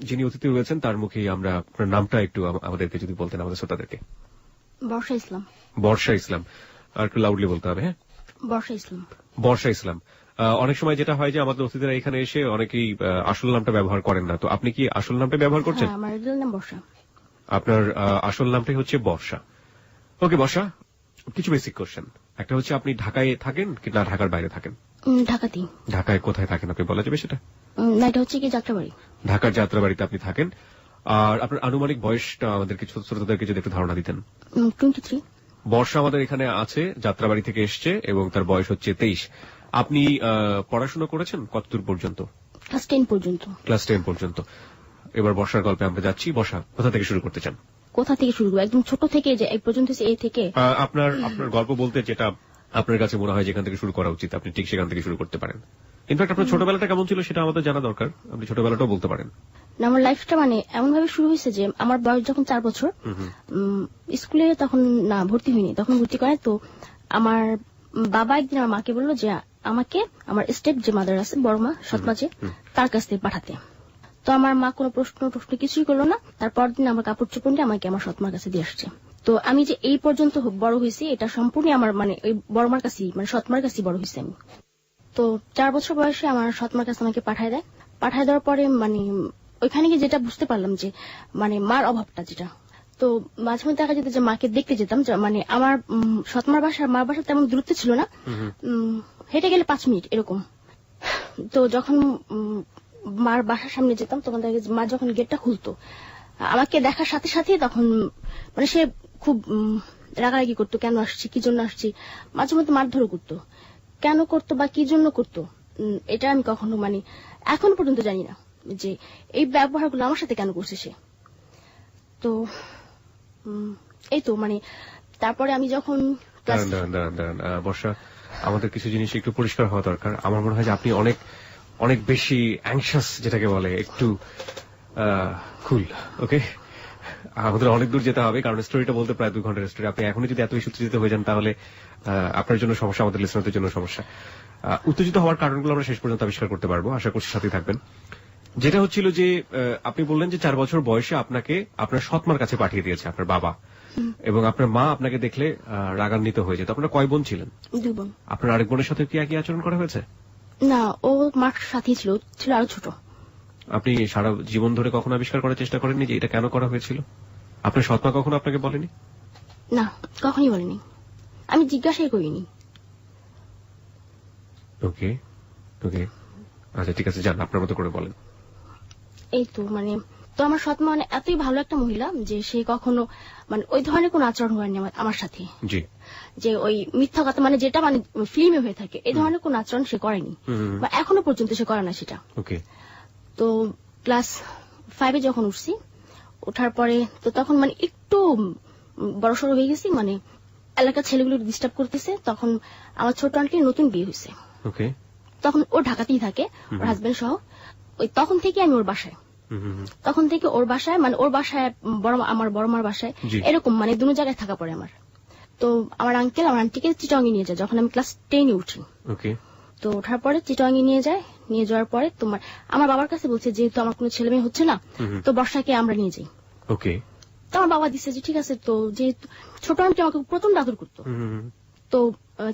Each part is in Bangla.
যিনি অতিথি রয়েছেন তার মুখেই আমরা আপনার নামটা একটু আমাদেরকে যদি বলতেন, আমাদের শ্রোতাদেরকে। বর্ষা ইসলাম। বর্ষা ইসলাম, আর একটু লাউডলি বলতে হবে। হ্যাঁ, বর্ষা ইসলাম। বর্ষা ইসলাম। অনেক সময় যেটা হয় যে আমাদের অতিথিরা এখানে এসে অনেকেই আসল নামটা ব্যবহার করেন না, তো আপনি কি আসল নামটা ব্যবহার করছেন? আমার রিয়েল নাম বর্ষা। আপনার আসল নামটাই হচ্ছে বর্ষা। ওকে বর্ষা, কিছু বেসিক কোশ্চেন। একটা হচ্ছে আপনি ঢাকায় থাকেন কি না ঢাকার বাইরে থাকেন? ঢাকাতেই। ঢাকায় কোথায় থাকেন আপনি বলা যাবে সেটা? না, এটা হচ্ছে কি যাত্রাবাড়ি। ঢাকার যাত্রাবাড়িতে আপনি থাকেন। আর আপনার আনুমানিক বয়সটা আমাদেরকে শ্রোতাদেরকে যদি একটু ধারণা দিতেন। 23। বর্ষা আমাদের এখানে আছে, যাত্রাবাড়ি থেকে এসছে এবং তার বয়স হচ্ছে 23। আপনি পড়াশোনা করেছেন কতদূর পর্যন্ত? ক্লাস 10 পর্যন্ত। ক্লাস 10 পর্যন্ত। এবার বর্ষার গল্পে আমরা যাচ্ছি। বর্ষা, কোথা থেকে শুরু করতে চান? কোথা থেকে শুরু করব? একদম ছোট থেকে যে এই পর্যন্ত এই থেকে আপনার গল্প বলতে যেটা আপনার কাছে মনে হয় যেখান থেকে শুরু করা উচিত আপনি ঠিক সেখান থেকে শুরু করতে পারেন। ইনফ্যাক্ট আপনার ছোটবেলাটা কেমন ছিল সেটা আমাদের জানা দরকার, আপনি ছোটবেলাটাও বলতে পারেন। আমার লাইফটা মানে এমন ভাবে শুরু হয়েছে যে আমার বয়স যখন 4 বছর, স্কুলে তখন না ভর্তি হয়নি, তখন ভর্তি করে। তো আমার বাবা একদিন আমার মাকে বললো যে আমাকে আমার স্টেপ যে মাদার আছে, বড় মা, সৎমা যে, তার কাছ থেকে পাঠাতে। তো আমার মা কোনো প্রশ্ন কিছুই করলো না। তারপর দিন আমার কাপড় চোপড় নিয়ে আমাকে আমার সৎমার কাছে দিয়ে আসছে। তো আমি যে এই পর্যন্ত বড় হয়েছি এটা সম্পূর্ণ আমার মানে ওই বড়মার কাছেই, মানে সৎমার কাছেই বড় হয়েছি আমি। তো 4 বছর বয়সে আমার সৎমার কাছে আমাকে পাঠায় দেয়। পাঠায় দেওয়ার পরে মানে ওইখানে গিয়ে যেটা বুঝতে পারলাম যে মানে মার অভাবটা যেটা। তো মাঝে মধ্যে দেখা যেত যে মাকে দেখতে যেতাম, মানে আমার সৎমার বাসা মার বাসা তেমন দূরত্ব ছিল না, হেঁটে গেলে 5 মিনিট এরকম। তো যখন মার বাসার সামনে যেতাম তখন মা যখন গেটটা খুলতো আমাকে দেখার সাথে সাথে তখন মানে সে খুব রাগারাগি করতো, কেন আসছি, কি জন্য আসছি, মাঝে মধ্যে মারধরও করতো। কেন করতো বা কি জন্য করতো এটা আমি কখনো মানে এখন পর্যন্ত জানি না যে এই ব্যবহারগুলো আমার সাথে কেন করছে সে। তো এই তো মানে তারপরে আমি যখন বর্ষা, আমাদের কিছু জিনিস একটু পরিষ্কার হওয়া দরকার। আমার মনে হয় যে আপনি অনেক অনেক বেশি অ্যাংশাস, যেটাকে বলে একটু কুল। ওকে, আমাদের অনেক দূর যেতে হবে কারণ স্টোরিটা বলতে প্রায় 2 ঘন্টার স্টোরি। আপনি এখনই যদি এত বেশি উত্তেজিত হয়ে যান তাহলে আপনার জন্য সমস্যা, আমাদের লিসনারদের জন্য সমস্যা। উত্তেজিত হওয়ার কারণগুলো আমরা শেষ পর্যন্ত আবিষ্কার করতে পারবো, আশা করছি সাথে থাকবেন। যেটা হচ্ছিল যে আপনি বললেন যে 4 বছর বয়সে আপনাকে আপনার সৎমার কাছে পাঠিয়ে দিয়েছে আপনার বাবা, এবং আপনার মা আপনাকে দেখলে রাগান্বিত হয়ে যেত। আপনারা কয় বোন ছিলেন? 2 বোন। আপনার আরেক বোনের সাথে কি একই আচরণ করা হয়েছে? না, ও মার সাথেই ছিল আরো ছোট। আপনি সারা জীবন ধরে কখনো আবিষ্কার করার চেষ্টা করেননি যে এটা কেন করা হয়েছিল? আপনার সৎমা কখনো আপনাকে বলেনি? না, কখনই বলেনি, আমি জিজ্ঞাসাই করিনি। ওকে ওকে, আচ্ছা ঠিক আছে, যান আপনার মতো করে বলেন। এই তো মানে তো আমার সৎমা মানে এতই ভালো একটা মহিলা যে সে কখনো মানে ওই ধরনের কোন আচরণ করেনি আমার সাথে। জি, যে ওই মিথ্যা কথা মানে যেটা মানে ফিল্মে হয়ে থাকে এই ধরনের কোন আচরণ সে করেনি, বা এখনো পর্যন্ত সে করে না সেটা। ওকে। তো ক্লাস 5 যখন উঠছি, ওঠার পরে তো তখন মানে একটু বড়সড় হয়ে গেছি, মানে এলাকার ছেলেগুলো ডিস্টার্ব করতেছে। তখন আমার ছোট আন্টির নতুন বিয়ে হয়েছে। ওকে। তখন ও ঢাকাতেই থাকে ওর হাজবেন্ড সহ। ওই তখন থেকে আমি ওর বাসায়, তখন থেকে ওর বাসায় মানে ওর বাসায় আমার বড়মার বাসায় এরকম মানে দুনো জায়গায় থাকা পড়ে আমার। তো আমার আঙ্কেল আমার আন্টিকে চিটংয়ে নিয়ে যায় যখন আমি ক্লাস 10 উঠি। ওকে। তো ওঠার পরে চিটংয়ে নিয়ে যাওয়ার পরে তোমার আমার বাবার কাছে বলছে যেহেতু আমার কোনো ছেলে মেয়ে হচ্ছে না তো বর্ষাকে আমরা নিয়ে যাই। ওকে। তো আমার বাবা দিচ্ছে যে ঠিক আছে। তো যেহেতু ছোট আন্টি আমাকে প্রথম আদর করতো, তো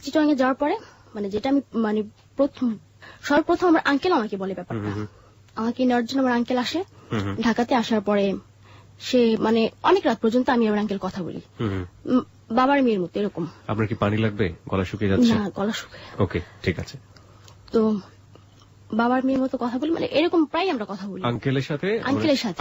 চিটংয়ে যাওয়ার পরে মানে যেটা আমি মানে সর্বপ্রথম আমার আঙ্কেল আমাকে বলে ব্যাপারটা। আমাকে নেওয়ার জন্য আমার আঙ্কেল আসে ঢাকাতে। আসার পরে সে মানে অনেক রাত পর্যন্ত আমি আমার আঙ্কেল কথা বলি বাবার মেয়ের মতো এরকম। আপনার কি পানি লাগবে? গলা শুকিয়ে যাচ্ছে? না, গলা শুকিয়ে। ওকে, ঠিক আছে। তো বাবার মেয়ের মতো কথা বলি মানে এরকম প্রায় আমরা কথা বলি আঙ্কেলের সাথে।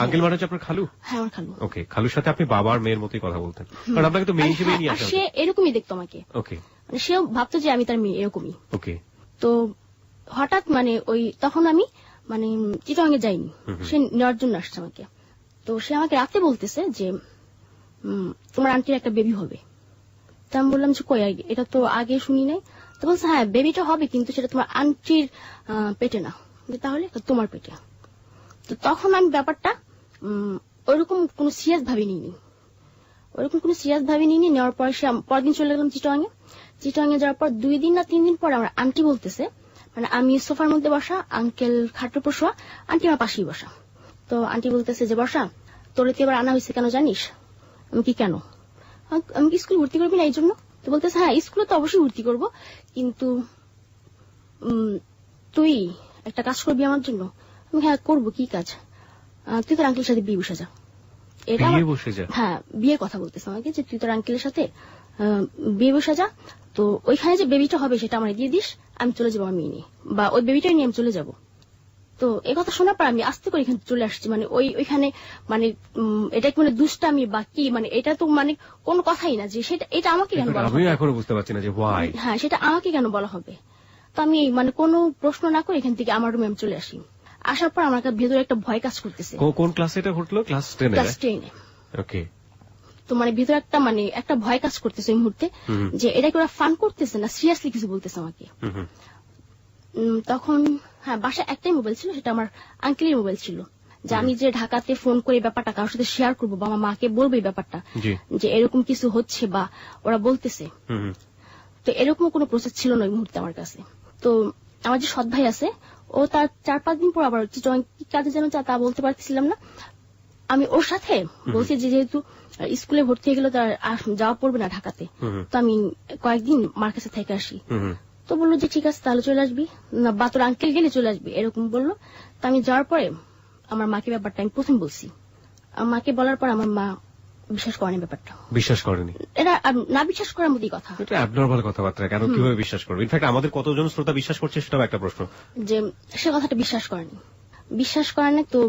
আঙ্কেল মানে হচ্ছে আপনার খালু? হ্যাঁ, আমার খালু। ওকে, খালুর সাথে আপনি বাবার মেয়ের মতোই কথা বলতেন, কারণ আপনাকে তো মেয়ে হিসেবেই নিয়ে আসা। সে এরকমই দেখতো আমাকে। ওকে। মানে সেও ভাবতো যে আমি তার মেয়ে এরকমই। ওকে। তো হঠাৎ মানে ওই তখন আমি মানে চিটংয়ে যাইনি, সে নেওয়ার জন্য আসছে আমাকে। তো সে আমাকে রাতে বলতেছে যে তোমার আন্টির একটা বেবি হবে। তো আমি বললাম যে কই, এটা তো আগে শুনি নাই। তো বলছে হ্যাঁ বেবিটা হবে কিন্তু সেটা তোমার আন্টির পেটে না। তাহলে তোমার পেটে। তো তখন আমি ব্যাপারটা ওইরকম কোনো সিরিয়াস ভাবে নিইনি, নেওয়ার পর সে পরদিন চলে গেলাম চিটংয়ে যাওয়ার পর 2 দিন না 3 দিন পর আমার আন্টি বলতেছে মানে আমি সোফার মধ্যে বসা, আঙ্কেল খাটের উপর শোয়া, আন্টি আমার পাশেই বসা। তো আন্টি বলতেছে যে বর্ষা তোর তো এবার আনা হয়েছে কেন জানিস? আমি কি কেন? আমি কি স্কুলে ভর্তি করবি না এই জন্য? তো বলতেছে হ্যাঁ স্কুলে তো অবশ্যই ভর্তি করবো, কিন্তু তুই একটা কাজ করবি আমার জন্য। আমি হ্যাঁ করবো, কি কাজ? তুই তোর আঙ্কেলের সাথে বিয়ে বসে যা। এটা হ্যাঁ বিয়ে কথা বলতেছে আমাকে যে তুই তোর আঙ্কেলের সাথে বিয়ে বসে যা, তো ওইখানে যে বেবিটা হবে সেটা আমার দিয়ে দিস, আমি চলে যাবো আমার মেয়ে নিয়ে, বা ওই বেবিটাই নিয়ে আমি চলে যাবো। তো এই কথা শোনার পর আমি আস্তে করে এখানে চলে আসছি। মানে ওইখানে মানে এটা কি মানে দুষ্টামি বা কি, মানে এটা তো মানে কোনো কথাই না যে সেটা, এটা আমাকে কেন বলা হবে? আমি এখনো বুঝতে পারছি না যে why। হ্যাঁ সেটা আমাকে কেন বলা হবে? তো আমি মানে কোনো প্রশ্ন না করে এখান থেকে আমার রুমে আমি চলে আসি। আসার পর আমার ভেতরে একটা ভয় কাজ করতেছে। কোন ক্লাসে এটা ঘটলো? ক্লাস 10 এ? ক্লাস 10 এ। ওকে। তো মানে ভিতরে একটা ভয় কাজ করতেছে এই মুহূর্তে যে এটা কি ওরা ফান করতেছে না সিরিয়াসলি কিছু বলতেছে আমাকে। তখন হ্যাঁ বাসায় একটাই মোবাইল ছিল, সেটা আমার আঙ্কেলের মোবাইল ছিল, যে আমি যে ঢাকাতে ফোন করে ব্যাপারটা কারোর সাথে শেয়ার করবো বা আমার মাকে বলবো এই ব্যাপারটা যে এরকম কিছু হচ্ছে বা ওরা বলতেছে। তো এরকম কোনো প্রসেস ছিল না ওই মুহূর্তে আমার কাছে। তো আমার যে সৎ ভাই আছে, ও তার 4-5 দিন পর আবার কি কাজে যেন তা বলতে পারছিলাম না, আমি ওর সাথে বলছি যে যেহেতু স্কুলে ভর্তি হয়ে গেল তার যাওয়া পড়বে না ঢাকাতে, তো আমি কয়েকদিন মার কাছে থেকে আসি। তো বললো যে ঠিক আছে তাহলে চলে আসবি না, বা তোর আঙ্কেল গেলে চলে আসবি, এরকম বললো। তো আমি যাওয়ার পরে আমার মাকে ব্যাপারটা আমি প্রথম বলছি। মাকে বলার পর আমার মা বিশ্বাস করেনি ব্যাপারটা। বিশ্বাস করেনি? এটা না বিশ্বাস করার মতোই কথা। এটা অ্যাবনরমাল কথাবার্তা, কেন কিভাবে বিশ্বাস করবে? ইনফ্যাক্ট আমাদের কতজন শ্রোতা বিশ্বাস করছে সেটাও একটা প্রশ্ন। যে সে কথাটা বিশ্বাস করেনি। তো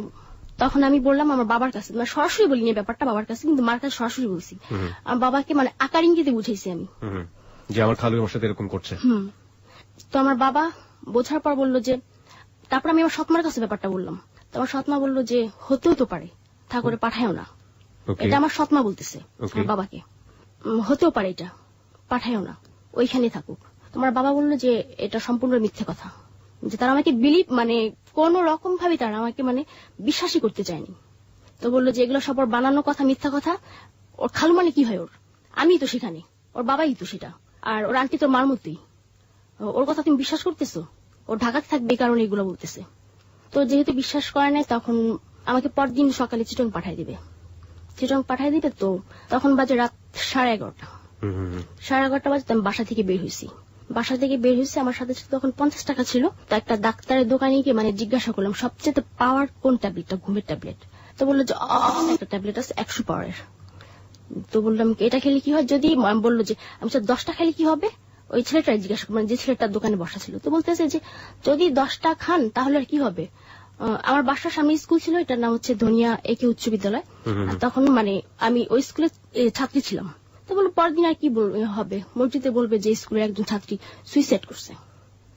তখন আমি বললাম আমার বাবার কাছে, মানে সরাসরি বলিনি ব্যাপারটা বাবার কাছে, কিন্তু মার কাছে সরাসরি বলছি। আমার বাবাকে মানে আকার ইঙ্গিতে বুঝাইছি আমি যে আমার খালু আমার সাথে এরকম করছে। তো আমার বাবা বোঝার পর বললো যে, তারপর আমি আমার সৎমার কাছে ব্যাপারটা বললাম। তো আমার সৎমা বললো যে হতেও তো পারে, তা করে পাঠায়ও না। এটা আমার সৎমা বলতেছে আমার বাবাকে, হতেও পারে এটা, পাঠায়ও না, ওইখানে থাকুক। তোমার বাবা বললো যে এটা সম্পূর্ণ মিথ্যে কথা, যে তারা আমাকে বিলিভ মানে কোন রকম ভাবে তারা আমাকে মানে বিশ্বাসই করতে চায়নি। তো বললো যে এগুলো সব ওর বানানো কথা, মিথ্যা কথা। ওর খালু মানে কি হয় ওর, আমি তো সেখানে, ওর বাবাই তো সেটা, আর ওর আন্টি তোর মার মতোই, ওর কথা তুমি বিশ্বাস করতেছো? ও ঢাকাতে থাকবে এই কারণে এগুলো বলতেছে। তো যেহেতু বিশ্বাস করে নাই, তখন আমাকে পরদিন সকালে চিটং পাঠাই দিবে। তো তখন বাজে রাত 11:30 বাজে। আমি বাসা থেকে বের হয়েছি। আমার সাথে তখন 50 টাকা ছিল। তো একটা ডাক্তারের দোকানে গিয়ে মানে জিজ্ঞাসা করলাম সবচেয়ে পাওয়ার কোন ট্যাবলেটটা, ঘুমের ট্যাবলেট। তো বললো যে একটা ট্যাবলেট আছে 100 পাওয়ারের। তো বললাম এটা খেলে কি হয়? যদি বললো যে আমি 10টা খেলে কি হবে? ওই ছেলেটাই জিজ্ঞাসা মানে যে ছেলেটার দোকানে বসা ছিল। তো বলতেছে যে যদি 10টা খান তাহলে আর কি হবে? আমার বাসার সামনে স্কুল ছিল, এটার নাম হচ্ছে ধনিয়া একে উচ্চ বিদ্যালয়। তখন মানে আমি ওই স্কুলে ছাত্রী ছিলাম। তো বললো পরদিন আর কি হবে, মসজিদে বলবে যে স্কুলের একজন ছাত্রী সুইসাইড করছে,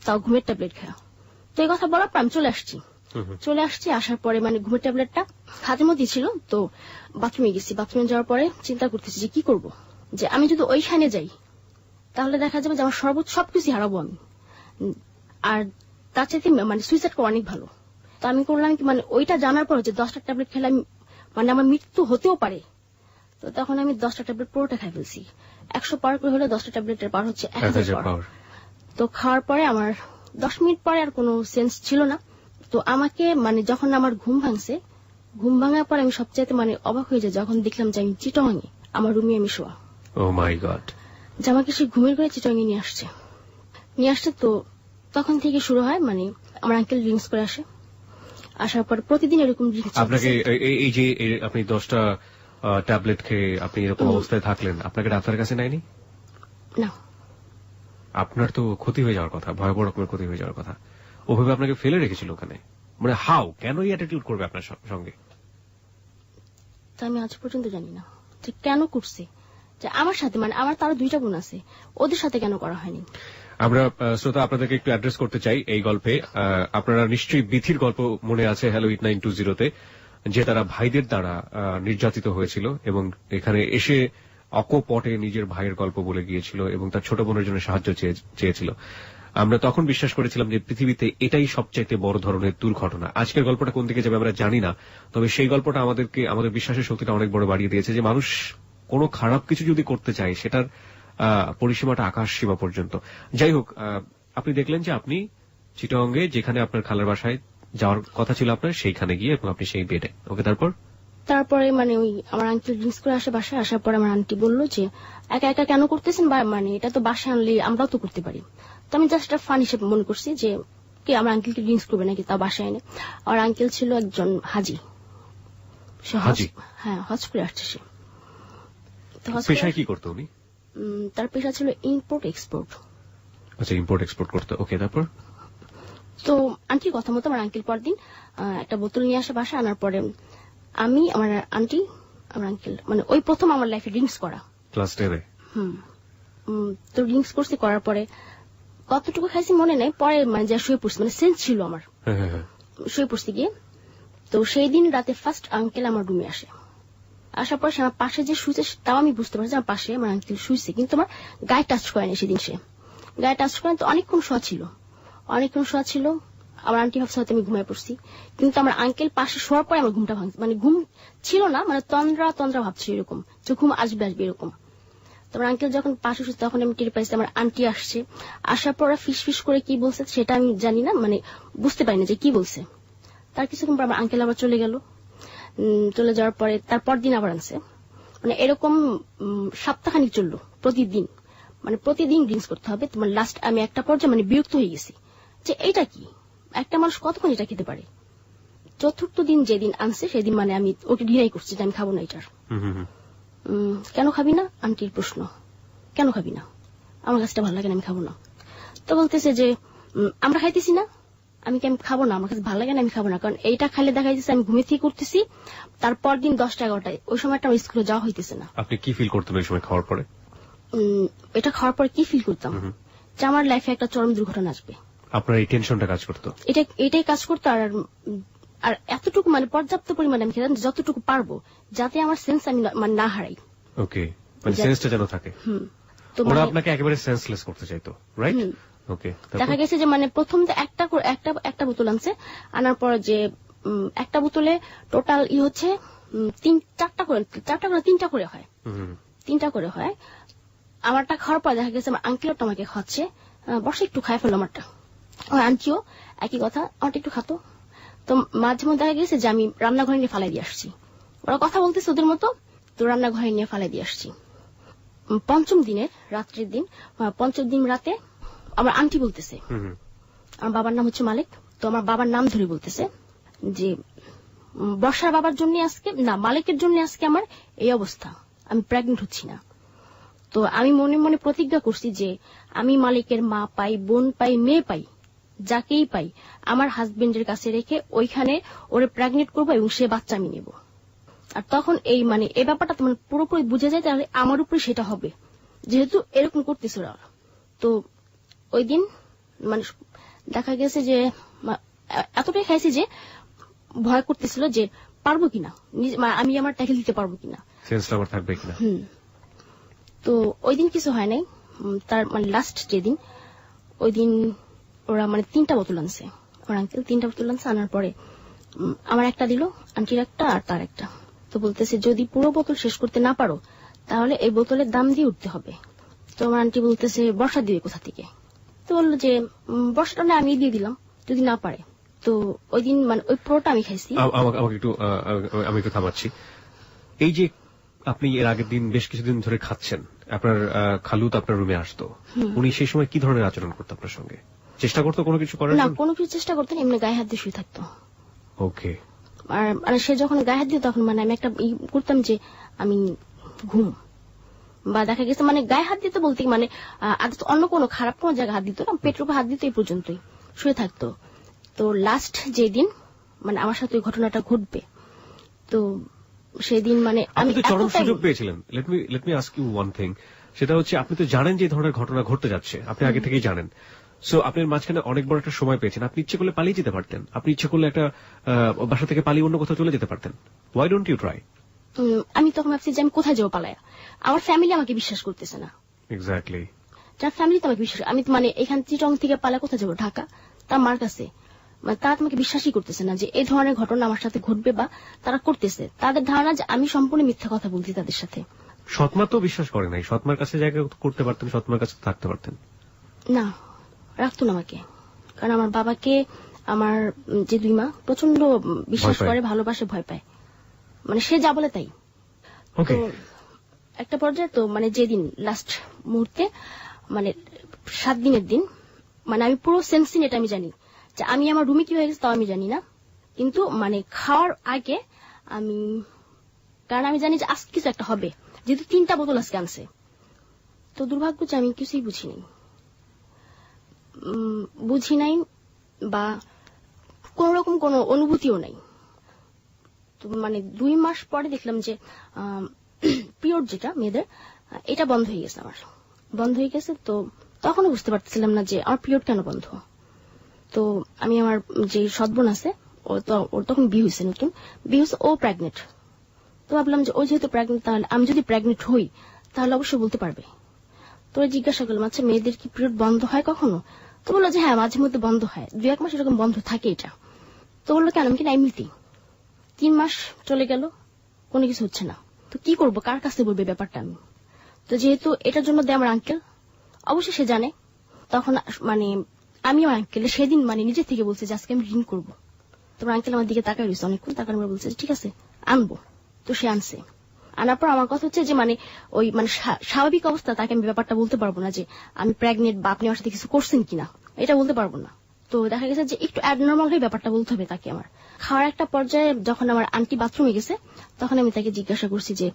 তাও ঘুমের ট্যাবলেট খাওয়া। তো এই কথা বলার পর আমি চলে আসছি। আসার পরে মানে ঘুমের ট্যাবলেটটা হাতের মধ্যে ছিল। তো বাথরুমে গেছি। বাথরুমে যাওয়ার পরে চিন্তা করতেছি যে কি করব, যে আমি যদি ওইখানে যাই তাহলে দেখা যাবে যে আমার সর্বোচ্চ সবকিছু হারাবো আমি, আর তার চাইতে মানে সুইসাইড করা অনেক ভালো। তো আমি করলাম কি, মানে ওইটা জানার পর যে 10টা ট্যাবলেট খেলে মানে আমার মৃত্যু হতেও পারে। তো তখন আমি 10টা ট্যাবলেট পুরোটা খাই ফেলছি। 100 পাওয়ার করে হলে 10টা ট্যাবলেটের পাওয়ার হচ্ছে 1000 পাওয়ার। তো খাওয়ার পরে আমার 10 মিনিট পরে আর কোনো সেন্স ছিল না। তো আমাকে মানে যখন আমার ঘুম ভাঙার পর আমি সবচাইতে মানে অবাক হয়ে যাই যখন দেখলাম যে আমি চিটংয়ে আমার রুমে আমি শোয়া। ও মাই গড! যে আমাকে সে ঘুমের ঘরে চিটংয়ে নিয়ে আসছে। তো তখন থেকে শুরু হয় মানে আমার আঙ্কেল ড্রিঙ্কস করে আসার পর প্রতিদিন এরকম ড্রিঙ্কস। আপনাকে এই যে আপনি 10টা ট্যাবলেট খেয়ে আপনি এরকম অবস্থায় থাকলেন, আপনাকে ডাক্তারের কাছে নেয়নি? না। আপনার তো ক্ষতি হয়ে যাওয়ার কথা, ভয়াবহ রকমের ক্ষতি হয়ে যাওয়ার কথা। ওভাবে আপনাকে ফেলে রেখেছিল ওখানে, মানে হাউ কেন এই অ্যাটিটিউড করবে আপনার সঙ্গে? তা আমি আজ পর্যন্ত জানি না যে কেন করছে, যে আমার সাথে মানে আমার তারও 2টা বোন আছে, ওদের সাথে কেন করা হয়নি। আমরা শ্রোতা আপনাদেরকে একটু অ্যাড্রেস করতে চাই এই গল্পে। আপনারা নিশ্চয়ই বিথির গল্প মনে আছে হ্যালো 8920-তে, যে তারা ভাইদের দ্বারা নির্যাতিত হয়েছিল এবং এখানে এসে অকপটে নিজের ভাইয়ের গল্প বলে গিয়েছিল এবং তার ছোট বোনের জন্য সাহায্য চেয়েছিল। আমরা তখন বিশ্বাস করেছিলাম যে পৃথিবীতে এটাই সবচাইতে বড় ধরনের দুর্ঘটনা। আজকের গল্পটা কোন দিকে যাবে আমরা জানি না, তবে সেই গল্পটা আমাদের বিশ্বাসের শক্তিটা অনেক বড় বাড়িয়ে দিয়েছে, যে মানুষ কোনো খারাপ কিছু যদি করতে চায় সেটার পরিসীমাটা আকাশ সীমা পর্যন্ত। যাই হোক, আপনি দেখলেন যে আপনি চিটাগংয়ে যেখানে আপনার খালার বাসায় যাওয়ার কথা ছিল আপনার সেইখানে গিয়ে এবং আপনি সেই বেডে। ওকে, তারপরে মানে ওই আমার আঙ্কেল ড্রিঙ্কস করে আসে বাসায়। আসার পরে আমার আন্টি বললো যে একা একা কেন করতেছেন, বা মানে এটা তো বাসায় আনলে আমরাও তো করতে পারি। তো আমি জাস্ট ফান হিসেবে মনে করছি যে কি আমার আঙ্কেলকে ড্রিঙ্কস করবে নাকি তা বাসায় এনে। আমার আঙ্কেল ছিল একজন হাজি, হ্যাঁ হজ করে আসছে সে। পেশায় কি করতো উনি? তার পেশা ছিল ইম্পোর্ট এক্সপোর্ট। আচ্ছা, ইম্পোর্ট এক্সপোর্ট করতো। ওকে, তারপর? তো আন্টির কথা মতো আমার আঙ্কেল পরদিন একটা বোতল নিয়ে আসে বাসায়। আনার পরে আমি, আমার আন্টি, আমার আঙ্কেল মানে ওই প্রথম আমার লাইফে ড্রিঙ্কস করা। ক্লাস 10-এ? তো ড্রিঙ্কস করছি, করার পরে কতটুকু খাইছি মনে নেই। পরে মানে যা শুয়ে পড়ছি, মানে সেন্স ছিল আমার, শুয়ে পড়ছি গিয়ে। তো সেই দিন রাতে ফার্স্ট আঙ্কেল আমার রুমে আসে। আসার পর সে আমার পাশে যে শুয়েছে তাও আমি বুঝতে পারছি আমার পাশে আমার আঙ্কেল শুয়েছে, কিন্তু আমার গায়ে টাচ করেনি সেদিন। সে গায়ে টাচ করেন। তো অনেকক্ষণ শোয়া ছিল। আমার আন্টি ভাবছে হয়তো আমি ঘুমায় পড়ছি, কিন্তু আমার আঙ্কেল পাশে শোয়ার পরে আমার ঘুমটা ভাঙছে। মানে ঘুম ছিল না, মানে তন্দ্রা ভাবছি এরকম যে ঘুম আসবে এরকম। তোমার আঙ্কেল যখন পাশে শুচ্ছে তখন আমি টের পাইছি আমার আন্টি আসছে। আসার পর ফিস ফিস করে কি বলছে সেটা আমি জানি না, মানে বুঝতে পারি না যে কি বলছে। তার কিছুক্ষণ পর আমার আঙ্কেল আবার চলে গেল। চলে যাওয়ার পরে তারপর দিন আবার আনছে। মানে এরকম সপ্তাহখানিক চললো প্রতিদিন, মানে প্রতিদিন ড্রিঙ্কস করতে হবে। তোমার লাস্ট আমি একটা পর্যায়ে মানে বিরক্ত হয়ে গেছি যে এটা কি, একটা মানুষ কতক্ষণ এটা খেতে পারে। চতুর্থ দিন যেদিন আনছে সেদিন মানে আমি ওকে ডিনাই করছি যে আমি খাবো না এটার। কেন খাবি না? আন্টির প্রশ্ন, কেন খাবি না? আমার কাছটা ভালো লাগে না, আমি খাবো না। তো বলতেছে যে আমরা খাইতেছি না, আমি খাবো না, আমার কাছে ভালো লাগে না, আমি খাবো না। কারণ এইটা খাইলে দেখা যাচ্ছে আমি ঘুমিয়ে থেকে করতেছি। তারপর দিন 10টা-11টায় ওই সময়টা আমার স্কুলে যাওয়া হইতেছে না। আপনি কি ফিল করতেন ওই সময় খাওয়ার পরে? এটা খাওয়ার পরে কি ফিল করতাম যে আমার লাইফে একটা চরম দুর্ঘটনা আসবে। আপনার এই টেনশনটা কাজ করতো? এটাই কাজ করতো। আর এতটুকু মানে পর্যাপ্ত পরিমাণে আমি খেতাম যতটুকু পারবো, যাতে আমার সেন্স আমি মানে না হারাই। ওকে, মানে সেন্সটা যেন থাকে। তো ওরা আপনাকে একেবারে সেন্সলেস করতে চাইতো, রাইট? ওকে, দেখা গেছে যে মানে প্রথম একটা বোতল আনছে। আনার পর যে একটা বোতলে টোটাল হচ্ছে 3টা করে হয়। 3টা করে হয়। আমারটা খাওয়ার পর দেখা গেছে আমার আঙ্কেলটা আমাকে খাচ্ছে, বসে একটু খাই ফেলো আমারটা। আমার আন্টিও একই কথা, আমারটা একটু খাতো। তো মাঝে মধ্যে দেখা গেছে যে আমি রান্নাঘরে নিয়ে ফালাই দিয়ে আসছি। ওরা কথা বলতেছে ওদের মতো, তো রান্নাঘরে নিয়ে ফালাই দিয়ে আসছি। পঞ্চম দিনের রাত্রের দিন, পঞ্চম দিন রাতে আমার আন্টি বলতেছে, আমার বাবার নাম হচ্ছে মালিক, তো আমার বাবার নাম ধরে বলতেছে যে বর্ষার বাবার জন্য আজকে না, মালিকের জন্য আজকে আমার এই অবস্থা, আমি প্রেগনেন্ট হচ্ছি না। তো আমি মনে মনে প্রতিজ্ঞা করছি যে আমি মালিকের মা পাই, বোন পাই, মেয়ে পাই, যাকেই পাই আমার হাজবেন্ডের কাছে রেখে ওইখানে ওরে প্রেগনেন্ট করবো এবং সে বাচ্চা আমি নেব। আর তখন এই মানে এই ব্যাপারটা তোমার পুরোপুরি বুঝে যায়, তাহলে আমার উপরে সেটা হবে, যেহেতু এরকম করতেছে ওরা। তো ওই দিন মানে দেখা গেছে যে এতটাই খাইছি যে ভয় করতেছিল যে পারবো কিনা, আমি আমার ট্যাকেল দিতে পারবো কিনা, থাকবে কিনা। তো ওই দিন কিছু হয় নাই। তার মানে লাস্ট যেদিন, ওই দিন ওরা মানে 3টা বোতল আনছে। আমার আঙ্কেল 3টা বোতল আনছে। আনার পরে আমার একটা দিল, আন্টির একটা আর তার একটা। তো বলতেছে যদি পুরো বোতল শেষ করতে না পারো তাহলে এই বোতলের দাম দিয়ে উঠতে হবে। তো আমার আন্টি বলতেছে বর্ষা দিবে কোথা থেকে? তো বললো যে বর্ষাটা না আমি দিয়ে দিলাম যদি না পারে। তো ওই দিন মানে ওই পুরোটা আমি খাইছি। আমি একটু থামাচ্ছি। এই যে আপনি এর আগের দিন বেশ কিছুদিন ধরে খাচ্ছেন, আপনার খালুত আপনার রুমে আসতো, উনি সেই সময় কি ধরনের আচরণ করতো আপনার সঙ্গে? চেষ্টা করতো কোনো কিছু করার? না, কোনো কিছু চেষ্টা করতো না, এমনি গায়ে হাত দিয়ে শুয়ে থাকতো। ওকে। আর সে যখন গায়ে হাত দিত তখন মানে আমি একটা করতাম যে আমি ঘুম, বা দেখা গেছে মানে গায়ে হাত দিতে বলতে মানে অন্য কোনো খারাপ কোনো জায়গায় হাত দিত না, পেটের উপর হাত দিত, এই পর্যন্তই শুয়ে থাকতো। তো লাস্ট যেদিন মানে আমার সাথে ওই ঘটনাটা ঘটবে, তো সেদিন মানে আমি চরম সুযোগ পেয়েছিলেন। Let me ask you one thing, সেটা হচ্ছে আপনি তো জানেন যে এই ধরনের ঘটনা ঘটতে যাচ্ছে, আপনি আগে থেকেই জানেন। সো আপনার মাঝখানে অনেক বড় একটা সময় পেয়েছেন, আপনি ইচ্ছে করলে পালিয়ে যেতে পারতেন, আপনি ইচ্ছে করলে একটা বাসা থেকে পালিয়ে অন্য কোথাও চলে যেতে পারতেন। Why don't you try? আমি তখন ভাবছি যে আমি কোথায় যাবো পালায়া, আমার ফ্যামিলি আমাকে বিশ্বাস করতেছে না। এক্স্যাক্টলি, যার ফ্যামিলি তো আমাকে বিশ্বাস, আমি মানে এখান চিটং থেকে পালা কোথায় যাবো, ঢাকা, তার মার কাছে, মানে তারা তোমাকে বিশ্বাসই করতেছে না যে এই ধরনের ঘটনা আমার সাথে ঘটবে, বা তারা করতেছে, তাদের ধারণা যে আমি সম্পূর্ণ মিথ্যা কথা বলছি তাদের সাথে। সৎমা তো বিশ্বাস করে নাই, সৎমার কাছে জায়গা করতে পারতেন, সৎমার কাছে থাকতে পারতেন। না, রাখতো না আমাকে, কারণ আমার বাবাকে আমার যে 2 মা প্রচন্ড বিশ্বাস করে, ভালোবাসে, ভয় পায়, মানে সে যা বলে তাই। তো একটা পর্যায়ে তো মানে যেদিন লাস্ট মুহূর্তে মানে 7 দিনের দিন, মানে আমি পুরো সেন্সিন এটা আমি জানি যে আমি আমার রুমে কি হয়ে গেছে তাও আমি জানি না, কিন্তু মানে খাওয়ার আগে আমি, কারণ আমি জানি যে আজকে কিছু একটা হবে, যেহেতু 3টা বোতল আজকে আনছে। তো দুর্ভাগ্য যে আমি কিছুই বুঝি নাই বা কোন রকম কোন অনুভূতিও নাই। তো মানে 2 মাস পরে দেখলাম যে পিরিয়ড যেটা মেয়েদের, এটা বন্ধ হয়ে গেছে, আমার বন্ধ হয়ে গেছে। তো তখনও বুঝতে পারছিলাম না যে আমার পিরিয়ড কেন বন্ধ। তো আমি আমার যে সৎবোন আছে, ওর তখন বিয়ে হয়েছে, নতুন বিয়ে হয়েছে, ও প্রেগনেন্ট। তো ভাবলাম যে ও যেহেতু প্রেগনেন্ট, তাহলে আমি যদি প্রেগনেন্ট হই তাহলে অবশ্যই বলতে পারবে। তো জিজ্ঞাসা করলাম, আচ্ছা মেয়েদের কি পিরিয়ড বন্ধ হয় কখনো? তো বললো যে হ্যাঁ, মাঝে মধ্যে বন্ধ হয়, 2-1 মাস এরকম বন্ধ থাকে এটা। তো বললো কেন? আমি কিনা এমনিতেই। 3 মাস চলে গেল, কোনো কিছু হচ্ছে না। তো কি করব, কার কাছে বলবে ব্যাপারটা আমি? তো যেহেতু এটার জন্য দেয় আমার আঙ্কেল, অবশ্যই সে জানে। তখন মানে আমি আমার আঙ্কেল সেদিন মানে নিজে থেকে বলছে যে আজকে আমি রিং করবো। তোমার আঙ্কেল আমার দিকে তাকায় রয়েছে অনেকক্ষণ, তাকার পর বলছে ঠিক আছে আনবো। তো সে আনছে। আনার পর আমার কথা হচ্ছে যে মানে ওই মানে স্বাভাবিক অবস্থা তাকে আমি ব্যাপারটা বলতে পারবো না যে আমি প্রেগনেন্ট বা আপনি আমার সাথে কিছু করছেন কিনা, এটা বলতে পারবো না। তো দেখা গেছে যে একটু অ্যাবনর্মাল হয়ে ব্যাপারটা বলতে হবে তাকে আমার। খাওয়ার একটা পর্যায়ে যখন আমার আন্টি বাথরুমে গেছে, তখন আমি তাকে জিজ্ঞাসা করছি যে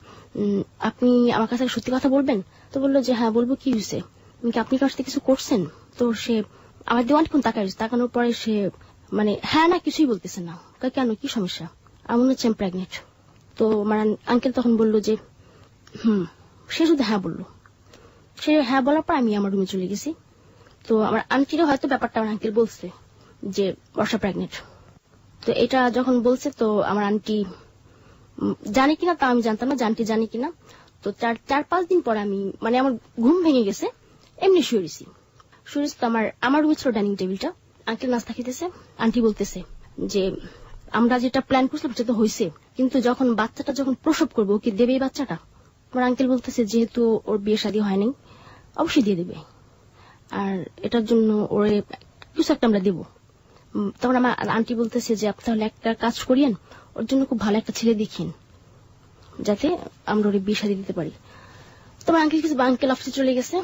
আপনি আমার কাছে সত্যি কথা বলবেন? তো বললো যে হ্যাঁ বলবো, কি হয়েছে, আপনি কার সাথে কিছু করছেন? তো সে আমার দিয়ে অনেকক্ষণ তাকায়, তাকানোর পরে সে মানে হ্যাঁ না কিছুই বলতেছে না। কেন, কি সমস্যা? আমার মনে হচ্ছে আমি প্রেগনেন্ট। তো আমার আঙ্কেল তখন বললো যে সে শুধু হ্যাঁ বললো। সে হ্যাঁ বলার পর আমি আমার রুমে চলে গেছি। তো আমার আন্টিরও হয়তো ব্যাপারটা আমার আঙ্কেল বলছে যে বর্ষা প্রেগনেন্ট। তো এটা যখন বলছে, তো আমার আন্টি জানে কিনা তা আমি জানতাম না, আন্টি জানে কিনা। তো 4-5 দিন পর আমি মানে আমার ঘুম ভেঙে গেছে, এমনি শুয়েছি। তো আমার রুমে ছিল ডাইনিং টেবিলটা, আঙ্কেল নাস্তা খেতেছে, আন্টি বলতেছে যে আমরা যেটা প্ল্যান করছিলাম সেটা তো হয়েছে, কিন্তু যখন বাচ্চাটা যখন প্রসব করবো ওকে দেবে এই বাচ্চাটা? আমার আঙ্কেল বলতেছে যেহেতু ওর বিয়ে শাদী হয়নি, অবশ্যই দিয়ে দেবে, আর এটার জন্য ওর কিছু একটা আমরা দেবো। তখন আমার আন্টি বলতেছে যে আপনি তাহলে একটা কাজ করিয়েন, ওর জন্য খুব ভালো একটা ছেলে দেখিন যাতে আমরা ওর বিয়ে শাদী দিতে পারি। তোমার আঙ্কেল অফিসে চলে গেছে।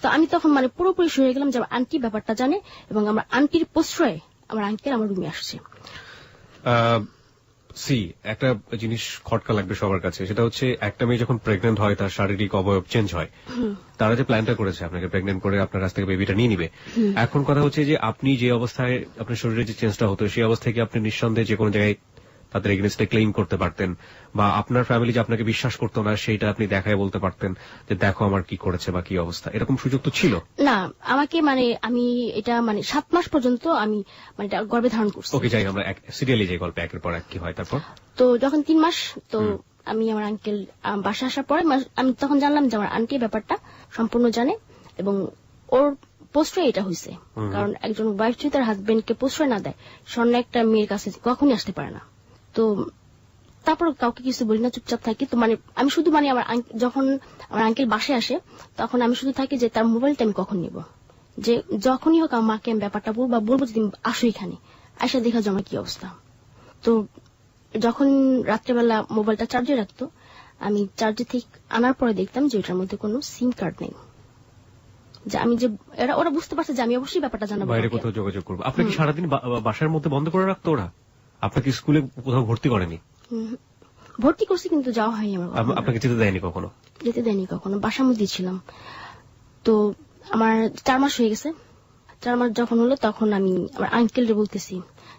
তো আমি তখন মানে পুরোপুরি শুয়ে গেলাম যে আমার আন্টি ব্যাপারটা জানে, এবং আমার আন্টির প্রশ্রয়ে আমার আঙ্কেল আমার রুমে আসছে। একটা জিনিস খটকা লাগবে সবার কাছে, সেটা হচ্ছে একটা মেয়ে যখন প্রেগনেন্ট হয় তার শারীরিক অবয়ব চেঞ্জ হয়। তারা যে প্ল্যানটা করেছে আপনাকে প্রেগনেন্ট করে আপনার কাছ থেকে বেবিটা নিয়ে নিবে, এখন কথা হচ্ছে যে আপনি যে অবস্থায় আপনার শরীরে যে চেঞ্জটা হতো সেই অবস্থায় কি আপনি নিঃসন্দেহে যে কোনো জায়গায় তাদের এগেইনস্টে ক্লেইম করতে পারতেন, বা আপনার ফ্যামিলি যে আপনাকে বিশ্বাস করতো না সেইটা আপনি দেখায় বলতে পারতেন যে দেখো আমার কি করেছে বা কি অবস্থা, এরকম সুযোগ তো ছিল না? আমাকে মানে আমি এটা মানে 7 মাস পর্যন্ত আমি মানে গর্ভে ধারণ করছি। ওকে, যাই আমরা সিরিয়ালি যে গল্প একের পর এক কি হয় তারপর। তো যখন 3 মাস, তো আমি আমার আঙ্কেল বাসা আসার পরে আমি তখন জানলাম যে আমার আন্টি ব্যাপারটা সম্পূর্ণ জানে, এবং ওর প্রশ্রয় এটা হয়েছে। কারণ একজন ওয়াইফ যদি তার হাজবেন্ডকে প্রশ্রয় না দেয়, স্বর্ণ একটা মেয়ের কাছে কখনই আসতে পারে না। তো তারপর কাউকে কিছু বলি না, চুপচাপ থাকি। তো মানে আমি শুধু মানে যখন আমার আঙ্কেল বাসায় আসে তখন আমি শুধু থাকি যে তার মোবাইলটা আমি কখন নিব, যে যখনই হোক আমার মাকে আমি ব্যাপারটা বলবো যে তুমি আসো এখানে, আসা দেখা যায় আমার কি অবস্থা। তো যখন রাত্রেবেলা মোবাইলটা চার্জে রাখতো, আমি চার্জে থেকে আনার পরে দেখতাম যে ওটার মধ্যে কোনো সিম কার্ড নেই। যে আমি যে ওরা বুঝতে পারছে যে আমি অবশ্যই ব্যাপারটা জানাবো, বাইরে কোথাও যোগাযোগ করবো। আপনাকে সারাদিন বাসার মধ্যে বন্ধ করে রাখতো ওরা? আপনাকে স্কুলে কোথাও ভর্তি করেনি? ভর্তি করছি কিন্তু যাওয়া হয়নি আমার। আপনাকে যেতে দেয়নি কখনো? যেতে দেয়নি কখনো, বাসার মধ্যে ছিলাম। তো আমার 4 মাস হয়ে গেছে। 4 মাস যখন হলো তখন আমি আমার আঙ্কেলকে বলতেছি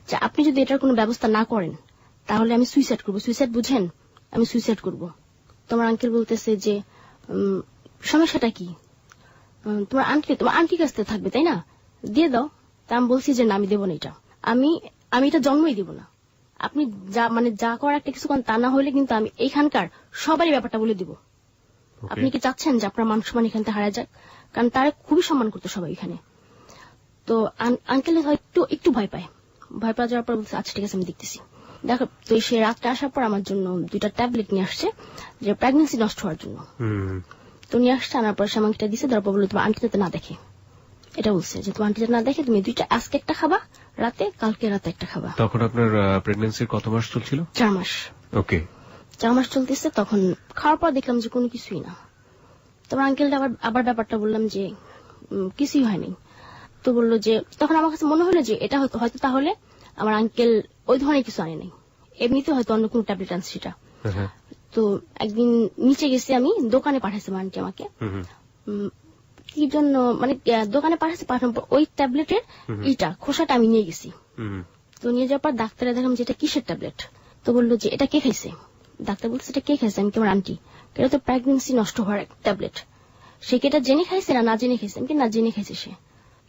যে আপনি যদি এটার কোনো ব্যবস্থা না করেন তাহলে আমি সুইসাইড করবো। সুইসাইড বুঝেন? আমি সুইসাইড করবো। তোমার আঙ্কেল বলতেছে যে সমস্যাটা কি, তোমার আন্টির কাছ থেকে থাকবে তাই না, দিয়ে দাও। তা আমি বলছি যে না, আমি দেবো না, এটা আমি এটা জন্মই দেবো না। আপনি যা করার একটা কিছু তা না হলে কিন্তু আমি এইখানকার সবারই ব্যাপারটা বলে দিব। আপনি কি চাচ্ছেন যে আপনার মান সম্মান এখান থেকে হারা যাক? কারণ তারা খুবই সম্মান করতো সবাই এখানে। তো আঙ্কেল হয়তো একটু ভয় পায় যাওয়ার পর বলছে আচ্ছা ঠিক আছে আমি দেখতেছি। দেখো, তো সে রাত্রে আসার পর আমার জন্য 2টা ট্যাবলেট নিয়ে আসছে যে প্রেগন্যান্সি নষ্ট হওয়ার জন্য। তো নিয়ে আসছে, আনার পর সে আমাকে দিচ্ছে, তারপর বললো তোমার আন্টি যাতে না দেখে, এটা বলছে যে তোমার আন্টি যাতে না দেখে তুমি 2টা আজকে একটা খাবা রাতে, কালকে রাতে একটা খাবা। তখন আপনার প্রেগন্যান্সির কত মাস চলছিল? 4 মাস। ওকে, 4 মাস চলতেছে। তখন খাওয়ার পর দেখলাম যে কোনো কিছুই না। তোমার আঙ্কেলটা আবার ব্যাপারটা বললাম যে কিছুই হয়নি। তো বললো যে, তখন আমার কাছে মনে হলো যে এটা হয়তো তাহলে আমার আঙ্কেল ওই ধরনের কিছু আনে নাই, এমনিতে হয়তো অন্য কোনো ট্যাবলেট আনছে সেটা। তো একদিন নিচে গেছি আমি, দোকানে পাঠাইছে আন্টি আমাকে, কি জন্য মানে দোকানে পাঠানোর পর ওই ট্যাবলেটের খোসাটা আমি নিয়ে গেছি। তো নিয়ে যাওয়ার পর ডাক্তারে দেখলাম যে এটা কিসের ট্যাবলেট। তো বললো যে এটা কে খাইছে। ডাক্তার বলছে এটা কে খাইছে। আমি কি আমার আন্টি, এটা তো প্রেগন্যান্সি নষ্ট হওয়ার ট্যাবলেট। সে কি এটা জেনে খাইছে না জেনে খাইছে? আমি কি না জেনে খাইছে সে,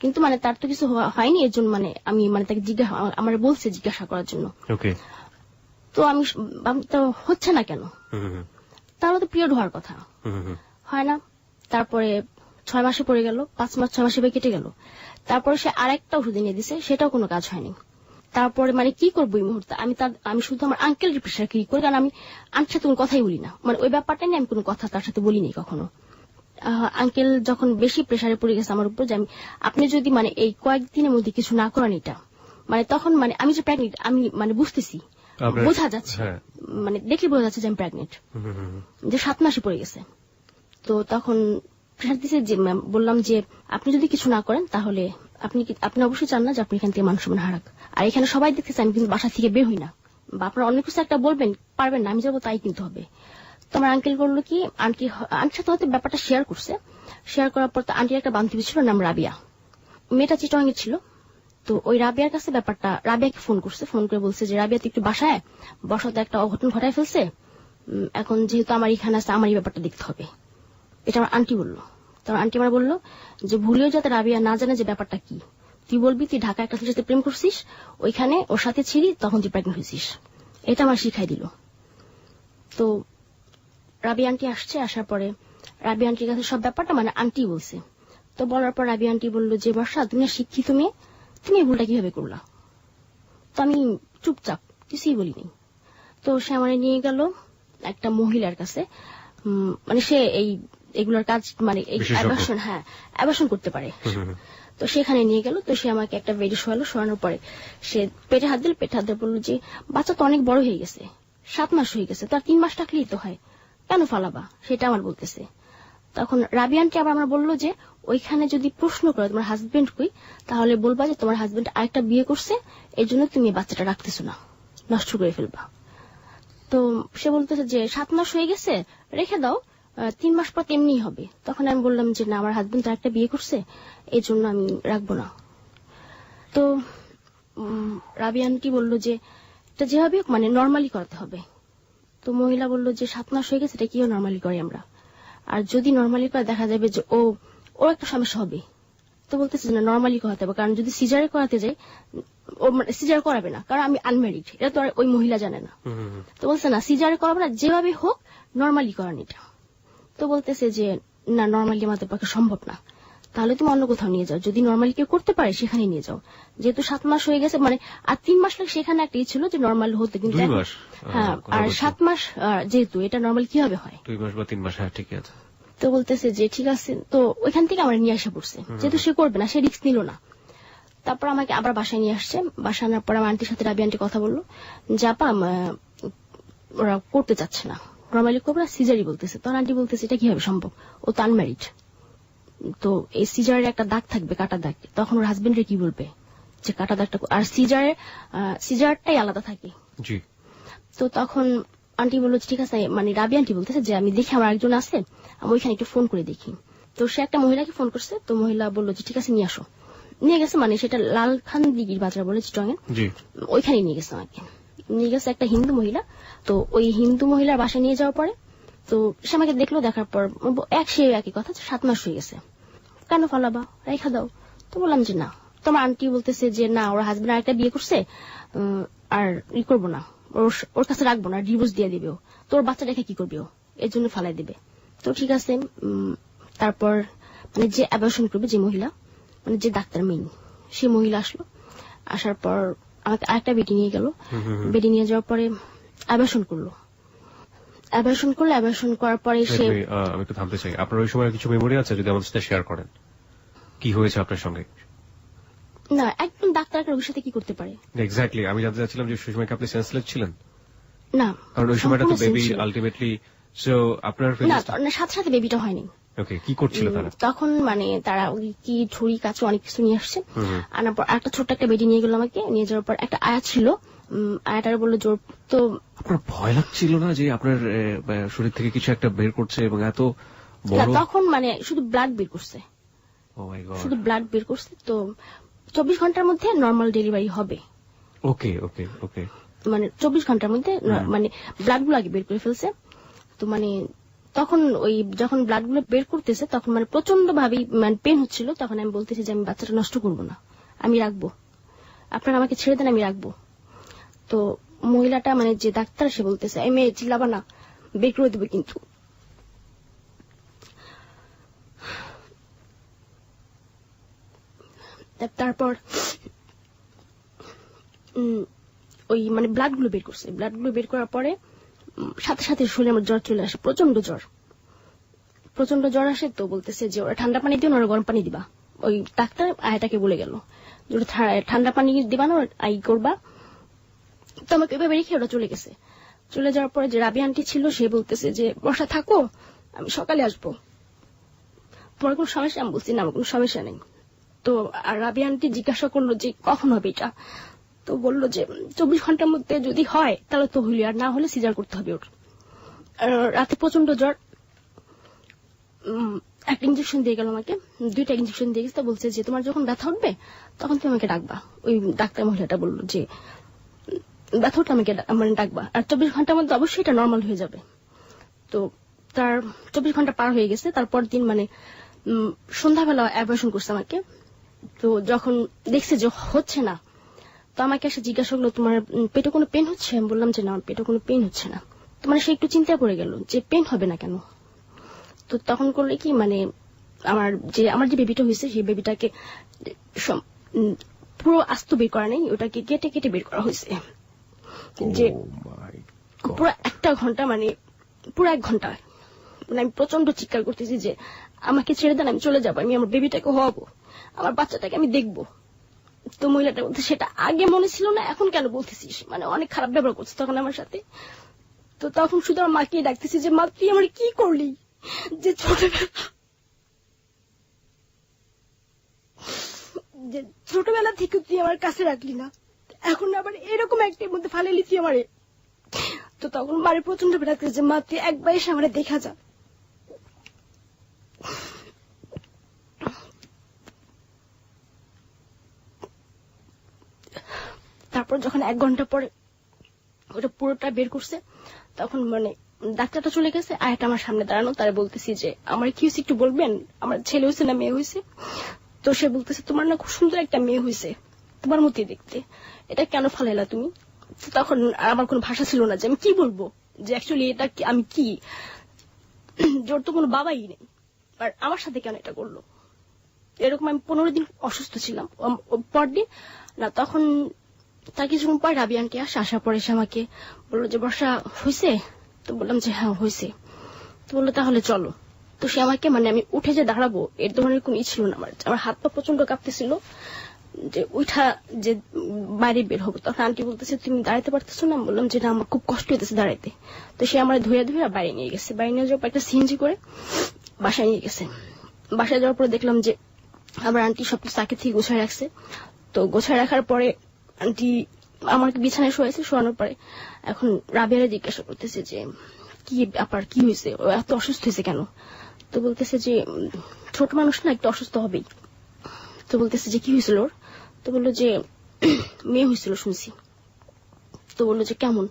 কিন্তু মানে তার তো কিছু হয়নি, এর জন্য মানে আমি মানে তাকে আমার বলছে জিজ্ঞাসা করার জন্য। তো আমি তো হচ্ছে না কেন, তারও তো পিরিয়ড হওয়ার কথা, হয় না। তারপরে 6 মাসে পড়ে গেল, 5 মাস 6 মাসে কেটে গেল। তারপরে সে আরেকটা ওষুধ এনে দিছে, সেটাও কোনো কাজ হয়নি। তারপরে মানে কি করবো এই মুহূর্তে, আমি শুধু আমার আঙ্কেলের প্রেশার কি করি, কারণ আমি আন্টির সাথে কোনো কথাই বলি না, মানে ওই ব্যাপারটা নিয়ে আমি কোনো কথা তার সাথে বলিনি কখনো। আঙ্কেল যখন বেশি প্রেশারে পড়ে গেছে আমার উপর, যে আপনি যদি মানে এই কয়েকদিনের মধ্যে কিছু না করেন এটা, মানে তখন মানে আমি যে প্রেগনেন্ট আমি মানে বুঝতেছি, বোঝা যাচ্ছে, মানে দেখলে বোঝা যাচ্ছে যে আমি প্রেগনেন্ট, যে 7 মাসে পড়ে গেছে। তো তখন প্রেশার দিছে, যে বললাম যে আপনি যদি কিছু না করেন তাহলে আপনি অবশ্যই চান না যে আপনি এখান থেকে মান সম্মান হারাক, আর এখানে সবাই দেখতেছে আমি কিন্তু বাসা থেকে বের হই না, বা আপনারা অনেক কিছু একটা বলবেন পারবেন না, আমি যাবো তাই কিন্তু হবে। তো আমার আঙ্কেল বললো কি, আন্টির সাথে হয়তো ব্যাপারটা শেয়ার করছে। শেয়ার করার পর তো আন্টির একটা বান্ধবী ছিল, নাম রাবিয়া, মেয়েটা চিটং এর ছিল। তো ওই রাবিয়ার কাছে ব্যাপারটা, রাবিয়াকে ফোন করছে, ফোন করে বলছে যে রাবিয়া তো একটু বাসায় বসাতে একটা অঘটন ঘটায় ফেলছে, এখন যেহেতু আমার এখানে আছে আমার এই ব্যাপারটা দেখতে হবে। এটা আমার আন্টি বললো। তো আন্টি আমার বললো যে ভুলেও যাতে রাবিয়া না জানে যে ব্যাপারটা কি, তুই বলবি তুই ঢাকা একটা ছেলের সাথে প্রেম করছিস, ওইখানে ওর সাথে ছিলি, তখন তুই প্রেগনেন্ট হয়েছিস। এটা আমার শিখাই দিল। তো রাবি আন্টি আসছে, আসার পরে রাবি আন্টির কাছে সব ব্যাপারটা মানে আন্টি বলছে। তো বলার পর রাবি আন্টি বললো যে বর্ষা তুমি শিক্ষিত মেয়ে, তুমি এই ভুলটা কিভাবে করলা। তো আমি চুপচাপ কিছুই বলিনি। তো সে আমার নিয়ে গেল একটা মহিলার কাছে, মানে সে এগুলোর কাজ মানে অ্যাবর্শন করতে পারে। তো সেখানে নিয়ে গেল। তো সে আমাকে একটা বেডে শোয়ালো, শোয়ানোর পরে সে পেটে হাত দিল, পেটে হাত দিয়ে বললো যে বাচ্চা তো অনেক বড় হয়ে গেছে, 7 মাস হয়ে গেছে, তো আর 3 মাস থাকলেই তো হয়, কেন ফালাবা, সেটা আমার বলতেছে। তখন রাবি আন্টি আবার আমার বললো যে ওইখানে যদি প্রশ্ন করে তোমার হাজবেন্ড কই, তাহলে বলবা যে তোমার হাজবেন্ড আরেকটা বিয়ে করছে, এই জন্য তুমি বাচ্চাটা রাখতেছো না, নষ্ট করে ফেলবা। তো সে বলতেছে যে 7 মাস হয়ে গেছে, রেখে দাও, 3 মাস পর তেমনি হবে। তখন আমি বললাম যে না, আমার হাজবেন্ড আরেকটা বিয়ে করছে, এই জন্য আমি রাখবো না। তো রাবি আন্টি বললো যে এটা যেভাবে মানে নর্মালি করতে হবে। তো মহিলা বললো যে 7 মাস হয়ে গেছে, এটা কিও নর্মালি করি আমরা, আর যদি নর্মালি করে দেখা যাবে যে ও একটা সমস্যা হবে। তো বলতেছে না নর্মালি করাতে হবে, কারণ যদি সিজারে করাতে যাই ও মানে সিজার করাবে না, কারণ আমি আনম্যারিড, এটা তো আর ওই মহিলা জানে না। তো বলছে না সিজারে করাবে না, যেভাবে হোক নর্মালি করান এটা। তো বলতেছে যে না নর্মালি আমাদের পক্ষে সম্ভব না, তাহলে তুমি অন্য কোথাও নিয়ে যাও, যদি নর্মালি কেউ করতে পারে সেখানে নিয়ে যাও, যেহেতু 7 মাস হয়ে গেছে, মানে আর 3 মাস লাগে, সেখানে একটা ছিল যে নর্মাল হতে, কিন্তু হ্যাঁ, আর 7 মাস যেহেতু এটা নর্মাল কিভাবে হয়, 2 মাস বা 3 মাস। হ্যাঁ ঠিক আছে। তো বলতেছে যে ঠিক আছে। তো ওইখান থেকে আমার নিয়ে আসা পড়ছে, যেহেতু সে করবে না, সে রিস্ক নিল না। তারপর আমাকে আবার বাসায় নিয়ে আসছে। বাসায় আনার পর আমার আন্টির সাথে রাবি আন্টি কথা বললো যে আপা ওরা করতে চাচ্ছে না, নর্মালি করবে না, সিজারই বলতেছে। তখন আন্টি বলতেছে এটা কিভাবে সম্ভব, ও তো আনম্যারিড, তো এই সিজারের একটা দাগ থাকবে, কাটা দাগ, তখন ওর হাজবেন্ডের কি বলবে যে কাটা দাগটা, আর সিজারটাই আলাদা থাকে। তো তখন আন্টি বললো ঠিক আছে, মানে রাবি আন্টি বলতেছে যে আমি দেখি আমার একজন আছে, আমি ওইখানে একটু ফোন করে দেখি। তো সে একটা মহিলাকে ফোন করছে। তো মহিলা বললো যে ঠিক আছে নিয়ে আসো। নিয়ে গেছে, মানে সেটা লালখান দিঘির বাজার বলে চিটং এর, ওইখানে নিয়ে গেছে আমাকে। নিয়ে গেছে একটা হিন্দু মহিলা। তো ওই হিন্দু মহিলার বাসায় নিয়ে যাওয়ার পরে তো সে আমাকে দেখলো, দেখার পর সে একই কথা, 7 মাস হয়ে গেছে, কেন ফালাবা, রেখা দাও। তো বললাম যে না। তোমার আন্টি বলতেছে যে না, ওর হাজবেন্ড আরেকটা বিয়ে করছে, আর ই করবো না, ওর কাছে রাখবো না, ডিভোর্স দিয়ে দিবে, তোর বাচ্চা রেখে কি করবে, এর জন্য ফালাই দিবে। তো ঠিক আছে। তারপর মানে যে অ্যাবর্শন করবে, যে মহিলা মানে যে ডাক্তার মেইন, সে মহিলা আসলো। আসার পর আমাকে আরেকটা বেডি নিয়ে গেল। বেডি নিয়ে যাওয়ার পরে অ্যাবর্শন করলো। অ্যাবর্শন করার পরে সে, আমি একটু থামতে চাই, আপনার ওই সময় কিছু মেমোরি আছে যদি আমাদের সাথে শেয়ার করেন, কি হয়েছে আপনার সঙ্গে? না, একদম ডাক্তার রোগীর সাথে কি করতে পারে? এক্স্যাক্টলি, আমি জানতে চাচ্ছিলাম যে সেই সময় কি আপনি সেন্সলেস ছিলেন? না, কারণ ওই সময়টা তো বেবি আলটিমেটলি, সো আপনার না, সাথে সাথে বেবিটা হয়নি। ওকে, কি করছিল তারা তখন? মানে তারা ওই কি ছুরি কাছে অনেক কিছু নিয়ে আসছে, আনার পর একটা ছোট্ট একটা বেডি নিয়ে গেল আমাকে। নিয়ে যাওয়ার পর একটা আয়া ছিল, আয়াটার বললো জোর। তো আপনার ভয় লাগছিল না যে আপনার শরীর থেকে কিছু একটা বের করছে এবং এত বড়? তখন মানে শুধু ব্লাড বের করছে, শুধু ব্লাড বের করছে। তো 24 ঘন্টার মধ্যে নর্মাল ডেলিভারি হবে। ওকে ওকে ওকে, মানে 24 ঘন্টার মধ্যে মানে ব্লাড গুলো আগে বের করে ফেলছে। তো মানে তখন ওই যখন ব্লাড গুলো বের করতেছে তখন মানে প্রচন্ড ভাবে মানে পেন হচ্ছিল। তখন আমি বলতেছি যে আমি বাচ্চাটা নষ্ট করবো না, আমি রাখবো, আপনারা আমাকে ছেড়ে দেন, আমি রাখবো। তো মহিলাটা মানে যে ডাক্তার সে বলতেছে এই মেয়ে চিল্লাবা না, বের করে দেবে কিন্তু। তারপর ওই মানে ব্লাড গুলো বের করছে। ব্লাড গুলো বের করার পরে সাথে সাথে শরীরে আমার জ্বর চলে আসে, প্রচন্ড জ্বর, প্রচন্ড জ্বর আসে। তো বলতেছে যে ওরা ঠান্ডা পানি দিও না, ওরা গরম পানি দিবা। ওই ডাক্তার আয়াটাকে বলে গেল যে ঠান্ডা পানি দিবা না, আই করবা। তো আমাকে এভাবে রেখে ওরা চলে গেছে। চলে যাওয়ার পরে যে রাবি আন্টি ছিল সে বলতেছে যে বর্ষা থাকো, আমি সকালে আসবো, তোমার কোন সমস্যা? আমি বলছি না, আমার কোন সমস্যা নেই। তো আর রাবি আন্টি জিজ্ঞাসা করলো যে কখন হবে এটা। তো বললো যে 24 ঘন্টার মধ্যে যদি হয় তাহলে তো হইলে, আর না হলে সিজার করতে হবে ওর। রাতে প্রচন্ড জ্বর, একটা ইঞ্জেকশন দিয়ে গেল আমাকে, 2টা ইঞ্জেকশন দিয়ে গেছে। বলছে যে তোমার যখন ব্যথা উঠবে তখন তুমি আমাকে ডাকবা। ওই ডাক্তার মহিলাটা বললো যে ব্যথা উঠলে আমাকে মানে ডাকবা, আর 24 ঘন্টার মধ্যে অবশ্যই এটা নর্মাল হয়ে যাবে। তো তার 24 ঘন্টা পার হয়ে গেছে। তারপর দিন মানে সন্ধ্যাবেলা অ্যাবর্শন করছে আমাকে। তো যখন দেখছে যে হচ্ছে না, তো আমাকে এসে জিজ্ঞাসা করলো তোমার পেটে কোনো পেন হচ্ছে? আমি বললাম যে না, আমার পেটে কোনো পেন হচ্ছে না। তো মানে সে একটু চিন্তা পড়ে গেল যে পেন হবে না কেন। তো তখন করলে কি মানে আমার যে বেবিটা হয়েছে সেই বেবিটাকে পুরো আস্ত বের করা নেই, ওটাকে কেটে কেটে বের করা হয়েছে। যে পুরো 1 ঘন্টা মানে পুরো 1 ঘন্টা মানে আমি প্রচন্ড চিৎকার করতেছি যে আমাকে ছেড়ে দেন, আমি চলে যাবো, আমি আমার বেবিটাকে হওয়াবো, আমার বাচ্চাটাকে আমি দেখবো। তো মহিলাটা বলতে সেটা আগে মনে ছিল না, এখন কেন বলতেছিস? মানে অনেক খারাপ ব্যবহার করছে তখন আমার সাথে। তো তখন শুধু আমার মাকে ডাকতেছি যে মা তুই আমার কি করলি, যে ছোটবেলা থেকে তুই আমার কাছে রাখলি না, এখন আবার এরকম একটির মধ্যে ফালাইলি তুই আমারে। তো তখন মারে প্রচন্ড ডাকতেছে যে মা তুই একবার এসে আমারে দেখা যা। তারপর যখন 1 ঘন্টা পরে ওটা পুরোটা বের করছে তখন মানে ডাক্তারটা চলে গেছে, আয়াটা আমার সামনে দাঁড়ানো। তারা বলতেছি যে আমার কি হয়েছে একটু বলবেন, আমার ছেলে হয়েছে না মেয়ে হয়েছে? তো সে বলতেছে তোমার না খুব সুন্দর একটা মেয়ে হয়েছে, তোমার মতোই দেখতে, এটা কেন ফালাইলা তুমি? তখন আমার কোনো ভাষা ছিল না যে আমি কি বলবো, যে অ্যাকচুয়ালি এটা আমি কি, জোর তো কোনো বাবাই নেই, আর আমার সাথে কেন এটা করলো। এরকম আমি 15 দিন অসুস্থ ছিলাম। পরদিন না, তখন তার কিছুক্ষণ পর রাবি আন্টি আসার পরে এসে আমাকে বললো যে বর্ষা হয়েছে? তো বললাম যে হ্যাঁ হয়েছে। তো বললো তাহলে চলো। তো সে আমাকে মানে আমি উঠে যে দাঁড়াবো এর ধরনের কোন ছিল না, আমার হাত পা প্রচন্ড কাঁপতেছিল যে উঠা যে বাইরে বের হবো। তখন আন্টি বলতেছে তুমি দাঁড়াতে পারতেছো না? বললাম যে না, আমার খুব কষ্ট হইতেছে দাঁড়াইতে। তো সে আমার ধুয়ে ধুয়ে বাইরে নিয়ে গেছে। বাইরে নিয়ে যাওয়ার পর একটা সিএনজি করে বাসায় নিয়ে গেছে। বাসায় যাওয়ার পরে দেখলাম যে আমার আন্টি সবকিছু আগে থেকে গোছায় রাখছে। তো গোছায় রাখার পরে আন্টি আমাকে বিছানায় শোয়াইছে। শোয়ানোর পরে এখন রাবিয়ারে জিজ্ঞাসা করতেছে যে কি ব্যাপার, কি হয়েছে, ও এত অসুস্থ হয়েছে কেন? তো বলতেছে যে ছোট মানুষ না, একটু অসুস্থ হবেই। তো বলতেছে যে কি হয়েছিল ওর? তো বললো যে মেয়ে হয়েছিল শুনছি। তো বললো যে কেমন?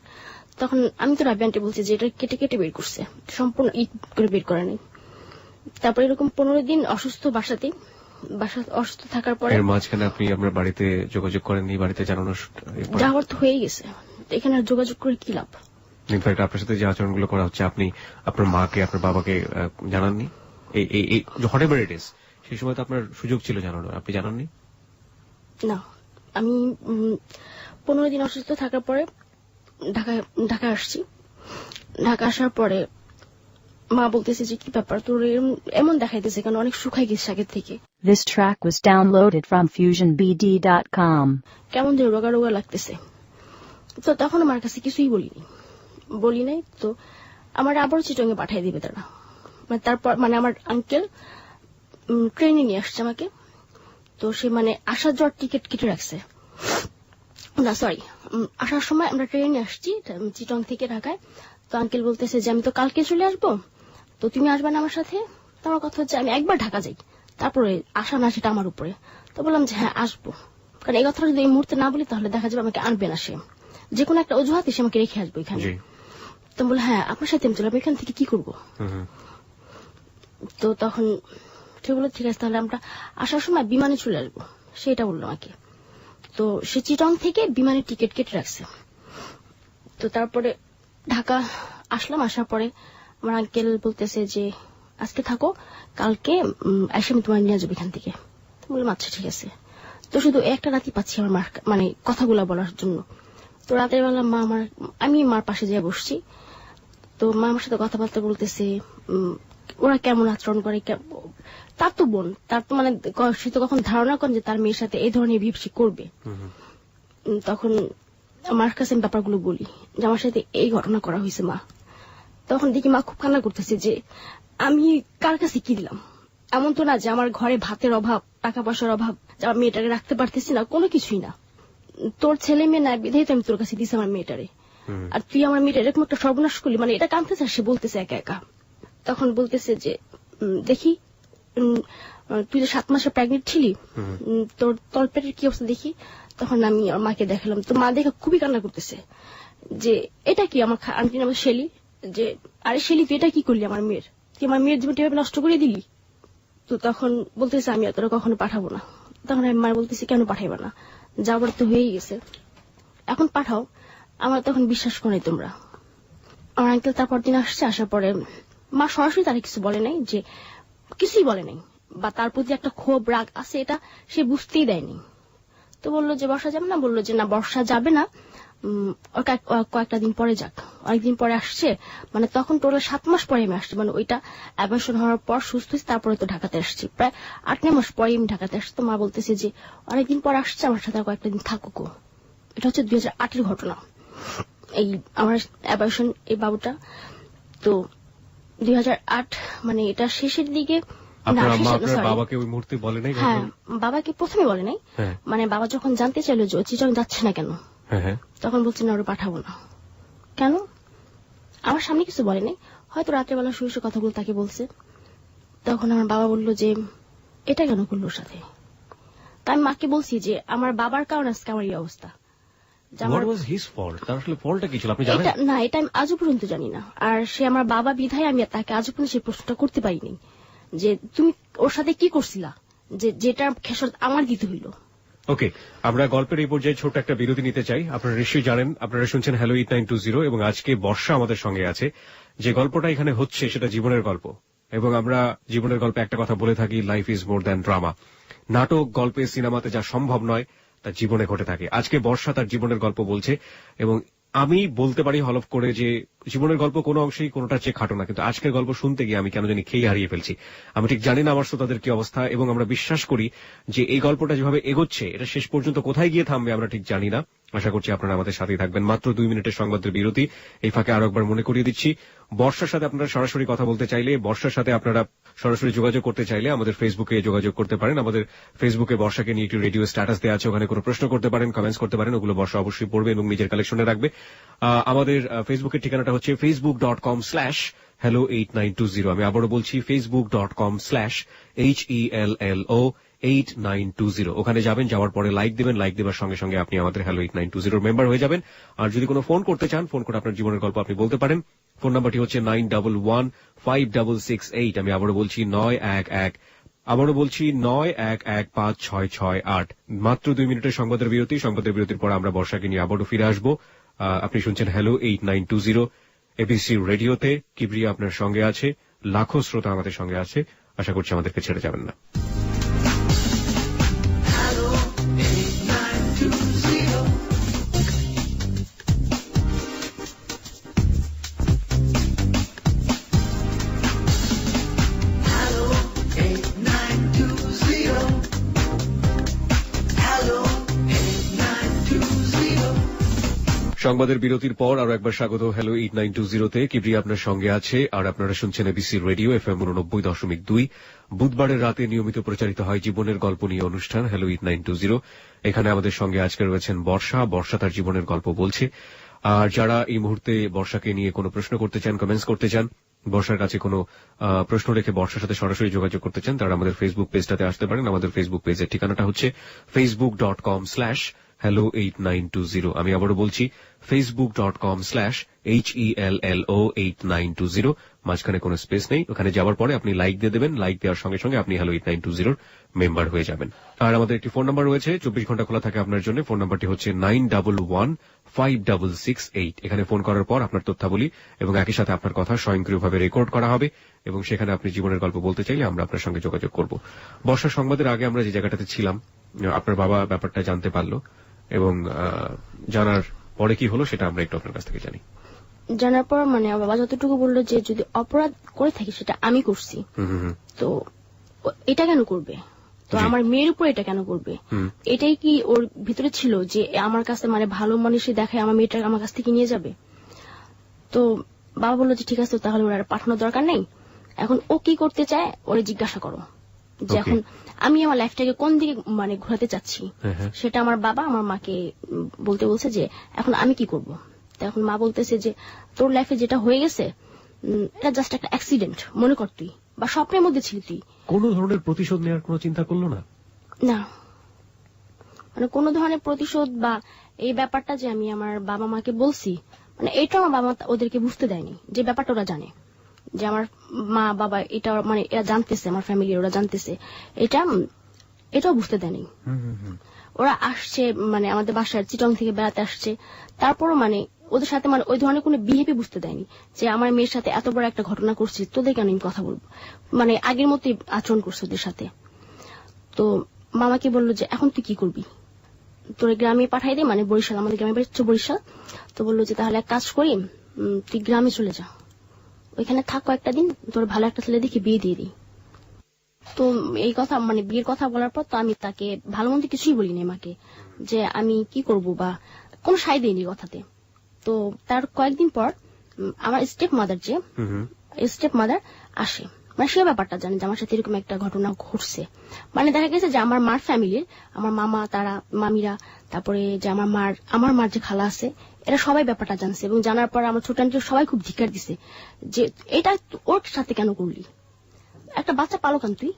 তখন আমি তো রাবি আন্টি বলছি যে এটা কেটে কেটে বের করছে, সম্পূর্ণ ঈদ করে বের করা নেই। তারপরে এরকম 15 দিন অসুস্থ বাসাতেই, অসুস্থ থাকার পরে এর মাঝখানে আপনি আপনার বাড়িতে যোগাযোগ করেননি? বাড়িতে জানানো যাওয়ার তো হয়ে গেছে, এখানে আর যোগাযোগ করে কি লাভ? ইনফ্যাক্ট আপনার সাথে যে আচরণগুলো করা হচ্ছে, আপনি আপনার মাকে আপনার বাবাকে জানাননি? এই হোয়াটএভার ইট ইজ, সেই সময় তো আপনার সুযোগ ছিল জানানোর, আপনি জানাননি? না, আমি 15 দিন অসুস্থ থাকার পরে ঢাকা আসছি। ঢাকা আসার পরে মা বলতেছে যে কি ব্যাপার তোর এমন দেখাইতেছে কেন, অনেক শুকাই গেছে আগের থেকে। This track was downloaded from FusionBD.com. কেমন যেন রোগা রোগা লাগতেছে। তো তখন আমার কাছে কিছুই বলি নাই। তো আমার আবার চিটংয়ে পাঠিয়ে দিবে তারা। মানে তারপর মানে আমার আঙ্কেল ট্রেনে নিয়ে আসছে আমাকে। তো সে মানে আসার যাওয়ার টিকিট কেটে রাখছে। না সরি, আসার সময় আমরা ট্রেনে আসছি চিটং থেকে ঢাকায়। তো আঙ্কেল বলতেছে যে আমি তো কালকে চলে আসবো, তো তুমি আসবে না আমার সাথে? তো আমার কথা হচ্ছে আমি একবার ঢাকা যাই, তারপরে আসা না সেটা আমার উপরে। তো বললাম যে হ্যাঁ আসবো, কারণ এই কথাটা যদি এই মুহূর্তে না বলি তাহলে দেখা যাবে আমাকে আনবে না সে, যে কোনো একটা অজুহাতে সে আমাকে রেখে আসবো এখানে। তো বলে হ্যাঁ আপনার সাথে আমি চললাম, এখান থেকে কি করবো? তো তখন ঠিক বলে ঠিক আছে তাহলে আমরা আসার সময় বিমানে চলে আসবো, সেটা বললো আমাকে। তো সে চিটং থেকে বিমানের টিকিট কেটে রাখছে। তো তারপরে ঢাকা আসলাম। আসার পরে আমার আঙ্কেল বলতেছে যে আজকে থাকো, কালকে এসে আমি তোমার নিয়ে যাবো এখান থেকে। বললাম আচ্ছা ঠিক আছে। তো শুধু একটা রাতই পাচ্ছি আমার মার মানে কথাগুলো বলার জন্য। তো রাতের বেলা আমি মার পাশে যেয়ে বসছি। তো মা আমার সাথে কথাবার্তা বলতেছে, ওরা কেমন আচরণ করে। তার তো বোন, তার তো মানে সে তো কখন ধারণা করেন যে তার মেয়ের সাথে এই ধরনের বিহেভ করবে। তখন আমার কাছে আমি ব্যাপারগুলো বলি যে আমার সাথে এই ঘটনা করা হয়েছে মা। তখন দেখি মা খুব কান্না করতেছে যে আমি কার কাছে কি দিলাম। এমন তো না যে আমার ঘরে ভাতের অভাব, টাকা পয়সার অভাব, যে আমার মেয়েটাকে রাখতে পারতেছি না, কোনো কিছুই না। তোর ছেলে মেয়ে না বিধাই তো আমি তোর কাছে দিছি আমার মেয়েটারে, আর তুই আমার মেয়েটা এরকম একটা সর্বনাশ করলি, মানে এটা কাঁদতেছে। সে বলতেছে একা একা। তখন বলতেছে যে দেখি তুই যে 7 মাসে প্রেগনেন্ট ছিলি, তোর তলপেটের কি অবস্থা দেখি। তখন আমি আমার মাকে দেখালাম। তো মা দেখে খুবই কান্না করতেছে যে এটা কি। আমার আন্টি নাম শেলি, যে আরে শেলি তুই এটা কি করলি আমার মেয়ের, তুই আমার মেয়ের জীবনটা এভাবে নষ্ট করে দিলি। তো তখন বলতেছে আমি তোরা কখনো পাঠাবো না। তখন আমি মা বলতেছি কেন পাঠাইবা না, যাবার তো হয়েই গেছে, এখন পাঠাও। আমার তখন বিশ্বাস করে তোমরা। আমার আঙ্কেল তারপর দিন আসছে। আসার পরে মা সরাসরি তারা কিছু বলে নাই, যে কিছুই বলে নাই, বা তার প্রতি একটা ক্ষোভ রাগ আছে এটা সে বুঝতেই দেয়নি। তো বললো যে বর্ষা যাবে না, বললো যে না বর্ষা যাবে না, কয়েকটা দিন পরে যাক। অনেকদিন পরে আসছে, মানে তখন টোটাল 7 মাস পরে আমি আসছি, মানে ওইটা অ্যাবর্শন হওয়ার পর সুস্থ হয়েছে, তারপরে তো ঢাকাতে আসছি, প্রায় 8-9 মাস পরে আমি ঢাকাতে আসছি। তো মা বলতেছে যে অনেকদিন পর আসছে, আমার সাথে কয়েকটা দিন থাকুক। এটা হচ্ছে 2008-এর ঘটনা, এই আমার অ্যাবর্শন এই বাবুটা। তো 2008 মানে এটা শেষের দিকে। বাবাকে ওই মুহূর্তে বলে নাই? হ্যাঁ, বাবাকে প্রথমে বলে নাই। মানে বাবা যখন জানতে চাইলো যে চিটং যাচ্ছে না কেন, তখন বলছে না ওরা পাঠাবো না। কেন? আমার সামনে কিছু বলে নাই, হয়তো রাতের বেলা শুয়ে কথাগুলো তাকে বলছে। তখন আমার বাবা বললো যে এটা কেন করলো ওর সাথে। তা আমি মাকে বলছি যে আমার বাবার কারণে আজকে আমার এই অবস্থা। না, এটা আমি আজও পর্যন্ত জানি না। আর সে আমার বাবা বিধায় আমি তাকে আজও পর্যন্ত সেই প্রশ্নটা করতে পারিনি যে তুমি ওর সাথে কি করছিলা, যেটা খেসারত আমার দিতে হইল। ওকে, আমরা গল্পের এই পর্যায়ে ছোট একটা বিরতি নিতে চাই। আপনারা নিশ্চয়ই জানেন, আপনারা শুনছেন হ্যালো 8920 এবং আজকে বর্ষা আমাদের সঙ্গে আছে। যে গল্পটা এখানে হচ্ছে সেটা জীবনের গল্প, এবং আমরা জীবনের গল্পে একটা কথা বলে থাকি, life is more than drama. নাটক, গল্পে, সিনেমাতে যা সম্ভব নয় তা জীবনে ঘটে থাকে। আজকে বর্ষা তার জীবনের গল্প বলছে, এবং আমি বলতে পারি হলফ করে যে জীবনের গল্প কোনো অংশেই কোনোটার চেয়ে খাটো না, কিন্তু আজকের গল্প শুনতে গিয়ে আমি কেন জানি খেয়ে হারিয়ে ফেলছি। আমি ঠিক জানি না আমার শ্রোতাদের কি অবস্থা, এবং আমরা বিশ্বাস করি যে এই গল্পটা যেভাবে এগোচ্ছে এটা শেষ পর্যন্ত কোথায় গিয়ে থামবে আমরা ঠিক জানি না। আশা করছি আপনারা আমাদের সাথেই থাকবেন। মাত্র 2 মিনিটের সংবাদের বিরতি। এই ফাঁকে আরো একবার মনে করিয়ে দিচ্ছি, বর্ষার সাথে আপনারা সরাসরি কথা বলতে চাইলে, বর্ষার সাথে আপনারা সরাসরি যোগাযোগ করতে চাইলে আমাদের ফেসবুকে যোগাযোগ করতে পারেন। আমাদের ফেসবুকে বর্ষাকে নিয়ে একটি রেডিও স্ট্যাটাস দেওয়া আছে, ওখানে কোনো প্রশ্ন করতে পারেন, কমেন্টস করতে পারেন, ওগুলো বর্ষা অবশ্যই পড়বে এবং নিজের কালেকশনে রাখবে। আমাদের ফেসবুকের ঠিকানাটা হচ্ছে facebook.com/hello8920। আমি আবারও বলছি facebook.com/HELLO8920। ওখানে যাবেন, যাওয়ার পরে লাইক দিবেন, লাইক দেওয়ার সঙ্গে সঙ্গে আপনি আমাদের হ্যালো 8920 মেম্বার হয়ে যাবেন। আর যদি কোনো ফোন করতে চান, ফোন করে আপনার জীবনের গল্প আপনি বলতে পারেন। ফোন নাম্বারটি হচ্ছে 91156668। আমি আবারও বলছি 91156668। মাত্র 2 মিনিটের সংবাদের বিরতি। সংবাদের বিরতির পর আমরা বর্ষাকে নিয়ে আবারও ফিরে আসবো। আপনি শুনছেন হ্যালো 8920 এবিসি রেডিওতে। কিবরিয়া আপনার সঙ্গে আছে, লাখো শ্রোতা আমাদের সঙ্গে আছে। আশা করছি আমাদেরকে ছেড়ে যাবেন না। সংবাদের বিরতির পর আরো একবার স্বাগত হ্যালো 8920-তে। কিবরিয়া আপনার সঙ্গে আছে আর আপনারা শুনছেন এবিসি রেডিও FM 89.2। বুধবারের রাতে নিয়মিত প্রচারিত হয় জীবনের গল্প নিয়ে অনুষ্ঠান হ্যালো 8920। এখানে আমাদের সঙ্গে আজকে রয়েছেন বর্ষা তার জীবনের গল্প বলছে। আর যারা এই মুহূর্তে বর্ষাকে নিয়ে কোনো প্রশ্ন করতে চান, কমেন্টস করতে চান, বর্ষার কাছে কোনো প্রশ্ন রেখে বর্ষার সাথে সরাসরি যোগাযোগ করতে চান, তারা আমাদের ফেসবুক পেজটাতে আসতে পারেন। আমাদের ফেসবুক পেজের ঠিকানাটা হচ্ছে facebook.com/hello8920। আমি আবারও বলছি facebook.com/hello8920। মাঝখানে কোনো স্পেস নেই, ওখানে যাওয়ার পরে আপনি লাইক দিয়ে দেবেন। লাইক দেওয়ার সঙ্গে সঙ্গে আপনি হ্যালো 8920 মেম্বার হয়ে যাবেন। আর আমাদের একটি ফোন নাম্বার রয়েছে, 24 ঘন্টা খোলা থাকে আপনার জন্য। ফোন নাম্বারটি হচ্ছে 91156668। এখানে ফোন করার পর আপনার তথ্যাবলী এবং একই সাথে আপনার কথা স্বয়ংক্রিয়ভাবে রেকর্ড করা হবে এবং সেখানে আপনি জীবনের গল্প বলতে চাইলে আমরা আপনার সঙ্গে যোগাযোগ করব। বর্ষা সংবাদের আগে আমরা যে জায়গাটাতে ছিলাম, আপনার বাবা ব্যাপারটা জানতে পারলো এবং জানার পরে কি হলো সেটা আমরা একটু আপনার কাছ থেকে জানি। জানার পর মানে আমার বাবা যতটুকু বললো যে যদি অপরাধ করে থাকি সেটা আমি করছি, তো এটা কেন করবে, তো আমার মেয়ের উপর এটা কেন করবে, এটাই কি ওর ভিতরে ছিল যে আমার কাছে মানে ভালো মানুষই দেখায় আমার মেয়েটা আমার কাছ থেকে নিয়ে যাবে। তো বাবা বললো যে ঠিক আছে, তাহলে ওরা পাঠানোর দরকার নেই, এখন ও কি করতে চায় ওরে জিজ্ঞাসা করো, যে এখন আমি আমার লাইফটাকে কোন দিকে মানে ঘোরাতে চাচ্ছি সেটা আমার বাবা আমার মাকে বলছে যে এখন আমি কি করব। এখন মা বলতেছে যে তোর লাইফে যেটা হয়ে গেছে এটা জাস্ট একটা অ্যাক্সিডেন্ট মনে কর তুই, বা স্বপ্নের মধ্যে ছিলি তুই। কোন ধরনের প্রতিশোধ নেওয়ার কোনো চিন্তা করলো না? না, মানে কোন ধরনের প্রতিশোধ বা এই ব্যাপারটা যে আমি আমার বাবা মাকে বলছি, মানে এটা আমার বাবা ওদেরকে বুঝতে দেয়নি। যে ব্যাপারটা ওরা জানে যে আমার মা বাবা এটা মানে এরা জানতেছে, আমার ফ্যামিলি ওরা জানতেছে, এটাও বুঝতে দেয়নি। ওরা আসছে মানে আমাদের বাসার চিটং থেকে বেড়াতে আসছে, তারপরও মানে ওদের সাথে মানে ওই ধরনের কোনো বিহেভিয়ার বুঝতে দেয়নি যে আমার মেয়ের সাথে এত বড় একটা ঘটনা করছি, তোদের কেন আমি কথা বলবো, মানে আগের মতোই আচরণ করছে ওদের সাথে। তো মামাকে বললো যে এখন তুই কি করবি, তোর গ্রামে পাঠাই দে, মানে বরিশাল, আমাদের গ্রামে বাড়ি হচ্ছে বরিশাল। তো বললো যে তাহলে এক কাজ করি, তুই গ্রামে চলে যা, ওইখানে থাক কয়েকটা দিন, তোর ভালো একটা ছেলে দেখে বিয়ে দিয়ে দিই। তো এই কথা মানে বিয়ের কথা বলার পর তো আমি তাকে ভালো মন্দ কিছুই বলিনি মাকে, যে আমি কি করব বা কোনো সায় দিইনি কথাতে। তো তার কয়েকদিন পর আমার স্টেপ মাদার আসে, মানে সে ব্যাপারটা জানে যে আমার সাথে এরকম একটা ঘটনা ঘটছে। মানে দেখা গেছে যে আমার মার ফ্যামিলির, আমার মামা, তারা মামিরা, তারপরে যে আমার মার যে খালা আছে, এরা সবাই ব্যাপারটা জানছে এবং জানার পর আমার ছোট আন্টি সবাই খুব ধিক্কার দিছে যে এটা ওর সাথে কেন করলি, একটা বাচ্চা পালকান তুই,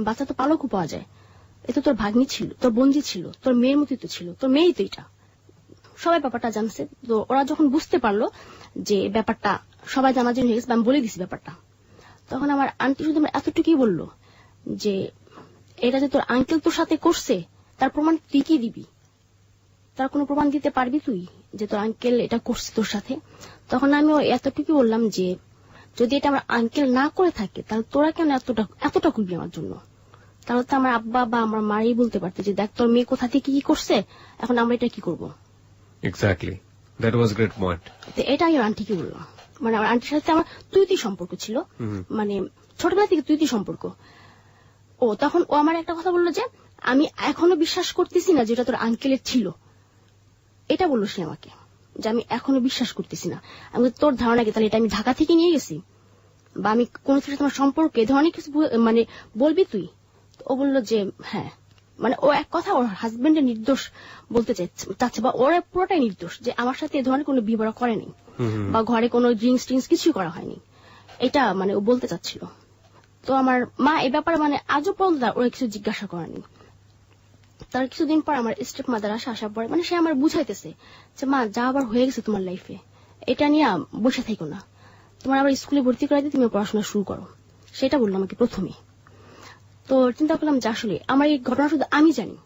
বাচ্চা তো পালকও পাওয়া যায়, এ তো তোর ভাগ্নি ছিল, তোর বন্ধু ছিল, তোর মেয়ের মতোই তো ছিল, তোর মেয়েই তো এটা। সবাই ব্যাপারটা জানছে। তো ওরা যখন বুঝতে পারলো যে ব্যাপারটা সবাই জানাজানি হয়ে গেছে, আমি বলে দিছি ব্যাপারটা, তখন আমার আন্টি শুধু এতটুকুই বললো যে এটা যে তোর আঙ্কেল তোর সাথে করছে তার প্রমাণ তুই কি দিবি, তার কোনো প্রমাণ দিতে পারবি তুই যে তোর আঙ্কেল এটা করছে তোর সাথে? তখন আমি এতটুকু বললাম যে যদি এটা আমার আঙ্কেল না করে থাকে তাহলে তোরা কেন এতটা করবি আমার জন্য? তাহলে তো আমার আব্বা বা আমার মাই বলতে পারতে যে দেখ তোর মেয়ে কোথা থেকে কি করছে, এখন আমরা এটা কি করবো। Exactly, that was great point. এটা আমি আন্টিকে বললাম, মানে আমার আন্টির সাথে আমার তুই সম্পর্ক ছিল, মানে ছোটবেলা থেকে তুই সম্পর্ক। ও তখন ও আমার একটা কথা বললো যে আমি এখনো বিশ্বাস করতেছি না যেটা তোর আঙ্কেলের ছিল, এটা বললো সে আমাকে, যে আমি এখনো বিশ্বাস করতেছি না। আমি তোর ধারণা কি তাহলে এটা আমি ঢাকা থেকে নিয়ে গেছি, বা আমি কোন সাথে তোমার সম্পর্ক এ ধরনের কিছু মানে বলবি তুই? ও বললো যে হ্যাঁ, মানে ও এক কথা ওর হাজবেন্ডের নির্দোষ বলতে চাচ্ছে, বা ওর পুরোটাই নির্দোষ যে আমার সাথে এ ধরনের কোনো বিবরণ করেনি বা ঘরে কোনো ড্রিঙ্কস কিছুই করা হয়নি, এটা মানে ও বলতে চাচ্ছিল। তো আমার মা এ ব্যাপারে মানে আজও পর্যন্ত ওরা কিছু জিজ্ঞাসা করেনি। তার কিছুদিন পর আমার স্টেপ মাদার আসার পরে মানে সে আমার বুঝাইতেছে যে মা যা আবার হয়ে গেছে তোমার লাইফে, এটা নিয়ে বসে থাকো না, তোমার আবার স্কুলে ভর্তি করাই দিয়ে তুমি পড়াশোনা শুরু করো, সেটা বললো আমাকে প্রথমে। তো চিন্তা করলাম যে আসলে আমার এই ঘটনা শুধু আমি জানি,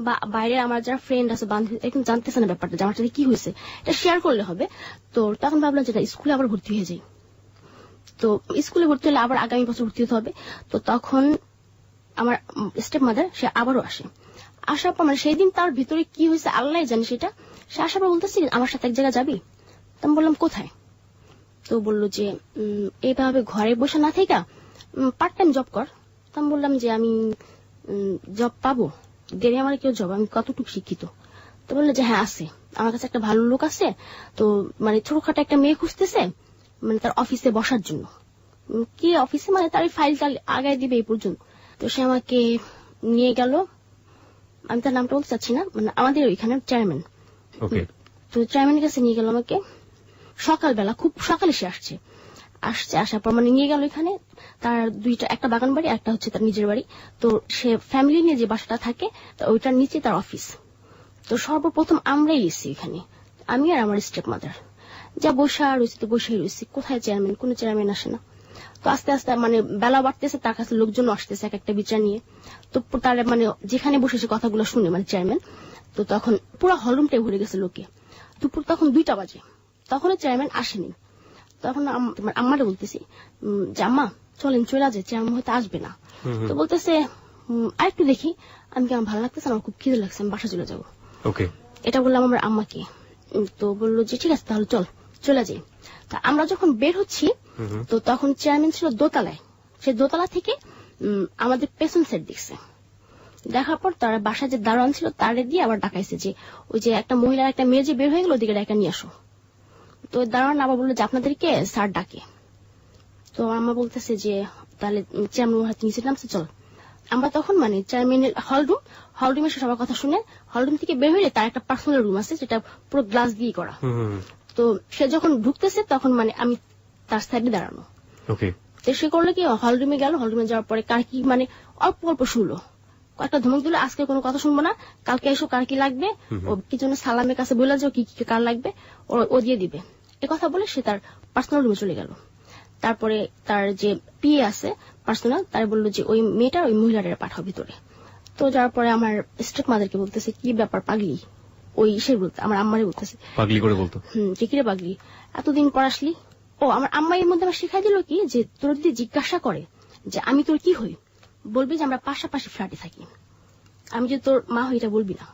বা বাইরে আমার যারা ফ্রেন্ড আছে বান্ধবী একদম জানতেছে না ব্যাপারটা যে আমার সাথে কি হয়েছে, এটা শেয়ার করলে হবে। তো তখন ভাবলাম যে স্কুলে আবার ভর্তি হয়ে যাই, তো স্কুলে ভর্তি হলে আবার আগামী বছর ভর্তি হতে হবে। তো তখন আমার স্টেপ মাদার সে আবারও আসার পর মানে সেই দিন তার ভিতরে কি হয়েছে আল্লাহ জানে সেটা, সে আসার পর বলতেছি আমার সাথে এক জায়গায় যাবি? তো আমি বললাম কোথায়? তো বললো যে এইভাবে ঘরে বসে না থেকে পার্ট টাইম জব কর। তো আমি বললাম যে আমি জব পাবো, দেবে আমার কেউ জব, আমি কতটুকু শিক্ষিত? তো বললো যে হ্যাঁ আছে, আমার কাছে একটা ভালো লোক আছে, তো মানে ছোটখাটো একটা মেয়ে খুঁজতেছে মানে তার অফিসে বসার জন্য। কি অফিসে মানে তার ফাইল টাইল আগায় দিবে এই পর্যন্ত। তো সে আমাকে নিয়ে গেল, আমি তার নামটা বলতে চাচ্ছি না, মানে আমাদের ওইখানে চেয়ারম্যান। তো চেয়ারম্যানের কাছে নিয়ে গেল আমাকে সকালবেলা, খুব সকালে সে আসার পর মানে নিয়ে গেল এখানে। তার একটা বাগান বাড়ি, একটা হচ্ছে তার নিজের বাড়ি। তো সে ফ্যামিলি নিয়ে যে বাসাটা থাকে ওইটার নিচে তার অফিস। তো সর্বপ্রথম আমরাই এসেছি এখানে, আমি আর আমার স্টেপ মাদার। যা বসা রয়েছে তো বসেই রয়েছি, কোথায় চেয়ারম্যান, কোন চেয়ারম্যান আসে না। তো আস্তে আস্তে মানে বেলা বাড়তেছে, তার কাছে লোকজন আসতেছে এক একটা বিচার নিয়ে। তো তার মানে যেখানে বসেছে কথাগুলো শুনে মানে চেয়ারম্যান, তো তখন পুরো হলরুমটাই ভরে গেছে লোকে। দুপুর তখন 2টা বাজে, তখনও চেয়ারম্যান আসেনি। তখন আম্মারে বলতেছি যে আম্মা চলেন চলে যায়, চেয়ারম্যান হয়তো আসবে না। তো বলতেছে আরেকটু দেখি। আমি আমার ভালো লাগতেছে, আমার খুব খিদে লাগছে, আমি বাসা চলে যাবো। এটা বললাম আমার আম্মাকে। তো বললো যে ঠিক আছে তাহলে চলে যাই। তা আমরা যখন বের হচ্ছি তো তখন চেয়ারম্যান ছিল দোতলায়। সে দোতলা থেকে আমাদের পেছন সাইড দেখছে। দেখার পর তারা বাসায় যে দারোয়ান ছিল তারে দিয়ে আবার ডাকাইছে যে ওই যে একটা মহিলার একটা মেয়ে যে বের হয়ে গেল ওদিকে ডাকা নিয়ে আসো। তো দারোয়ান আবার বললো যে আপনাদেরকে স্যার ডাকে। তো আমরা বলতেছে যে তাহলে চেয়ারম্যান হাতে নিচে নামছে, চল। আমরা তখন মানে চেয়ারম্যানের হলরুমে সবার কথা শুনে হলরুম থেকে বের হইলে তার একটা পার্সোনাল রুম আছে, যেটা পুরো গ্লাস দিয়ে করা। তো সে যখন ঢুকতেছে তখন মানে আমি তার সাইডে দাঁড়ানো। তো সে করলো কি হলরুমে গেল, হলরুমে যাওয়ার পরে কার কি মানে অল্প অল্প শুনলো, কয়েকটা ধমক দিল, আজকে কোনো কথা শুনবো না, কালকে এসো, কার কি লাগবে, ও কি জন্য সালামের কাছে বলে যে কি কার লাগবে ও দিয়ে দিবে। এ কথা বলে সে তার পার্সোনাল রুমে চলে গেল। তারপরে তার যে পিএ আছে পার্সোনাল, তার বললো যে ওই মেয়েটা ওই মহিলাটা পাঠাও ভিতরে। তো যাওয়ার পরে আমার স্টেপ মাদারকে বলতেছে কি ব্যাপার পাগলি, ওই সে বলতে আমার আম্মারে বলতেছে পাগলি করে বলতো যে কিরে পাগলি এতদিন পর আসলি। ও আমার আম্মা এর মধ্যে আমার শিখাই দিল কি যে তোর যদি জিজ্ঞাসা করে যে আমি তোর কি হই, বলবি যে আমরা পাশাপাশি ফ্ল্যাটে থাকি, আমি যে তোর মা হই এটা বলবি না।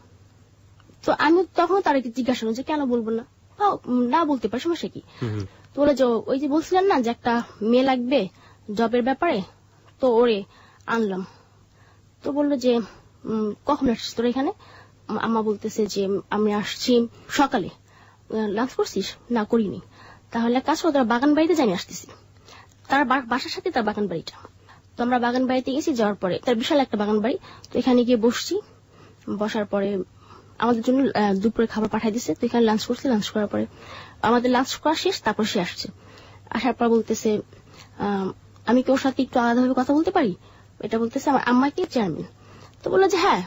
তো আমি তখন তার জিজ্ঞাসা করলাম যে কেন বলবো না, না বলতে পারি, সমস্যা কি। তো বলে যে ওই যে বলছিলেন না যে একটা মেয়ে লাগবে জবের ব্যাপারে, তো ওরে আনলাম। তো বললো যে কখন আসছিস তোর এখানে। আম্মা বলতেছে যে আমি আসছি সকালে। লাঞ্চ করছিস? না করিনি। তাহলে কাজ করো, তোর বাগান বাড়িতে জানি আসতেছি। তার বাসার সাথে তার বাগান বাড়িটা। তো আমরা বাগান বাড়িতে গেছি, যাওয়ার পরে তার বিশাল একটা বাগান বাড়ি। তো এখানে গিয়ে বসছি, বসার পরে আমাদের জন্য দুপুরে খাবার পাঠাই দিচ্ছে। তো এখানে লাঞ্চ করছি, লাঞ্চ করার পরে আমাদের লাঞ্চ করা শেষ, তারপর সে আসছে। আসার পর বলতেছে আমি কি ওর সাথে একটু আলাদাভাবে কথা বলতে পারি, এটা বলতেছে আমার আম্মাকে চেয়ারম্যান। তো বললো যে হ্যাঁ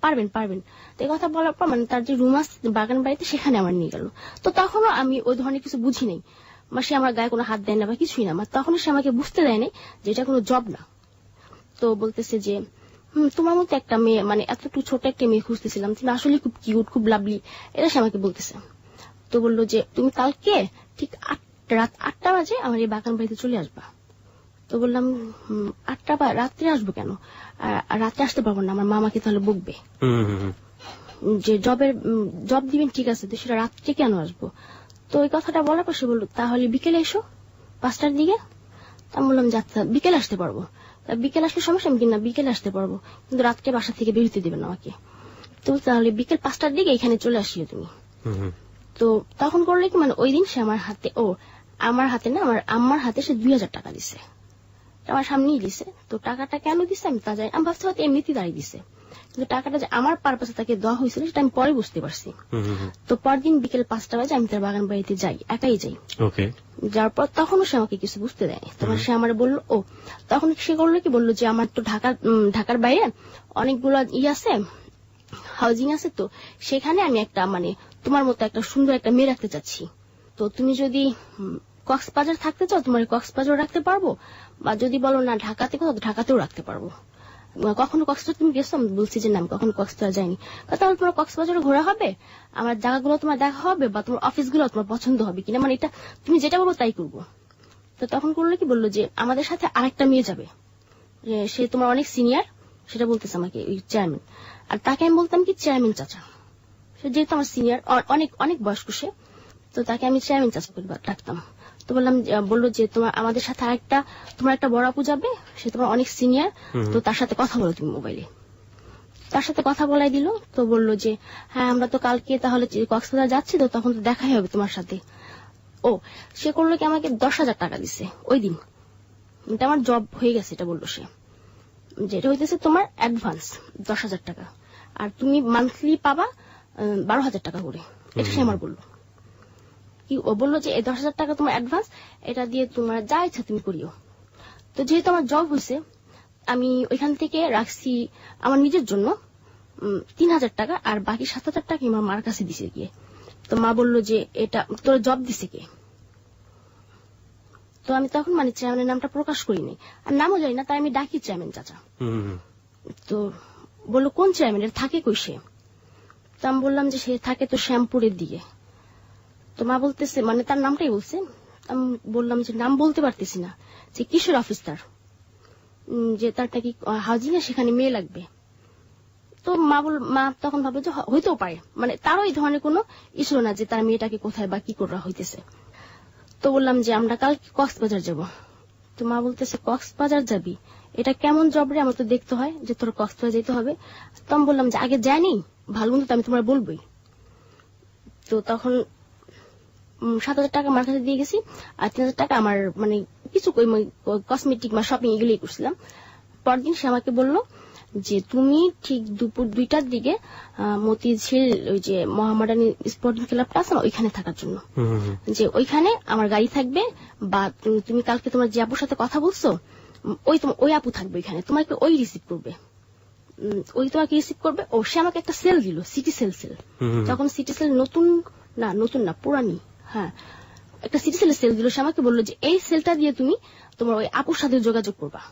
পারবেন। তো এই কথা বলার পর মানে তার যে রুম আছে বাগান বাড়িতে সেখানে আমার নিয়ে গেল। তো তখনও আমি ওই ধরনের কিছু বুঝি নাই, সে আমার গায়ে কোনো হাত দেয় না বা কিছুই না, তখনও সে আমাকে বুঝতে দেয় নাই যে এটা কোনো জব না। তো বলতেছে যে তোমার মতো একটা মেয়ে মানে এতটুকু ছোট একটা মেয়ে খুঁজতেছিলাম, তুমি আসলে খুব কিউট, খুব লাভলি, এটা সে আমাকে বলতেছে। তো বললো যে তুমি কালকে ঠিক রাত 8টা বাজে আমার এই বাগান বাড়িতে চলে আসবা। তো বললাম 8টা বা রাত্রে আসবো কেন, রাতে আসতে পারবো না, আমার মামাকে তাহলে বকবে। যে জব দিবেন ঠিক আছে, তো সেটা রাত্রে কেন আসবো। তো ওই কথাটা বলার পর সে বললো তাহলে বিকেলে এসো 5টার দিকে। আমি বললাম যাচ্ছা বিকেলে আসতে পারবো। বিকেল আসলে সমস্যা, আমি কিনা বিকেলে আসতে পারবো, কিন্তু রাত্রে বাসা থেকে বেরোতে দেবেন আমাকে। তো তাহলে বিকেল 5টার দিকে এখানে চলে আসিও তুমি। তো তখন করলে কি মানে ওই দিন সে আমার হাতে না আমার আম্মার হাতে সে 2000 টাকা দিছে, আমার সামনেই দিছে। তো টাকাটা কেন দিছে আমি তা জানি, আমি ভাবছি হয়তো এমনিতেই দাঁড়িয়ে দিছে, কিন্তু টাকাটা যে আমার পারপাসে তাকে দেওয়া হয়েছিল সেটা আমি পরে বুঝতে পারছি। তো পরদিন বিকেল 5টা বাজে আমি তার বাগান বাড়িতে যাই, একাই যাই। যাওয়ার পর তখনও সে আমাকে কিছু বুঝতে দেয়নি। তখন সে আমার বললো তখন সে করলো কি বললো যে আমার তো ঢাকার বাইরে অনেকগুলো আছে, হাউজিং আছে, তো সেখানে আমি একটা মানে তোমার মতো একটা সুন্দর একটা মেয়ে রাখতে চাচ্ছি। তো তুমি যদি কক্সবাজার থাকতে চাও তোমার কক্সবাজার রাখতে পারবো, বা যদি বলো না ঢাকাতে কোথাও ঢাকাতেও রাখতে পারবো। কখনো কক্সবাজার তুমি গেছো? আমি বলছি যে না আমি কখনো কক্সবাজার যাইনি। তাহলে তোমার কক্সবাজারে ঘোরা হবে, আমার জায়গাগুলো তোমার দেখা হবে, বা তোমার অফিসগুলো তোমার পছন্দ হবে কিনা, মানে এটা তুমি যেটা বলবো তাই করবো। তো তখন করলো কি বললো যে আমাদের সাথে আরেকটা মেয়ে যাবে, সে তোমার অনেক সিনিয়র, সেটা বলতেছে আমাকে ওই চেয়ারম্যান। আর তাকে আমি বলতাম কি চেয়ারম্যান চাচা, সে যেহেতু আমার সিনিয়র, অনেক অনেক বয়স্ক সে, তো তাকে আমি চেয়ারম্যান চাচা করে ডাকতাম। তো বললো যে তোমার আমাদের সাথে তোমার একটা বড় আপু যাবে, সে তোমার অনেক সিনিয়র, তো তার সাথে কথা বলো তুমি মোবাইলে। তার সাথে কথা বলাই দিল। তো বলল যে হ্যাঁ আমরা তো কালকে তাহলে কক্সবাজার যাচ্ছি, তো তখন তো দেখাই হবে তোমার সাথে। ও সে করলো কি আমাকে 10,000 টাকা দিছে ওই দিন। এটা আমার জব হয়ে গেছে এটা বললো সে, যেটা হইতেছে তোমার অ্যাডভান্স 10,000 টাকা, আর তুমি মান্থলি পাবা 12,000 টাকা করে। এটা সে আমার বললো কি, ও বললো যে এই 10,000 টাকা তোমার অ্যাডভান্স, এটা দিয়ে তোমার যা ইচ্ছা তুমি করিও। তো যেহেতু আমার জব হয়েছে, আমি ওইখান থেকে রাখছি আমার নিজের জন্য 3,000 টাকা, আর বাকি 7,000 টাকা আমার মার কাছে দিছে গিয়ে। তো মা বললো যে এটা তোর জব দিছে কে। তো আমি তখন মানে চেয়ারম্যানের নামটা প্রকাশ করিনি, আর নামও জানি না, তাই আমি ডাকি চেয়ারম্যান চাচা। তো বললো কোন চেয়ারম্যান, এর থাকে কই সে। তো আমি বললাম যে সে থাকে তো শ্যামপুরের দিকে। তো মা বলতেছে, মানে তার নামটাই বলছে। আমি বললাম যে নাম বলতে পারতেছি না, যে কিশোর অফিস তার, যে তার নাকি হাউজিং এ সেখানে মেয়ে লাগবে। তো মা তখন ভাবলো যে হইতেও পারে, মানে তারও এই ধরনের কোনো ইস্যু না যে তার মেয়েটাকে কোথায় বা কি করা হইতেছে। তো বললাম যে আমরা কাল কক্সবাজার যাব। তো মা বলতেছে কক্সবাজার যাবি, এটা কেমন জব রে, আমার তো দেখতে হয় যে তোর কক্সবাজার যেতে হবে। তো আমি বললাম যে আগে জানি, ভালো মন্দ তো আমি তোমার বলবোই। তো তখন 7,000 টাকা আমার কাছে দিয়ে গেছি, আর 3,000 টাকা আমার মানে কিছু কসমেটিক বা শপিং এগুলোই করছিলাম। পরদিন সে আমাকে বললো যে তুমি ঠিক দুপুর 2টার দিকে মতিঝিল ওই যে মোহামেডান স্পোর্টিং ক্লাবটা আছে না, ওইখানে থাকার জন্য, যে ওইখানে আমার গাড়ি থাকবে, বা তুমি কালকে তোমার যে আপুর সাথে কথা বলছো ওই আপু থাকবে ওইখানে, তোমাকে ওই রিসিভ করবে, ওই তোমাকে রিসিভ করবে। ও সে আমাকে একটা সেল দিল, সিটি সেল। তখন সিটি সেল নতুন না পুরানি, হ্যাঁ একটা সিটি সেল দিল। সে আমাকে বললো যে এই সেলটা দিয়ে তুমি তোমার ওই আপুর সাথে যোগাযোগ করবা,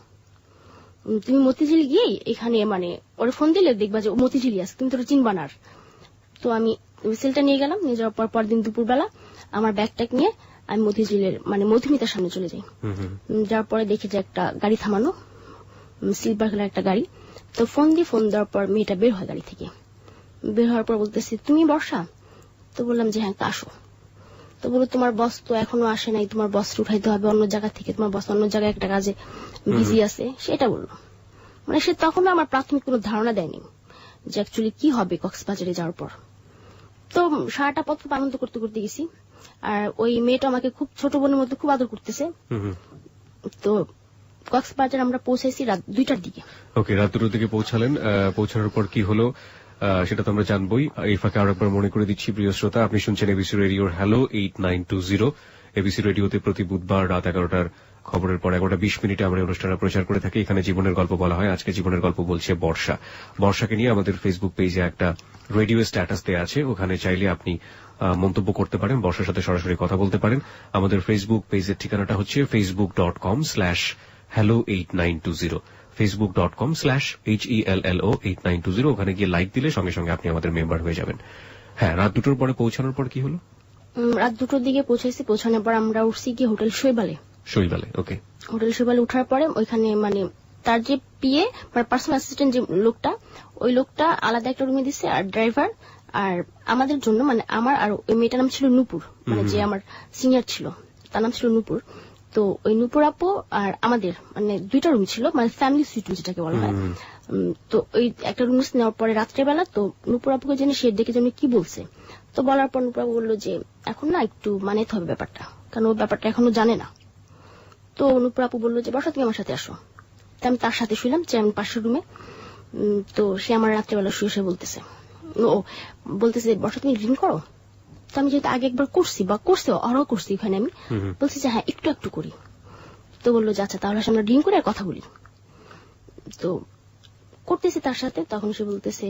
তুমি মতিঝিল গিয়ে এখানে মানে ওর ফোন দিলে দেখবা যে মতিঝিলি আছে, তুমি তো চিনবা না। তো আমি সেলটা নিয়ে গেলাম, নিয়ে যাওয়ার পর পরদিন দুপুরবেলা আমার ব্যাগটাক নিয়ে আমি মতিঝিলের মানে মধুমিতার সামনে চলে যাই। যাওয়ার পরে দেখি যে একটা গাড়ি থামানো, সিলভার কালার একটা গাড়ি। তো ফোন দেওয়ার পর মেয়েটা বের হয় গাড়ি থেকে। বের হওয়ার পর বলতেছে তুমি বর্ষা? তো বললাম যে হ্যাঁ আসো। তো বলো তোমার বস তো এখনো আসে নাই, তোমার বস উঠাইতে হবে অন্য জায়গা থেকে, তোমার বস অন্য জায়গায় একটা কাজে বিজি আছে, সেটা বললো। মানে সে তখনও আমার প্রাথমিক কোনো ধারণা দেয়নি যে অ্যাকচুয়ালি কি হবে কক্সবাজারে যাওয়ার পর। তো সারাটা পথ খুব আনন্দ করতে করতে গেছি, আর ওই মেয়েটা আমাকে খুব ছোট বোনের মধ্যে খুব আদর করতেছে। তো কক্সবাজার আমরা পৌঁছাইছি রাত 2টার দিকে। ওকে, রাত 2টার দিকে পৌঁছালেন। পৌঁছানোর পর কি হলো সেটা তো আমরা জানবই। এই ফাঁকে আরো একবার মনে করে দিচ্ছি প্রিয় শ্রোতা, আপনি শুনছেন এবিসি রেডিওর হ্যালো 8920। এবিসি রেডিওতে প্রতি বুধবার রাত 11টার খবরের পর 11:20 আমরা অনুষ্ঠানটা প্রচার করে থাকি। এখানে জীবনের গল্প বলা হয়। আজকে জীবনের গল্প বলছে বর্ষা। বর্ষাকে নিয়ে আমাদের ফেসবুক পেজে একটা রেডিও স্ট্যাটাস দেওয়া আছে, ওখানে চাইলে আপনি মন্তব্য করতে পারেন, বর্ষার সাথে সরাসরি কথা বলতে পারেন। আমাদের ফেসবুক পেজের ঠিকানাটা হচ্ছে facebook.com/hello8920, facebook.com/HELLO8920। ওখানে গিয়ে লাইক দিলে সঙ্গে সঙ্গে আপনি আমাদের মেম্বার হয়ে যাবেন। হ্যাঁ, রাত 2টোর পরে পৌঁছানোর পর কি হলো? রাত 2টোর দিকে পৌঁছাইছি। পৌঁছানোর পর আমরা উঠছি কি হোটেল শৈবালে। ওকে। হোটেল শৈবালে উঠার পরে ওইখানে মানে তার যে পিএ মানে পার্সোনাল অ্যাসিস্ট্যান্ট যে লোকটা, ওই লোকটা আলাদা একটা রুমে দিচ্ছে, আর ড্রাইভার আর আমাদের জন্য মানে আমার আর ওই মেয়েটার নাম ছিল নূপুর, মানে যে আমার সিনিয়র ছিল তার নাম ছিল নূপুর। তো ওই নূপুর আপু আর আমাদের মানে 2টা রুম ছিল, মানে ফ্যামিলি সুইট যেটাকে বলা হয়। তো ওই একটা রুম নেওয়ার পরে রাত্রেবেলা তো নূপুর আপুকে জেনে সে ডেকে জন্য কি বলছে। তো বলার পর নূপুর আপু বললো যে এখন না একটু মানাতে হবে ব্যাপারটা, কারণ ও ব্যাপারটা এখনো জানে না। তো নূপুর আপু বললো যে বর্ষা তুমি আমার সাথে আসো। তো আমি তার সাথে শুইলাম চেয়ারম্যান পাশের রুমে। তো সে আমার রাত্রেবেলা শুয়ে বলতেছে বর্ষা তুমি ড্রিঙ্ক করো? তো আমি যেহেতু আগে একবার করছি বা আরও করছি ওখানে, আমি বলছি যে হ্যাঁ একটু একটু করি। তো বললো যে আচ্ছা তাহলে আমরা ড্রিঙ্ক করে আর কথা বলি। তো করতেছি তার সাথে, তখন সে বলতেছে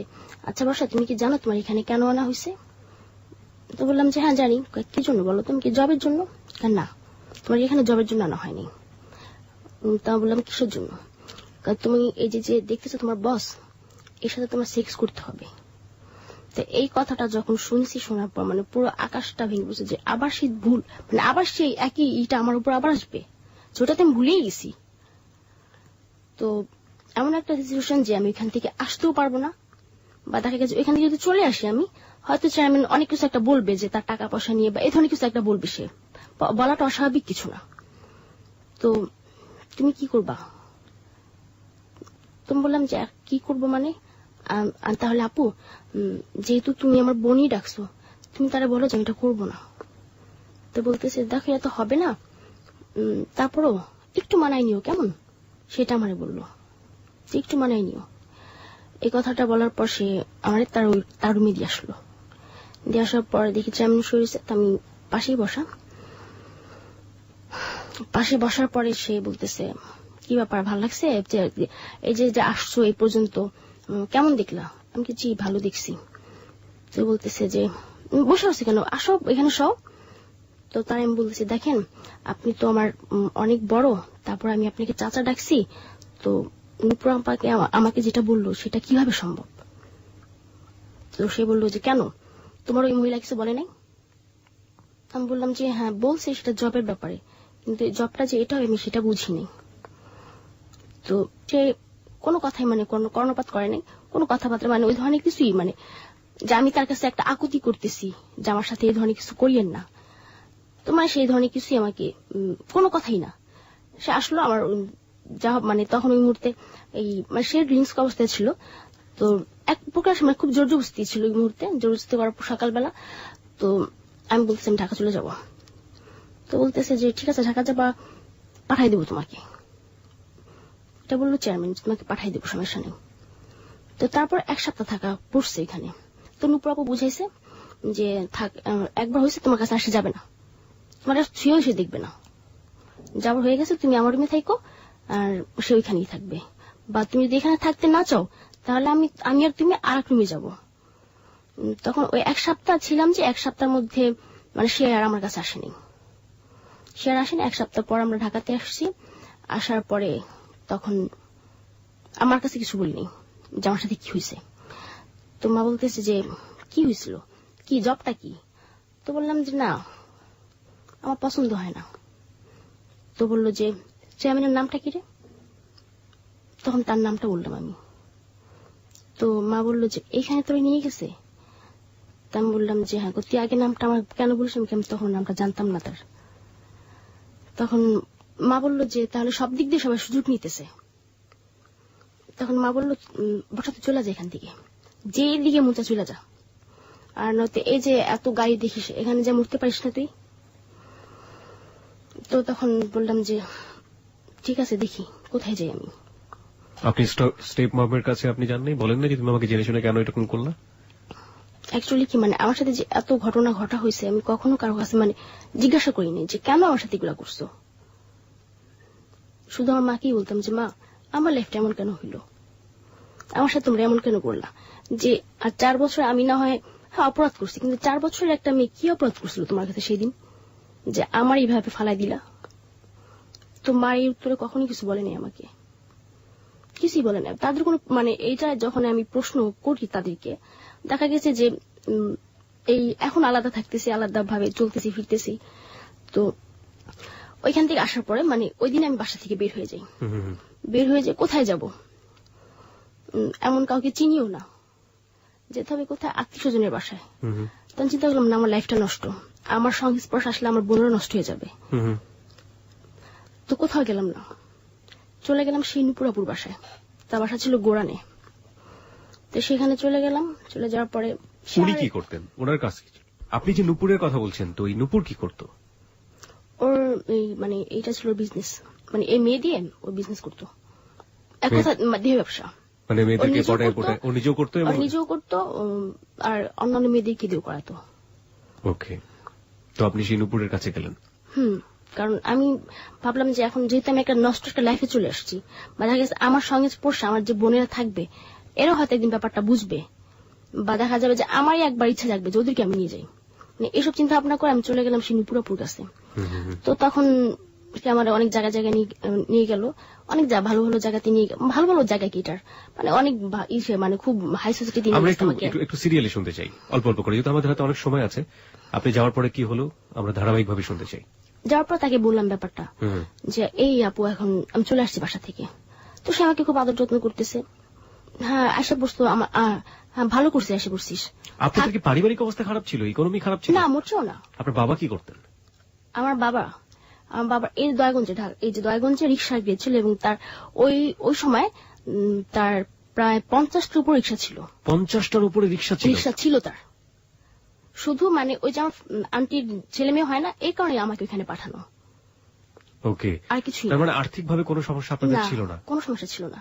আচ্ছা বর্ষা তুমি কি জানো তোমার এখানে কেন আনা হয়েছে? তো বললাম যে হ্যাঁ জানি। কি জন্য বলো? তুমি কি জবের জন্য? না, তোমার এখানে জবের জন্য আনা হয়নি। তা বললাম কিসের জন্য? তুমি এই যে দেখতেছো তোমার বস, এর সাথে তোমার সেক্স করতে হবে। তো এই কথাটা যখন শুনছি, শোনার পর মানে পুরো আকাশটা ভেঙে পড়ছে যে আবার সেই ভুল, মানে আবার সেই একই ইটা আমার উপর আবার আসবে, যেটাতে আমি ভুলেই গেছি। তো এমন একটা সিচুয়েশন যে আমি এখান থেকে আসতেও পারবো না, বা দেখা গেছে এখান থেকে যদি চলে আসি আমি, হয়তো চেয়ারম্যান অনেক কিছু একটা বলবে যে তার টাকা পয়সা নিয়ে বা এই ধরনের কিছু একটা বলবে, সে বলাটা অস্বাভাবিক কিছু না। তো তুমি কি করবা? তুমি বললাম যে কি করবো মানে তাহলে আপু যেহেতু তুমি আমার বোনই ডাকছো, তুমি তারা বলো যে আমি এটা করবো না। তো বলতেছে দেখো এটা তো হবে না, তারপরও একটু মানাই নিও কেমন, সেটা আমারে বললো যে একটু মানাই নিও। এই কথাটা বলার পর সে আমার তার রুমে দিয়ে আসলো। দিয়ে আসার পর দেখি চেয়ারম্যান শুয়েছে, আমি পাশেই বসার পরে সে বলতেছে কি ব্যাপার, ভালো লাগছে এই যে আসছো এই পর্যন্ত, কেমন দেখলা? আমি কি জি ভালো দেখছি। তো বলতেছে যে বসে আছে কেন, আসো এখানে সব। তো তাই আমি বলতেছি দেখেন আপনি তো আমার অনেক বড়, তারপর আমি আপনাকে চাচা ডাকছি, তো নুপুর আপাকে আমাকে যেটা বললো সেটা কিভাবে সম্ভব? তো সে বললো যে কেন, তোমার ওই মহিলা কিছু বলে নাই? আমি বললাম যে হ্যাঁ বলছে, সেটা জবের ব্যাপারে, কিন্তু জবটা যে এটা আমি সেটা বুঝিনি। তো সে কোনো কথাই মানে কোনো কর্ণপাত করে নাই, কোনো কথাবার্তা মানে ওই ধরনের কিছুই, মানে যে আমি তার কাছে একটা আকুতি করতেছি যে আমার সাথে এই ধরনের কিছু করিয়েন না, তো মানে সেই ধরনের কিছুই আমাকে কোনো কথাই না। সে আসলো আমার যা মানে তখন ওই মুহূর্তে এই মানে সে ড্রিঙ্কস অবস্থায় ছিল, তো এক প্রকার মানে খুব জোর জবস্তি ছিল ওই মুহূর্তে, জোর জবস্তি করার পর সকালবেলা। তো আমি বলতেছি আমি ঢাকা চলে যাব। তো বলতেছে যে ঠিক আছে ঢাকা যাবা, পাঠাই দেবো তোমাকে। এটা বললো চেয়ারম্যান, তোমাকে পাঠাই দেবো, সমস্যা নেই। তো তারপর 1 সপ্তাহ থাকা পড়ছে এখানে। তো নুপুর আপু বুঝাইছে যে থাক, একবার হয়েছে তোমার কাছে আসে যাবে না, তোমার ছুঁয়েও সে দেখবে না, যাবার হয়ে গেছে তুমি আমার রুমে থাকো আর সে ওইখানেই থাকবে, বা তুমি যদি এখানে থাকতে না চাও তাহলে আমি আর তুমি আর এক রুমে যাবো। তখন ওই 1 সপ্তাহ ছিলাম, যে 1 সপ্তাহের মধ্যে মানে সে আর আমার কাছে আসেনি। 1 সপ্তাহ পর আমরা ঢাকাতে আসছি। আসার পরে তখন আমার কাছে কিছু বলিনি যে আমার সাথে কি হয়েছে। তো মা বলতেছে যে কি হয়েছিল, কি জবটা কি? তো বললাম যে না আমার পছন্দ হয় না। তো বললো যে চেয়ারম্যানের নামটা কি রে? তখন তার নামটা বললাম আমি। তো মা বললো যে এইখানে তোরে নিয়ে গেছে। তা আমি বললাম যে হ্যাঁ, তুই আগে নামটা আমার কেন বলিস, আমি তখন নামটা জানতাম না তার। তখন মা বললো যে তাহলে সব দিক দিয়ে সবাই সুযোগ নিতেছে। তখন মা বললো বসাতে চলে যা এখান থেকে, যে দিকে মোচা চলে যা, আর নয়তো এই যে এত গাড়ি দেখিস এখানে যা মরতে পারিস না তুই। তো তখন বললাম যে ঠিক আছে দেখি কোথায় যাই আমি। আপনি স্টেপ মামের কাছে আপনি জাননি, বলেন না যে তুমি আমাকে জেনে শুনে কেন এরকম করলা? অ্যাকচুয়ালি কি মানে আমার সাথে যে এত ঘটনা ঘটা হয়েছে আমি কখনো কারো কাছে মানে জিজ্ঞাসা করিনি যে কেন আমার সাথে এগুলা করছো। শুধু আমার মাকেই বলতাম যে মা আমার লাইফটা এমন কেন হইলো, আমার সাথে তোমরা এমন কেন করলা, যে আর 4 বছর আমি না হয় হ্যাঁ অপরাধ করছি, কিন্তু 4 বছরের একটা মেয়ে কি অপরাধ করছিল তোমার কাছে সেদিন যে আমার এইভাবে ফালাই দিলা? তো মা এই উত্তরে কখনোই কিছু বলেনি আমাকে, কিছুই বলে না তাদের কোনো মানে এইটা যখন আমি প্রশ্ন করি তাদেরকে, দেখা গেছে যে এই এখন আলাদা থাকতেছি, আলাদা ভাবে চলতেছি ফিরতেছি। তো ওইখান থেকে আসার পরে মানে ওই দিন আমি বাসা থেকে বের হয়ে যাই, কোথায় যাব এমন কাউকে চিনিও না, যেতে হবে কোথায় আত্মীয় স্বজনের বাসায়। তখন চিন্তা করলাম না আমার লাইফটা নষ্ট, আমার সংস্পর্শ আসলে আমার বোনেরও নষ্ট হয়ে যাবে। তো কোথাও গেলাম না, চলে গেলাম সেই নুপুরাপুর বাসায়। তার বাসা ছিল গোড়ানে। তো সেখানে চলে গেলাম, চলে যাওয়ার পরে উনি কি করতেন, ওনার কাজ কি? আপনি যে নুপুরের কথা বলছেন, তো এই নুপুর কি করতো? ওর মানে এইটা ছিল বিজনেস, মানে এই মেয়ে দিয়ে ও বিজনেস করতো, এক কথা দেহ ব্যবসা। মানে মেয়েদেরকে পড়ায় ও নিজেও করতো আর অন্যান্য মেয়েদেরকে দিয়েও করাতো। ওকে, তো আপনি সেই নুপুরের কাছে গেলেন? কারণ আমি ভাবলাম যে এখন যেহেতু আমি একটা নষ্ট একটা লাইফে চলে আসছি, বা দেখা গেছে আমার সঙ্গে পড়ছে আমার যে বোনেরা থাকবে এরাও হয়তো একদিন ব্যাপারটা বুঝবে, বা দেখা যাবে যে আমারই একবার ইচ্ছা জাগবে যে ওদেরকে আমি নিয়ে যাই, মানে এসব চিন্তা ভাবনা করে আমি চলে গেলাম সেই নুপুরাপুর কাছে। তো তখন আমার অনেক জায়গায় নিয়ে গেল, অনেক ভালো ভালো জায়গাতে নিয়ে, ভালো ভালো জায়গা কি এটার মানে অনেক মানে খুব হাই সোসাইটি। আমরা একটু সিরিয়ালি শুনতে চাই, অল্প অল্প করে, যেহেতু আমাদের হাতে অনেক সময় আছে। আপনি যাওয়ার পরে কি হলো আমরা ধারাবাহিক ভাবে শুনতে চাই। যাওয়ার পর তাকে বললাম ব্যাপারটা যে এই আপু এখন আমি চলে আসছি বাসা থেকে। তো সে আমাকে খুব আদর যত্ন করতেছে। হ্যাঁ আসে বসতো, হ্যাঁ ভালো করছে এসে বসছিস। আপনাদের কি পারিবারিক অবস্থা খারাপ ছিল, ইকোনমি খারাপ ছিল? না মোটেও না। আপনার বাবা কি করতেন? আমার বাবা এই দয়াগঞ্জে রিক্সা গিয়েছিল, এবং তার ওই সময় তার প্রায় 50টার উপর রিক্সা ছিল। 50টার উপরে রিক্সা ছিল তার। শুধু মানে ওই যে আন্টির ছেলে মেয়ে হয় না, এই কারণে আমাকে ওইখানে পাঠানো। ওকে, আর কিছু তার মানে আর্থিকভাবে কোনো সমস্যা আপনাদের ছিল না? কোনো সমস্যা ছিল না।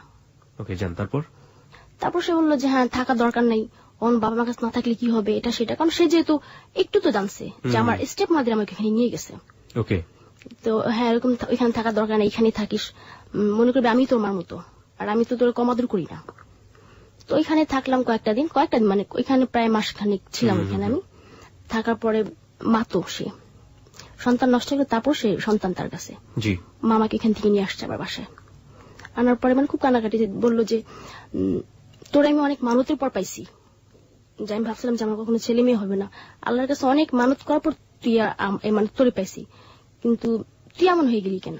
ওকে, যান। তারপর সে বললো যে হ্যাঁ থাকা দরকার নাই, ওর বাবা মার কাছে না থাকলে কি হবে, এটা সেটা। কারণ সে যেহেতু একটু তো জানছে যে আমার স্টেপ মাদের আমাকে এখানে নিয়ে গেছে। ওকে, তো হ্যাঁ এরকম এখানে থাকার দরকার নেই, এখানে থাকিস, মনে করবি আমি তোর মার মতো, আর আমি তো তোর কমাদর করি না। তো ওইখানে থাকলাম কয়েকটা দিন মানে ওইখানে প্রায় মাসখানেক ছিলাম ওইখানে। আমি থাকার পরে মাতো সে সন্তান নষ্ট হয়ে, তারপর সে সন্তান তার কাছে মামাকে এখান থেকে নিয়ে আসছে আবার বাসায়। আনার পরে মানে খুব কানাকাটি বললো যে তোর আমি অনেক মানতের পর পাইছি, যে আমি ভাবছিলাম যে আমার কখনো ছেলে মেয়ে হবে না, আল্লাহর কাছে অনেক মানত করার পর তুই মানে তোরে পাইছি, কিন্তু তুই এমন হয়ে গেলি কেন।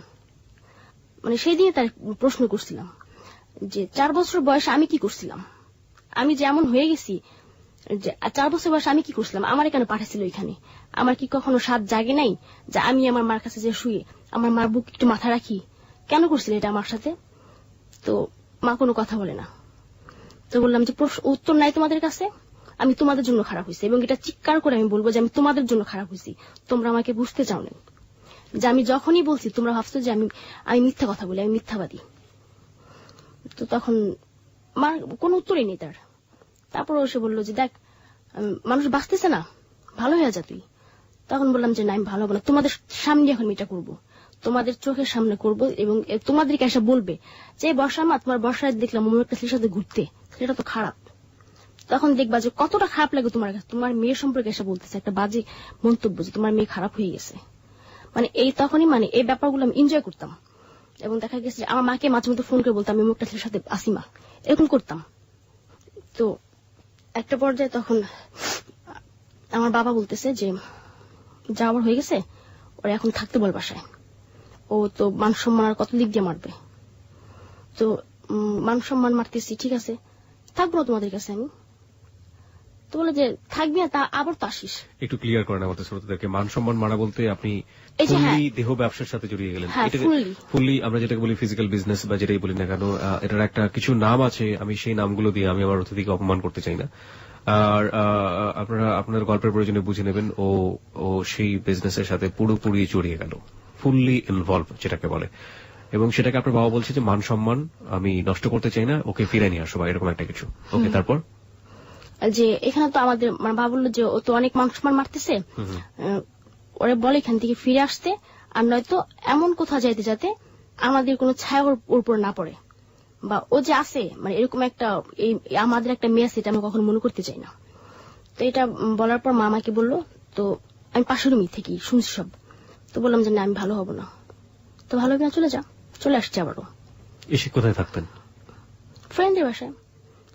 মানে সেই দিনে তার প্রশ্ন করছিলাম যে 4 বছর বয়সে আমি কি করছিলাম, আমি যে এমন হয়ে গেছি, যে 4 বছর বয়সে আমি কি করছিলাম, আমার কেন পাঠাচ্ছিল এখানে। আমার কি কখনো সাত জাগে নাই যে আমি আমার মার কাছে যে শুয়ে আমার মার বুক একটু মাথা রাখি, কেন করছিল এটা আমার সাথে। তো মা কোনো কথা বলে না। তো বললাম যে উত্তর নাই তোমাদের কাছে, আমি তোমাদের জন্য খারাপ হয়েছি, এবং এটা চিৎকার করে আমি বলবো যে আমি তোমাদের জন্য খারাপ হয়েছি, তোমরা আমাকে বুঝতে চাও না। যে আমি যখনই বলছি তোমরা ভাবছো যে আমি মিথ্যা কথা বলি, আমি মিথ্যাবাদী। তো তখন মার কোনো উত্তরই নেই তার। তারপর সে বললো যে দেখ মানুষ বাঁচতেছে না, ভালো হয়ে যা তুই। তখন বললাম যে না আমি ভালো হবো না, তোমাদের সামনে এখন এটা করবো, তোমাদের চোখের সামনে করব, এবং তোমাদেরকে এসে বলবে যে বর্ষার মা তোমার বর্ষায় দেখলাম অন্য একটা ছেলের সাথে ঘুরতে, সেটা তো খারাপ। তখন দেখবা যে কতটা খারাপ লাগে তোমার কাছে, তোমার মেয়ের সম্পর্কে এসে বলতেছে একটা বাজে মন্তব্য যে তোমার মেয়ে খারাপ হয়ে গেছে। মানে এই তখনই মানে এই ব্যাপারগুলো আমি এনজয় করতাম, এবং দেখা গেছে যে আমার মাকে মাঝে মধ্যে ফোন করে বলতাম আমি অন্য একটা ছেলের সাথে আসি মা, এরকম করতাম। তো একটা পর্যায়ে তখন আমার বাবা বলতেছে যে যাওয়ার হয়ে গেছে, ওরা এখন থাকতে বল বাসায়, ও তো মান সম্মান আর কত দিক দিয়ে মারবে। তো মান সম্মান মারতেছি, ঠিক আছে থাকবো না তোমাদের কাছে আমি। তো বলে যে থাকবি না, তা আবার তো আসিস। একটু ক্লিয়ার করেন আমাদের শ্রোতাদেরকে, মান সম্মান মারা বলতে আপনি দেহ ব্যবসার সাথে জড়িয়ে গেলেন। ফুললি আমরা যেটাকে বলি ফিজিক্যাল বিজনেস বা যেটাই বলি না কেন, এটার একটা কিছু নাম আছে, আমি সেই নামগুলো দিয়ে আমি আমার অতিথিকে অপমান করতে চাই না। আর আপনারা আপনার গল্পের প্রয়োজনে বুঝে নেবেন ও সেই বিজনেসের সাথে পুরোপুরি জড়িয়ে গেল, ফুললি ইনভলভ যেটাকে বলে, এবং সেটাকে আপনার বাবা বলছে যে মান সম্মান আমি নষ্ট করতে চাই না, ওকে ফিরে নিয়ে আসো বা এরকম একটা কিছু। ওকে, তারপর যে এখানে তো আমাদের বাবা বললো যে ও তো অনেক মান সম্মান মারতেছে, ওরা বলে এখান থেকে ফিরে আসতে, আর নয়তো এমন কোথাও যাইতে যাতে আমাদের কোনো ছায়া ওর উপর না পড়ে, বা ও যে আছে মানে এরকম একটা আমাদের একটা মেয়ে আছে, এটা আমি কখনো মনে করতে চাই না। তো এটা বলার পর মা আমাকে বললো, তো আমি পাশের রুমি থেকে শুনছি সব। তো বললাম যে না আমি ভালো হব না। তো ভালো হবে না, চলে যা। চলে আসছে আবারও। এসে কোথায় থাকতেন? ফ্রেন্ডের বাসায়।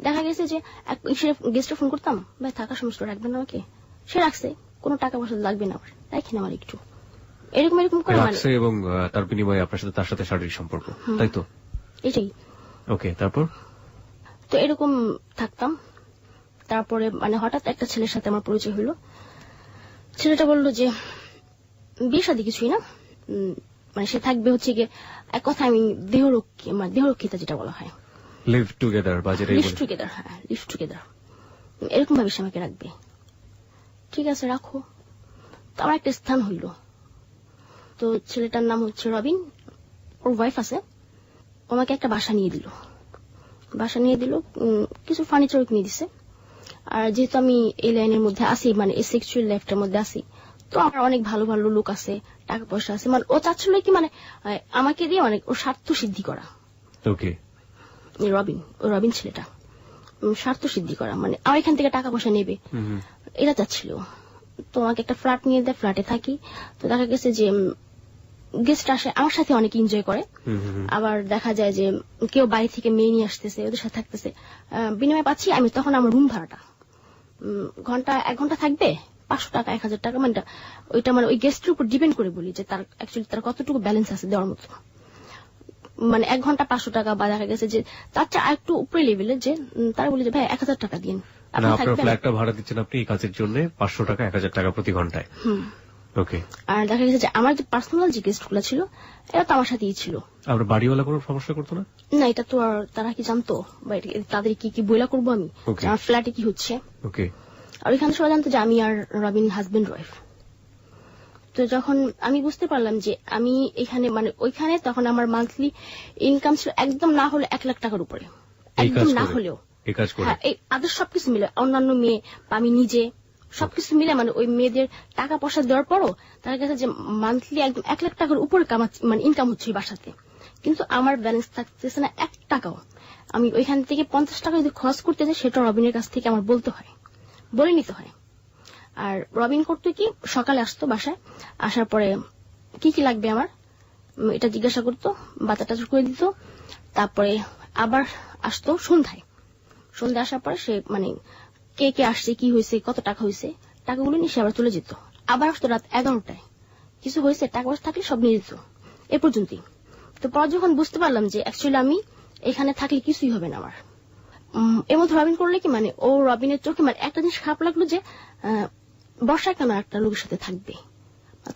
দেখা গেছে যে গেস্টে ফোন করতাম, ভাই থাকার সমস্যা রাখবেন না আমাকে, সে রাখছে, কোনো টাকা পয়সা লাগবে না আমার, রাখেন আমার একটু, এরকম এরকম করে রাখছে, এবং তার বিনিময়ে আপনার সাথে তার সাথে শারীরিক সম্পর্ক, তাই তো? এটাই। ওকে, তারপর? তো এরকম থাকতাম। তারপরে মানে হঠাৎ একটা ছেলের সাথে আমার পরিচয় হলো। ছেলেটা বললো যে বিয়ে শাদী কিছুই না, মানে সে থাকবে হচ্ছে গিয়ে এক কথা আমি দেহরক্ষিতা যেটা বলা হয়, লিভ টুগেদার বা যেটা লিভ টুগেদার, হ্যাঁ লিভ টুগেদার, এরকম ভাবে সে আমাকে রাখবে। ঠিক আছে রাখো। তো আমার একটা স্থান হইল। তো ছেলেটার নাম হচ্ছে রবিন, ওর ওয়াইফ আছে, আমাকে একটা বাসা নিয়ে দিল। কিছু ফার্নিচার কিনে দিছে। আর যেহেতু আমি এই লাইনের মধ্যে আসি, মানে এই সেক্সুয়াল লাইফটার মধ্যে আসি, তো আমার অনেক ভালো ভালো লোক আছে, টাকা পয়সা আছে, মানে ও চাচ্ছিল কি মানে আমাকে দিয়ে মানে ওর স্বার্থ সিদ্ধি করা। ওকে, রবিন ছেলেটা স্বার্থ সিদ্ধি করা, মানে আমার এখান থেকে টাকা পয়সা নেবে, এটা চাচ্ছিল। তো আমাকে একটা ফ্ল্যাট নিয়ে দেয়, ফ্ল্যাটে থাকি। তো দেখা গেছে যে গেস্ট আসে, আমার সাথে অনেক এনজয় করে। আবার দেখা যায় যে কেউ বাড়ি থেকে মেয়ে নিয়ে আসতেছে, ওদের সাথে থাকতেছে, বিনিময়ে পাচ্ছি আমি তখন আমার রুম ভাড়াটা, ঘন্টা 1 ঘন্টা থাকবে 500 টাকা 1000 টাকা, মানে ওইটা মানে ওই গেস্টের উপর ডিপেন্ড করে বলি যে তার অ্যাকচুয়ালি তার কতটুকু ব্যালেন্স আছে দেওয়ার মতো। মানে 1 ঘন্টা 500 টাকা, বা দেখা গেছে যে তার চেয়ে একটু উপরে লেভেলে যে তারা বলি যে ভাই 1000 টাকা দিন, আপনার ফ্ল্যাটটা ভাড়া দিচ্ছেন আপনি এই কাজের জন্য 500 টাকা 1000 টাকা প্রতি ঘন্টায়। ওকে। আর দেখা গেছে যে আমার যে পার্সোনাল যে গেস্ট গুলো ছিল এরা তো আমার সাথেই ছিল, আমরা বাড়িওয়ালা কোনো সমস্যা করতো না? না, এটা তো আর তারা কি জানতো, তাদের কি কি বইলা করবো আমি, আমার ফ্ল্যাটে কি হচ্ছে। ওকে। আর এখানে সবাই জানতো যে আমি আর রবিন হাজবেন্ড ওয়াইফ। তো যখন আমি বুঝতে পারলাম যে আমি এখানে মানে ওইখানে, তখন আমার মান্থলি ইনকাম ছিল একদম না হলে 1 লাখ টাকার উপরে, একদম না হলেও। হ্যাঁ, এই আদার সবকিছু মিলে, অন্যান্য মেয়ে বা আমি নিজে সবকিছু মিলে, মানে ওই মেয়েদের টাকা পয়সা দেওয়ার পরও তার কাছে যে মান্থলি একদম 1 লাখ টাকার উপরে মানে ইনকাম হচ্ছে বাসাতে, কিন্তু আমার ব্যালেন্স থাকতেছে না 1 টাকাও। আমি ওইখান থেকে 50 টাকা যদি খরচ করতে যাই, সেটা রবিনের কাছ থেকে আমার বলে নিতে হয়। আর রবিন করতো কি, সকালে আসতো বাসায়, আসার পরে কি কি লাগবে আমার এটা জিজ্ঞাসা করতো, বাচ্চা টাচা করে দিত। তারপরে আবার আসতো সন্ধ্যায় আসার পরে সে মানে কে কে আসছে, কি হয়েছে, কত টাকা হয়েছে, টাকাগুলো নিয়ে সে আবার চলে যেত। আবার আসতো রাত 11টায়, কিছু হয়েছে, টাকা পয়সা থাকলে সব নিয়ে যেত, এ পর্যন্তই। তো পর যখন বুঝতে পারলাম যে অ্যাকচুয়ালি আমি এখানে থাকলে কিছুই হবে না আমার, এর মধ্যে রবিন করলে কি মানে ও রবিনের চোখে মানে একটা জিনিস খারাপ লাগলো যে বর্ষা কেন একটা লোকের সাথে থাকবে।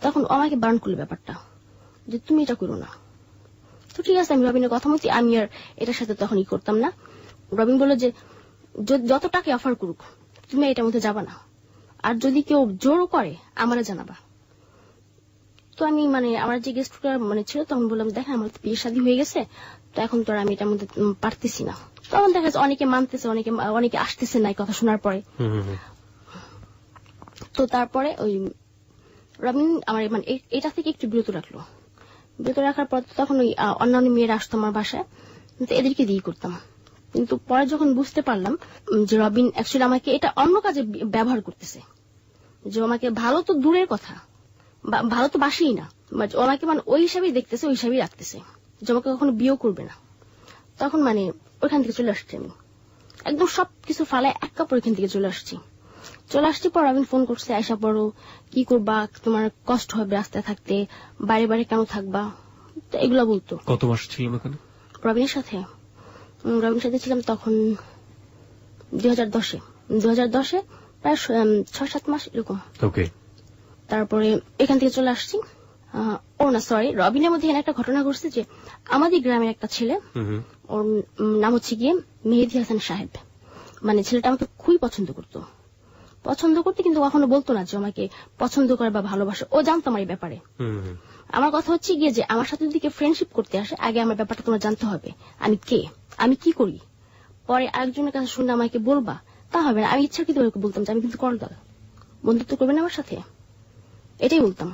তখন আমাকে বারণ করলো ব্যাপারটা, যে তুমি এটা করো না। তো ঠিক আছে, আমি রবিনের কথা মতো আমি আর এটার সাথে তখনই করতাম না। রবিন বললো যে যত টাকা অফার করুক তুমি এটার মধ্যে যাবা না, আর যদি কেউ জোরও করে আমারে জানাবা। তো আমি মানে আমার যে গেস্ট মানে ছিল, তখন বললাম দেখেন আমার তো বিয়ে শাদী হয়ে গেছে, তো এখন তো আর আমি এটার মধ্যে পারতেছি না। তখন দেখা যাচ্ছে অনেকে মানতেছে, অনেকে আসতেছে না কথা শোনার পরে। তো তারপরে ওই রবিন আমার মানে এটা থেকে একটু বিরত রাখার পর তখন ওই অন্যান্য মেয়েরা আসতো আমার বাসায়, কিন্তু এদেরকে দিয়ে করতাম। কিন্তু পরে যখন বুঝতে পারলাম যে রবিন অ্যাকচুয়ালি আমাকে এটা অন্য কাজে ব্যবহার করতেছে, যে আমাকে ভালো তো দূরের কথা, ভালো তো বাসেই না, ও আমাকে মানে ওই হিসাবেই দেখতেছে, ওই হিসাবেই রাখতেছে, যে আমাকে কখনো বিয়েও করবে না। তখন মানে ওইখান থেকে চলে আসছি আমি, একদম সবকিছু ফালায় এক কাপড় এখান থেকে চলে আসছি। পর রবিন ফোন করছে, আয়সা পড়ো, কি করবা, তোমার কষ্ট হবে রাস্তায় থাকতে, বাইরে কেন থাকবা, তো এগুলা বলতো। কত মাস ছিলাম ওখানে রবিনের সাথে ছিলাম তখন 2010-এ প্রায় 6-7 মাস এরকম। ওকে। তারপরে এখান থেকে চলে আসছি। রবিনের মধ্যে একটা ঘটনা ঘটছে যে আমাদের গ্রামের একটা ছেলে, ওর নাম হচ্ছে গিয়ে মেহেদী হাসান সাহেব, মানে ছেলেটা আমাকে খুবই পছন্দ করতো, কিন্তু কখনো বলতো না যে আমাকে পছন্দ করে বা ভালোবাসে, ও জানতো আমার এই ব্যাপারে। আমার কথা হচ্ছে গিয়ে যে আমার সাথে যদি ফ্রেন্ডশিপ করতে আসে, আগে আমার ব্যাপারটা তোমার জানতে হবে, আমি কে, আমি কি করি, পরে আরেকজনের কাছে শুনে আমাকে বলবা, তা হবে না। আমি ইচ্ছাকৃত বলতাম যে আমি কিন্তু করদাল, বন্ধুত্ব করবে না আমার সাথে, এটাই বলতাম।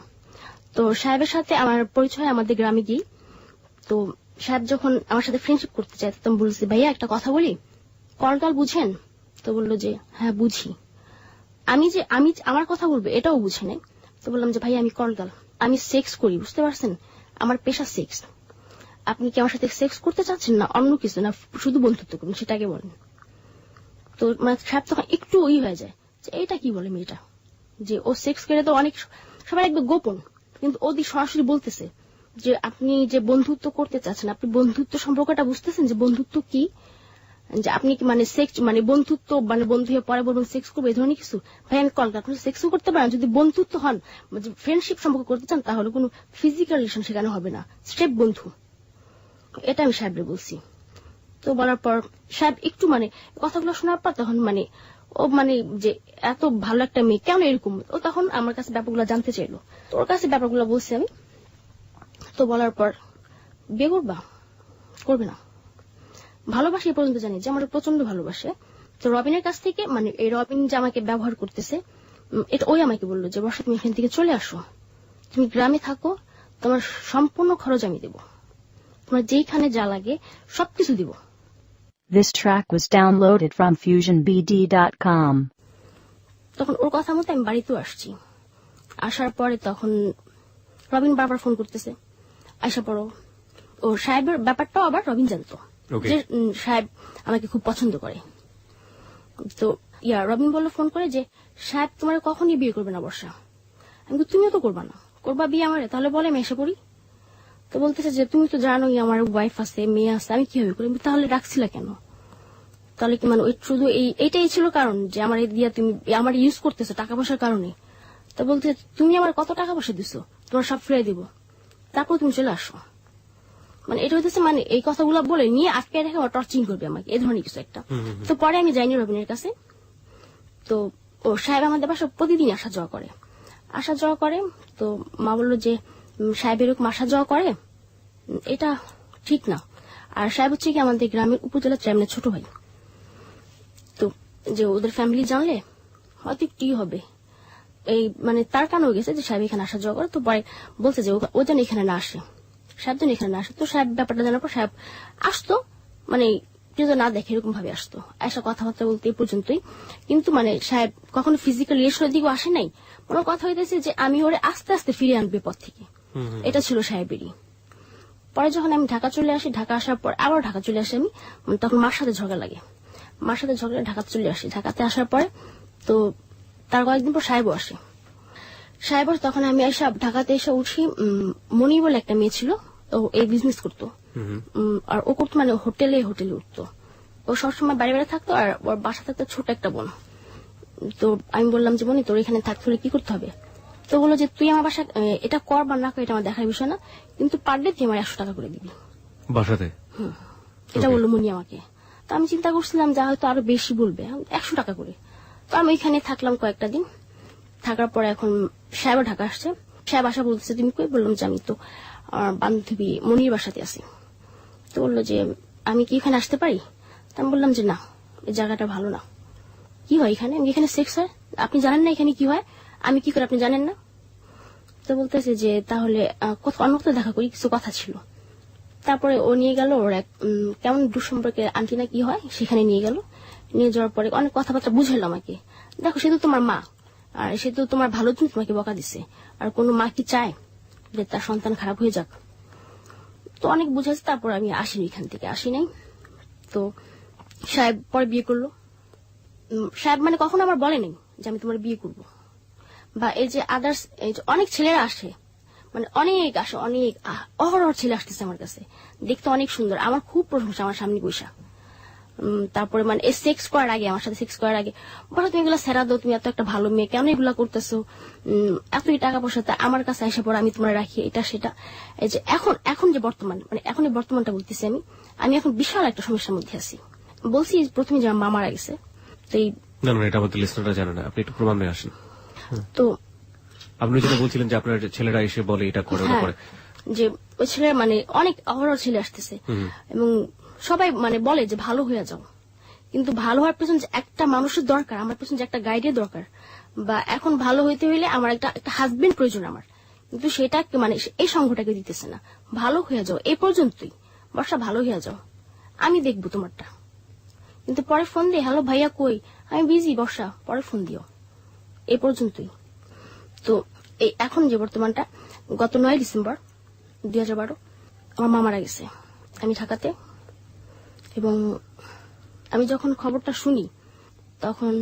তো সাহেবের সাথে আমার পরিচয় আমাদের গ্রামে গিয়ে, তো সাহেব যখন আমার সাথে ফ্রেন্ডশিপ করতে চায়, তখন বলছি ভাইয়া একটা কথা বলি, করদাল বুঝেন? তো বললো যে হ্যাঁ বুঝি। আমি আমার কথা বলবো এটাও বুঝে নেই। তো বললাম যে ভাই আমি করদাল, আমি সেক্স করি, বুঝতে পারছেন, আমার পেশা সেক্স। আপনি কি আমার সাথে সেক্স করতে চাচ্ছেন না অন্য কিছু, না শুধু বন্ধুত্ব করুন, সেটাকে বলেন। তো মানে সাহেব তখন একটু ওই হয়ে যায় যে এটা কি বলে মেয়েটা, যে ও সেক্স করে, তো অনেক সবাই একদম গোপন, কিন্তু ওদিক সরাসরি বলতেছে যে আপনি যে বন্ধুত্ব করতে চাচ্ছেন, আপনি বন্ধুত্ব সম্পর্কটা বুঝতেছেন যে বন্ধুত্ব কি, যে আপনি কি মানে সেক্স মানে বন্ধুত্ব মানে বন্ধু হয়ে পরে বলবেন সেক্স করবো, এই ধরনের কিছু। ভাই আমি কল আপনি সেক্সও করতে পারেন, যদি বন্ধুত্ব হন ফ্রেন্ডশিপ সম্পর্ক করতে চান, তাহলে কোনো ফিজিক্যাল রিলেশন সেখানে হবে না, স্টেপ বন্ধু। এটা আমি সাহেবরে বলছি। তো বলার পর সাহেব একটু মানে কথাগুলো শোনার পর তখন মানে ও মানে যে এত ভালো একটা মেয়ে কেন এরকম, ও তখন আমার কাছে ব্যাপারগুলো জানতে চাইলো। তো ওর কাছে ব্যাপারগুলো বলছি আমি। তো বলার পর বিয়ে করবে না, ভালোবাসে এ পর্যন্ত জানি যে আমার প্রচন্ড ভালোবাসে। তো রবিনের কাছ থেকে মানে এই রবিন যে আমাকে ব্যবহার করতেছে, এটা ওই আমাকে বললো যে বর্ষা তুমি এখান থেকে চলে আসো, তুমি গ্রামে থাকো, তোমার সম্পূর্ণ খরচ আমি দেবো, তোমার যেইখানে যা লাগে সবকিছু দিব। This track was downloaded from FusionBD.com. তখন ওর কথা মতো আমি বাড়িতেও আসছি। আসার পরে তখন রবিন বারবার ফোন করতেছে, আয়সা পড়ো। ও সাহেবের ব্যাপারটাও আবার রবিন জানতো যে সাহেব আমাকে খুব পছন্দ করে। তো রবিন বললো ফোন করে যে সাহেব তোমার কখনই বিয়ে করবে না বর্ষা। আমি তুমিও তো করবা না, করবা বিয়ে আমারে, তাহলে বলে আমি এসে পড়ি। তো বলতেছে যে তুমি তো জানোই আমার ওয়াইফ আছে, মেয়ে আছে, আমি কিভাবে করি, তাহলে রাখছিলা কেন? তাহলে কি মানে শুধু এইটাই ছিল কারণ যে আমার দিয়া তুমি আমার ইউজ করতেছো টাকা পয়সার কারণে? তো বলতে তুমি আমার কত টাকা পয়সা দিছো, তোমার সব ফিরিয়ে দিব, তারপর তুমি চলে আসো। মানে এটা হইতেছে মানে এই কথাগুলো বলে নিয়ে আজকে রেখে টর্চিং করবে আমাকে, এই ধরনের কিছু একটা। তো পরে আমি যাইনি রবিনের কাছে। তো ও সাহেব আমাদের বাসা প্রতিদিন আসা যাওয়া করে। তো মা বললো যে সাহেব এরকম আসা যাওয়া করে, এটা ঠিক না। আর সাহেব হচ্ছে কি আমাদের গ্রামের উপজেলা চেয়ারম্যানের ছোট ভাই। তো যে ওদের ফ্যামিলি জানলে হয়তো একটু হবে, এই মানে তার কারণে গেছে যে সাহেব এখানে আসা যাওয়া করে। তো পরে বলছে যে ও যেন এখানে না আসে, সাহেব যেন এখানে না আসে। তো সাহেব ব্যাপারটা জানার পর সাহেব আসতো, মানে কেউ না দেখে এরকম ভাবে আসতো, এসা কথাবার্তা বলতে এই পর্যন্তই। কিন্তু মানে সাহেব কখনো ফিজিক্যাল রিলেশনের দিকেও আসে নাই। কোনো কথা হইতেছে যে আমি ওরে আস্তে আস্তে ফিরে আনবে পথ থেকে, এটা ছিল সাহেবেরই। পরে যখন আমি ঢাকা চলে আসি, ঢাকা আসার পর আবার ঢাকা চলে আসি আমি, তখন মার সাথে ঝগড়া লাগে। মার সাথে ঝগড়া ঢাকাতে চলে আসি। ঢাকাতে আসার পরে তো তার কয়েকদিন পর সাহেবও আসে। তখন আমি এসে ঢাকাতে এসে উঠি। মনি বলে একটা মেয়ে ছিল, ও এই বিজনেস করতো। আর ও করতো মানে হোটেলে উঠতো। ও সবসময় বাড়ি থাকতো, আর ওর বাসা থাকতো ছোট একটা বোন। তো আমি বললাম যে মনি তোর এখানে থাকতে হলে কি করতে হবে? তো বললো যে তুই আমার বাসা এটা কর বা না কর এটা আমার দেখার বিষয় না, কিন্তু পার ডে তুই আমার 100 টাকা করে দিবি বাসাতে। এটা বললো মনি আমাকে। তো আমি চিন্তা করছিলাম যা হয়তো আরো বেশি বলবে, 100 টাকা করে। তো আমি ওইখানে থাকলাম কয়েকটা দিন। থাকার পরে এখন সাহেব ঢাকা আসছে। সাহেব আসা বলতেছে তুমি কই? বললাম যে আমি তো বান্ধবী মনির বাসাতে আছি। তো বললো যে আমি কি এখানে আসতে পারি? তো আমি বললাম যে না, এই জায়গাটা ভালো না। কি হয় এখানে? এখানে সেক্স হয়, আপনি জানেন না এখানে কি হয়? আমি কি করে আপনি জানেন না? তো বলতেছে যে তাহলে অন্য কোথাও দেখা করি, কিছু কথা ছিল। তারপরে ও নিয়ে গেল ওর এক কেমন দুঃসম্পর্কের আন্টি না কি হয় সেখানে নিয়ে গেল। নিয়ে যাওয়ার পরে অনেক কথাবার্তা বুঝাইলো আমাকে। দেখো সে তো তোমার মা, আর সে তো তোমার ভালোর জন্য তোমাকে বকা দিছে। আর কোন মা কি চায় যে তার সন্তান খারাপ হয়ে যাক? তো অনেক বুঝাইছে। তারপর আমি আসিনি, এখান থেকে আসি নাই। তো সাহেব পরে বিয়ে করলো। সাহেব মানে কখনো আমার বলে নেই যে আমি তোমার বিয়ে করবো, বা এই যে আদার্স এই যে অনেক ছেলেরা আসে, মানে অনেক আসে, অনেক অহরহ ছেলে আসতেছে আমার কাছে, দেখতে অনেক সুন্দর, আমার খুব প্রশংসা আমার সামনে বৈশা। তারপরে মানে এই সেক্স করার আগে, আমার সাথে সেক্স করার আগে বলো তুমি এগুলা সেরা দাও, তুমি এত একটা ভালো মেয়ে, কেন এগুলা করতেছো? এতই টাকা পয়সা আমার কাছে এসে পড়ে, আমি তোমার রাখি, এটা সেটা। এই যে এখন যে বর্তমান, মানে এখন এই বর্তমানটা বলতেছি আমি এখন বিশাল একটা সমস্যার মধ্যে আছি। বলছি প্রথমে যে আমার মা মারা গেছে। তো এই না এটা আমাদের লিসনাররা জানে না, আপনি একটু প্রমাণ নিয়ে আসেন। তো আপনি যেটা বলছিলেন যে আপনার ছেলেরা এসে বলে এটা করে ওটা করে, যে ওই ছেলেরা মানে অনেক অহরহ ছেলে আসতেছে এবং সবাই মানে বলে যে ভালো হয়ে যাও, কিন্তু ভালো হওয়ার পেছনে যে একটা মানুষের দরকার, আমার পেছনে যে একটা গাইডের দরকার, বা এখন ভালো হইতে হইলে আমার একটা হাজবেন্ড প্রয়োজন আমার, কিন্তু সেটা মানে এই সংঘটাকে দিতেছে না। ভালো হয়ে যাও এই পর্যন্তই, বর্ষা ভালো হয়ে যাও, আমি দেখবো তোমারটা। কিন্তু পরে ফোন দিয়ে হ্যালো ভাইয়া কই, আমি বিজি, বর্ষা পরে ফোন দিও, এই পর্যন্তই। তো এই এখন যে বর্তমানটা, গত 9 ডিসেম্বর 2012 আমার মা মারা গেছে, আমি ঢাকাতে। এবং আমি যখন খবরটা শুনি তখন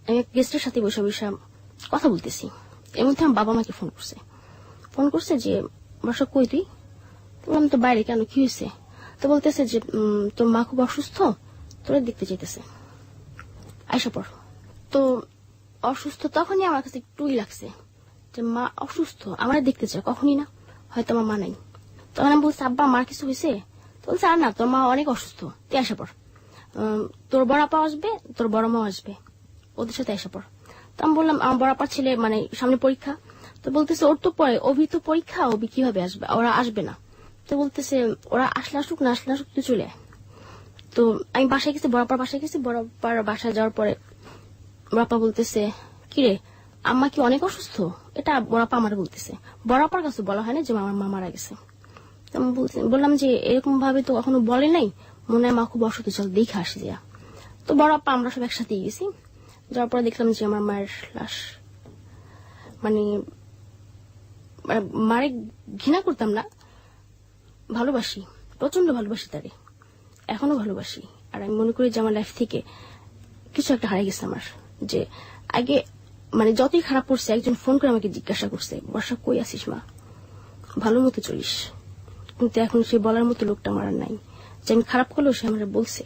আমি গেস্টের সাথে বসে কথা বলতেছি। এর মধ্যে আমার বাবা মাকে ফোন করছে যে বর্ষা কই তুই? বললাম তো বাইরে। কেন, কি হয়েছে? তো বলতেছে যে তোর মা খুব অসুস্থ, তোরা দেখতে চাইতেছে, আইসা পড়। তো অসুস্থ তখনই আমার কাছে একটুই লাগছে যে মা অসুস্থ, আমার দেখতে চায়, কখনই না, হয়তো আমার মা নাই। তখন আমি বলছি আব্বা মার কিছু হয়েছে? তো বলছে আর না, তোর মা অনেক অসুস্থ, তুই আসা পড়, তোর বড় আপা আসবে, তোর বড় মা আসবে, ওদের সাথে আসা পড়। তো আমি বললাম আমার বড় আপার ছেলে মানে সামনে পরীক্ষা। তো বলতেছে ওর তো পরে অভি তো পরীক্ষা, অভি কিভাবে আসবে, ওরা আসবে না। তো বলতেছে ওরা আসলে আসুক, না আসলে আসুক, তুই চলে আয়। তো আমি বাসায় গেছি, বড় আপার বাসায় গেছি। বড় আপার বাসায় যাওয়ার পরে বড় আপা বলতেছে কিরে আম্মা কি অনেক অসুস্থ? এটা বড় আপা আমার বলতেছে, বড় আপার কাছে বলা হয় না যে আমার মা মারা গেছে। বললাম যে এরকম ভাবে তো কখনো বলে নাই, মনে হয় মা খুব অসুস্থ, চল দেখে আসি যা। তো বড় আপা আমরা সব একসাথে গেছি। যাওয়ার পরে দেখলাম যে আমার মায়ের লাশ, মানে মারে ঘৃণা করতাম না, ভালোবাসি, প্রচন্ড ভালোবাসি তারে, এখনো ভালোবাসি। আর আমি মনে করি যে আমার লাইফ থেকে কিছু একটা হারিয়ে গেছে আমার। যে আগে মানে যতই খারাপ করছে, একজন ফোন করে আমাকে জিজ্ঞাসা করছে বর্ষা কই আছিস মা, ভালো মতো চলিস। কিন্তু এখন সে বলার মতো লোকটা আমার নাই, যে আমি খারাপ করলেও সে আমার বলছে।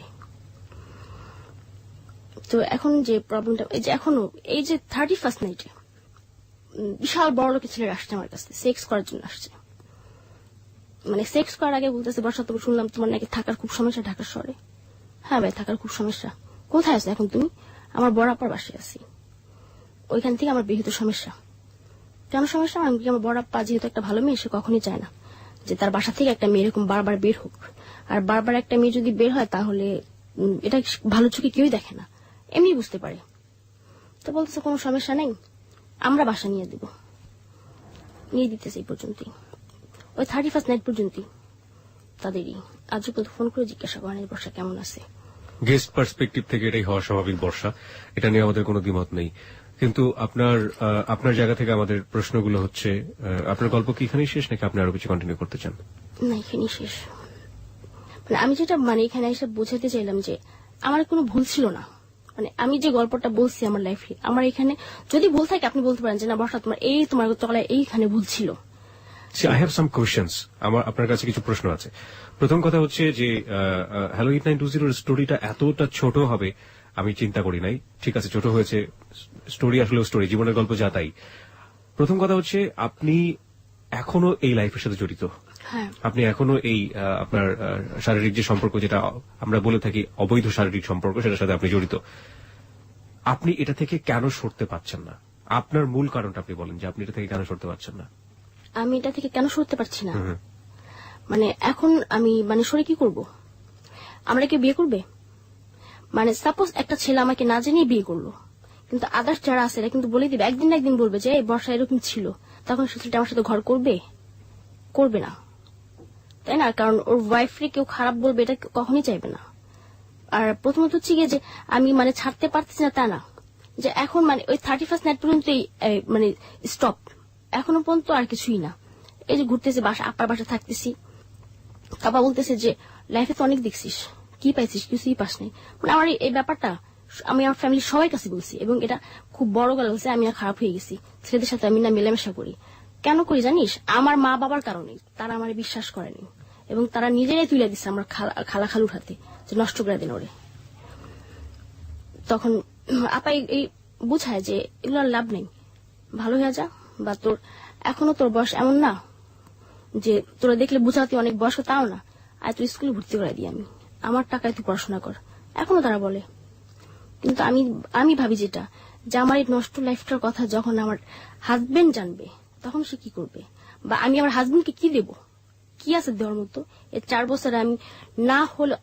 তো এখন যে প্রবলেমটা, এই যে এখনো এই যে 31st নাইটে বিশাল বড় লোকের ছেলেরা আসছে আমার কাছে, সেক্স করার জন্য আসছে। মানে সেক্স করার আগে বলতেছে বর্ষা তুমি শুনলাম তোমার নাকি থাকার খুব সমস্যা ঢাকার শহরে। হ্যাঁ ভাই থাকার খুব সমস্যা। কোথায় আছো এখন তুমি? আমার বড় আপার বাসায় আছি, ওইখান থেকে আমার বিহিত সমস্যা। কেন সমস্যা? আমার বড় আপা যেহেতু একটা ভালো মেয়ে, সে কখনই চায় না যে তার বাসা থেকে একটা মেয়ে এরকম বারবার বের হোক। আর বারবার একটা মেয়ে যদি বের হয় তাহলে এটা ভালো চোখে কেউই দেখে না, এমনি বুঝতে পারে। তো বলতেছে কোনো সমস্যা নেই, আমরা বাসা নিয়ে দেব, নিয়ে দিতেছে এই পর্যন্তই, ওই 31st নাইট পর্যন্তই তাদেরই। আজ পর্যন্ত ফোন করে জিজ্ঞাসা করেন বর্ষা কেমন আছে। গেস্ট পার্সপেক্টিভ থেকে এটাই হওয়া স্বাভাবিক বর্ষা, এটা নিয়ে আমাদের কোনো দ্বিমত নেই। কিন্তু আপনার জায়গা থেকে আমাদের প্রশ্নগুলো হচ্ছে, আপনার গল্প কি এখানেই শেষ নাকি আপনি আরো কিছু কন্টিনিউ করতে চান? না এখানেই শেষ। মানে আমি যেটা এখানে এসে বোঝাতে চাইলাম যে আমার কোনো ভুল ছিল না। মানে আমি যে গল্পটা বলছি আমার লাইফে, আমার এখানে যদি ভুল থাকে আপনি বলতে পারেন যে না বর্ষা তোমার তলায় এইখানে ভুল ছিল। আই হ্যাভ সাম কোয়েশ্চেন্স, আমার আপনার কাছে কিছু প্রশ্ন আছে। প্রথম কথা হচ্ছে যে হ্যালো 8920 স্টোরিটা এতটা ছোট হবে আমি চিন্তা করি নাই। ঠিক আছে, ছোট হয়েছে, স্টোরি আসলে স্টোরি, জীবনের গল্প যা তাই। প্রথম কথা হচ্ছে আপনি এখনো এই লাইফের সাথে জড়িত। হ্যাঁ, আপনি এখনো এই আপনার শারীরিক যে সম্পর্ক, যেটা আমরা বলে থাকি অবৈধ শারীরিক সম্পর্ক, সেটার সাথে আপনি জড়িত। আপনি এটা থেকে কেন সরতে পারছেন না? আপনার মূল কারণটা আপনি বলেন যে আপনি এটা থেকে কেন সরতে পারছেন না। আমি এটা থেকে কেন সরতে পারছি না? মানে এখন আমি সরে কি করব? আমরা কি বিয়ে করবে? মানে সাপোজ একটা ছেলে আমাকে না জানিয়ে বিয়ে করলো, কিন্তু আদার্স যারা আছে এরা কিন্তু বলে দিবে, একদিন না একদিন বলবে যে এই বর্ষা এরকম ছিল, তখন সেটা আমার সাথে ঘর করবে? করবে না, তাই না? কারণ ওর ওয়াইফরে কেউ খারাপ বলবে এটা কখনই চাইবে না। আর প্রথমত হচ্ছে গিয়ে যে আমি ছাড়তে পারতেছি না তা না, যে এখন ওই 31st নাইট পর্যন্ত স্টপ, এখনো পর্যন্ত আর কিছুই না। এই যে ঘুরতেছি, বাসা আপার বাসা থাকতেছি, বাবা বলতেছে যে লাইফে তো অনেক দেখছিস, কি পাইছিস? কিছুই পাস নাই। আমার এই ব্যাপারটা আমি আমার ফ্যামিলির সবাই কাছে বলছি এবং এটা খুব বড় গলা হচ্ছে, আমি না খারাপ হয়ে গেছি, ছেলেদের সাথে আমি না মেলামেশা করি। কেন করি জানিস? আমার মা বাবার কারণে। তারা আমার বিশ্বাস করেনি এবং তারা নিজেরাই তুলে দিচ্ছে আমার খালা খালুর হাতে যে নষ্ট করে দিন ওরে। তখন আপা এই বুঝায় যে এগুলো লাভ নেই, ভালো হয়ে যা, বা তোর এখনো তোর বয়স এমন না যে তোরা দেখলে বুঝাতে অনেক বয়স, তাও না, আর তুই স্কুলে ভর্তি করে দিই, আমি আমার টাকায় তুই পড়াশোনা কর, এখনো তারা বলে। কিন্তু আমি ভাবি যেটা, যে আমার এই নষ্ট লাইফটার কথা যখন আমার হাজবেন্ড জানবে তখন সে কি করবে, বা আমি আমার হাজবেন্ডকে কি দেব, কি আছে দেওয়ার মতো? এই 4 বছরে আমি না হলে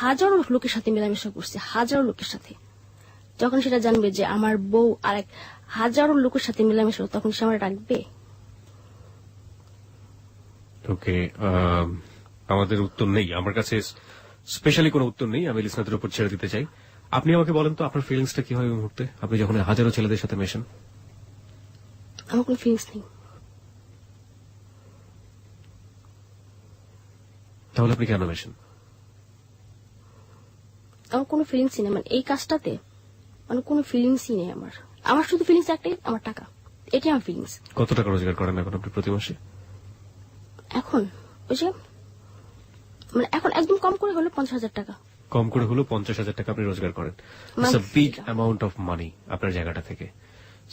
হাজারো লোকের সাথে মেলামেশা করছি, হাজারো লোকের সাথে। যখন সেটা জানবে যে আমার বউ আর এক হাজারো লোকের সাথে মেলামেশা, তখন সে আমার রাখবে? ওকে, আমাদের উত্তর নেই, আমার কাছে স্পেশালি কোনো উত্তর নেই, আমি লিসনারদের উপর ছেড়ে দিতে চাই। আপনি আমাকে বলেন তো আপনার ফিলিংসটা কি হয় ওই মুহূর্তে, আপনি যখন হাজারো ছেলেদের সাথে মেশেন? আমার কোনো ফিলিংস নেই। তাহলে আপনি কেন মেশেন? আমার কোনো ফিলিংসই নেই, এই কাজটাতে কোনো ফিলিংসই নেই আমার। আমার শুধু ফিলিংস একটাই, আমার টাকা, এটাই আমার ফিলিংস। কত টাকা রোজগার করেন এখন আপনি প্রতি মাসে? এখন ওই যে এখন একদম কম করে হলো 50,000 টাকা। কম করে হলো 50,000 টাকা আপনি রোজগার করেন। It's a big amount of money আপনার জায়গাটা থেকে।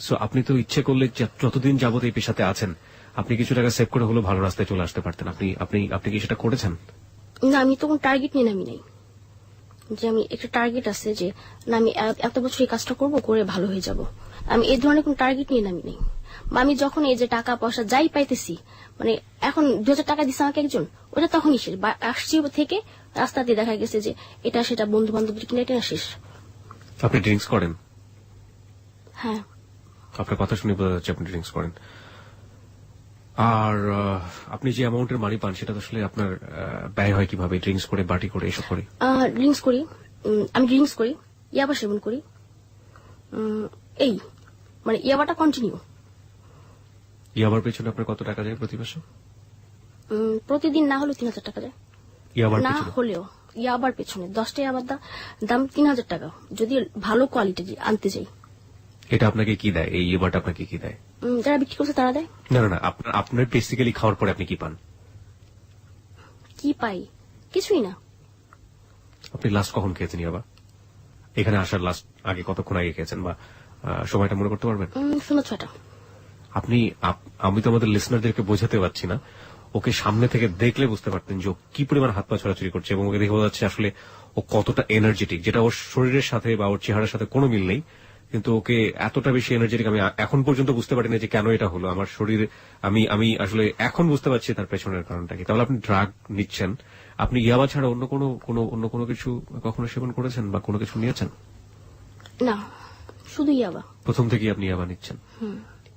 সো আপনি তো ইচ্ছে করলে যতদিন যাবত এই পেশাতে আছেন আপনি কিছু টাকা সেভ করে হলো ভালো রাস্তায় চলে আসতে পারতেন। আপনি কি সেটা করেছেন? না, আমি তো কোনো টার্গেট নিয়ে নামি নাই, যে আমি একটা টার্গেট আছে যে না আমি এত বছর এই কাজটা করবো, করে ভালো হয়ে যাব। আমি এই ধরনের কোন টার্গেট নিয়ে নামি নেই। বা আমি যখন এই যে টাকা পয়সা যাই পাইতেছি, এখন 2,000 টাকা দিচ্ছে আমাকে একজন, ওটা তখনই শেষ। আসছি থেকে রাস্তাতে দেখা গেছে যে এটা সেটা বন্ধু বান্ধব কিনে এটা শেষ। আপনি ড্রিঙ্কস করেন? হ্যাঁ, আপনার কথা শুনে বোঝা যাচ্ছে আপনি ড্রিঙ্কস করেন। আর আপনি যে অ্যামাউন্টের মানি পান সেটা আসলে আপনার ব্যয় হয় কিভাবে? ড্রিঙ্কস করে, বাটি করে, এসব করে? ড্রিঙ্কস করি, আমি ড্রিঙ্কস করি, ইয়াবা সেবন করি, এই ইয়াবাটা কন্টিনিউ। ইয়াবার পেছনে আপনার কত টাকা যায় প্রতি মাসে? প্রতিদিন না হলেও 3,000 টাকা যায়। ইয়াবার না হলেও ইয়াবার পেছনে 10টা ইয়াবার দাম 3,000 টাকা, যদি ভালো কোয়ালিটি আনতে যাই। এটা আপনাকে কি দেয়? এই ইয়াবারটা আপনাকে কি দেয়? যারা বিক্রি করছে তারা দেয়। না না, আপনার বেসিক্যালি খাওয়ার পরে আপনি কি পান? কি পাই? কিছুই না। আপনি লাস্ট কখন খেয়েছেন ইয়াবা? এখানে আসার লাস্ট আগে কতক্ষণ আগে খেয়েছেন, বা সময়টা মনে করতে পারবেন? 6টা। আমি তো আমাদের লিসনারদেরকে বোঝাতে পারছি না, ওকে সামনে থেকে দেখলে বুঝতে পারতেন যে ও কি পরিমাণ হাত পা ছড়াছড়ি করছে, এবং ওকে দেখে বোঝা যাচ্ছে আসলে ও কতটা এনার্জেটিক, যেটা ওর শরীরের সাথে বা ওর চেহারার সাথে কোনো মিল নেই, কিন্তু ওকে এতটা বেশি এনার্জেটিক আমি এখন পর্যন্ত বুঝতে পারি না যে কেন এটা হলো আমার শরীরে। আমি আসলে এখন বুঝতে পারছি তার পেছনের কারণটা কি। তাহলে আপনি ড্রাগ নিচ্ছেন, আপনি ইয়াবা ছাড়া অন্য কোনো কিছু কখনো সেবন করেছেন বা কোনো কিছু নিয়েছেন? না, শুধু ইয়াবা। প্রথম থেকেই আপনি ইয়াবা নিচ্ছেন?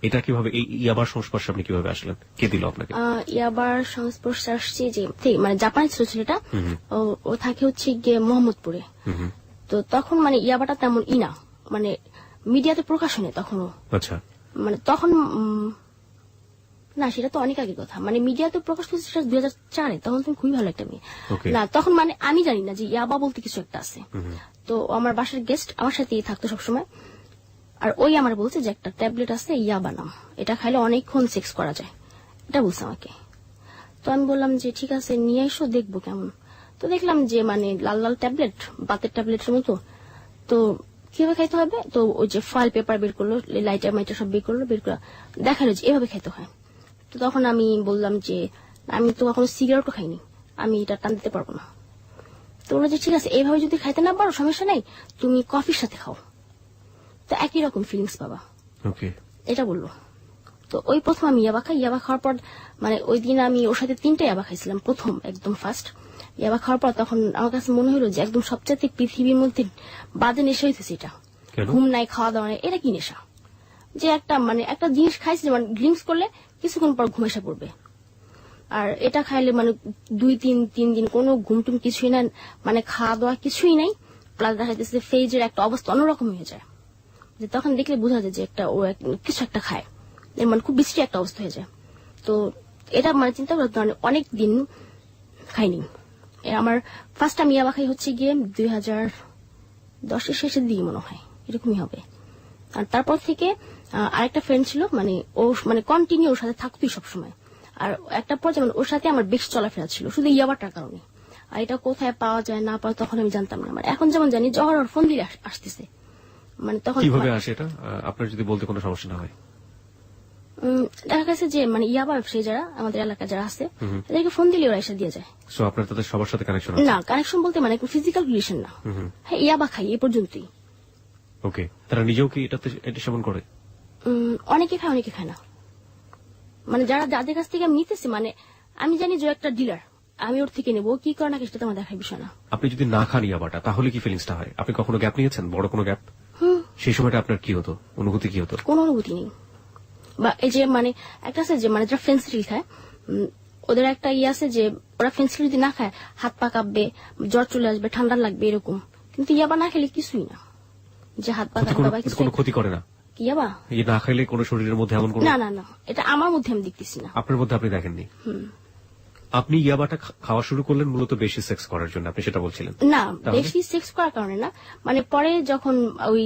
এটা কিভাবে, এই ইয়াবার সংস্পর্শে আপনি কিভাবে আসলেন? কে দিল আপনাকে? ইয়াবার সংস্পর্শে আসছে যে মানে জাপানি ছিল ছেলেটা, ও থাকে হচ্ছে গিয়ে মোহাম্মদপুরে। তো তখন মানে ইয়াবাটা তেমন না, মানে মিডিয়াতে প্রকাশ হয়নি তখনও। আচ্ছা, মানে তখন না, সেটা তো অনেক আগের কথা, মানে মিডিয়াতে প্রকাশ হয়েছে সেটা 2004-এ, তখন তুমি খুবই ভালো একটা মেয়ে। না তখন মানে আমি জানি না যে ইয়াবা বলতে কিছু একটা আছে। তো আমার বাসার গেস্ট আমার সাথেই থাকতো সবসময়, আর ওই আমার বলছে যে একটা ট্যাবলেট আছে ইয়াবা নাম, এটা খাইলে অনেকক্ষণ সেক্স করা যায়, এটা বলছে আমাকে। তো আমি বললাম যে ঠিক আছে নিয়ে এসো, দেখবো কেমন। তো দেখলাম যে মানে লাল লাল ট্যাবলেট, বাতের ট্যাবলেটের মতো। তো কিভাবে খাইতে হবে, তো ওই যে ফয়েল পেপার বের করলো, লাইটার মাইটার সব বের করলো, বের করে দেখালো যে এভাবে খাইতে হয়। তো তখন আমি বললাম যে আমি তো কখনো সিগারেটও খাইনি, আমি এটা টান দিতে পারবো না। তো বললো যে ঠিক আছে, এইভাবে যদি খাইতে না পারো সমস্যা নেই, তুমি কফির সাথে খাও, তো একই রকম ফিলিংস পাবা, এটা বললো। তো ওই প্রথম আমি ইয়াবা খাই। ইয়াবা খাওয়ার পর মানে ওই দিন আমি ওর সাথে 3টা ইয়াবা খাইছিলাম, প্রথম একদম ফার্স্ট ইয়াবা খাওয়ার পর। তখন আমার কাছে মনে হলো যে একদম সবচেয়ে পৃথিবীর মধ্যে বাজে নেশা হইতেছে এটা। ঘুম নাই, খাওয়া দাওয়া নাই, এটা কি নেশা? যে একটা মানে একটা জিনিস খাইছে, মানে ড্রিঙ্কস করলে কিছুক্ষণ পর ঘুম এসে পড়বে, আর এটা খাইলে মানে 2-3 দিন কোনো ঘুম টুম কিছুই না, মানে খাওয়া দাওয়া কিছুই নাই, প্লাস দেখা যাচ্ছে ফেজের একটা অবস্থা অন্যরকম হয়ে যায়, যে তখন দেখলে বোঝা যায় যে একটা ও কিছু একটা খায়, মানে খুব বিশ্রী একটা অবস্থা হয়ে যায়। তো এটা মানে চিন্তা করতে অনেক দিন খাইনি। আমার ফার্স্ট আমি ইয়াবা খাই হচ্ছে গিয়ে 2010-এর শেষের দিকে মনে হয়, এরকমই হবে। আর তারপর থেকে আরেকটা ফ্রেন্ড ছিল, মানে ও মানে কন্টিনিউ ওর সাথে থাকতোই সবসময়, আর একটা পর্যায়ে মানে ওর সাথে আমার বেশ চলাফেরা ছিল শুধু ইয়াবাটার কারণে। আর এটা কোথায় পাওয়া যায় না পাওয়া তখন আমি জানতাম না, মানে এখন যেমন জানি জহর ওর ফোন দিলে আসতেছে, মানে তখন কিভাবে আসে এটা আপনার যদি বলতে কোনো সমস্যা না হয়? দেখা গেছে যে মানে ইয়াবা ব্যবসায়ী যারা আমাদের এলাকায় যারা আছে তাদেরকে ফোন দিলে ওরা এসে দিয়ে যায়। সো আপনার তাদের সবার সাথে কানেকশন? না, কানেকশন বলতে মানে ফিজিক্যাল রিলেশন না, হ্যাঁ ইয়াবা খাই এ পর্যন্তই। ওকে, তারা নিজেও কি এটা সেবন করে? অনেকে খায় অনেকে খায় না, মানে যাদের কাছ থেকে আমি নিতেছি, মানে আমি জানি যে একটা ডিলার, আমি ওর থেকে নেবো, কি করে না সেটা আমার দেখার বিষয় না। আপনি যদি না খান ইয়াবাটা তাহলে কি ফিলিংসটা হয়? আপনি কখনো গ্যাপ নিয়েছেন, বড় কোনো গ্যাপ? সেই সময়টা আপনার কি হতো, অনুভূতি কি হতো? কোনো অনুভূতি নেই। বা এই যে মানে একটা আছে যে মানে যারা ফেন্সিডিল খায়, ওদের একটা ইয়ে আছে যে ওরা ফেন্সিডিল যদি না খায় হাত পা কাঁপবে, জ্বর চলে আসবে, ঠান্ডা লাগবে এরকম, কিন্তু ইয়াবা না খেলে কিছুই না, যে হাত পা কাঁপবে কোনো ক্ষতি করে না। ইয়াবা না খাইলে কোনো শরীরের মধ্যে এমন কোনো? না না না, এটা আমার মধ্যে আমি দেখতেছি না। আপনার মধ্যে আপনি দেখেননি? আপনি ইয়াবাটা খাওয়া শুরু করলেন মূলত বেশি সেক্স করার জন্য, আপনি সেটা বলছিলেন? না, বেশি সেক্স করার কারণে না, মানে পরে যখন ওই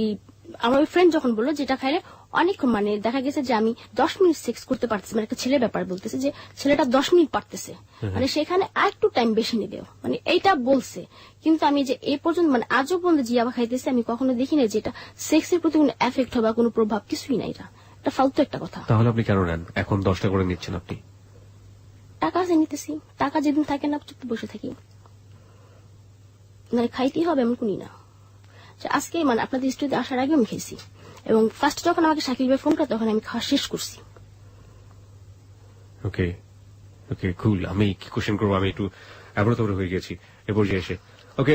আমার ওই ফ্রেন্ড যখন বললো যেটা খাইলে অনেকক্ষণ, মানে দেখা গেছে যে আমি 10 মিনিট সেক্স করতে পারতেছি, মানে একটা ছেলে ব্যাপার বলতেছে যে ছেলেটা 10 মিনিট পারতেছে, মানে সেখানে আর একটু টাইম বেশি নেবে, মানে এইটা বলছে। কিন্তু আমি যে এই পর্যন্ত মানে আজও পর্যন্ত যে ইয়াবা খাইতেছে আমি কখনো দেখি না যে এটা সেক্সের প্রতি কোনো এফেক্ট হবে, কোনো প্রভাব কিছুই না, এটা ফালতু একটা কথা। তাহলে আপনি কেন নেন এখন 10টা করে নিচ্ছেন? আপনি টাকা আছে নিতেছি, টাকা যেদিন থাকে না চুপ বসে থাকি, মানে খাইতেই হবে এমন কোনই না। আজকে মানে আপনাদের স্টুডিওতে আসার আগে আমি খেয়েছি, এবং ফার্স্ট যখন আমাকে শাকিল ভাই ফোন করে তখন আমি খাওয়া শেষ করছি। ওকে ওকে কুল। আমি কি কোশ্চেন করবো, আমি একটু অ্যাবরতবর হয়ে গেছি এ পর্যায়ে এসে। ওকে,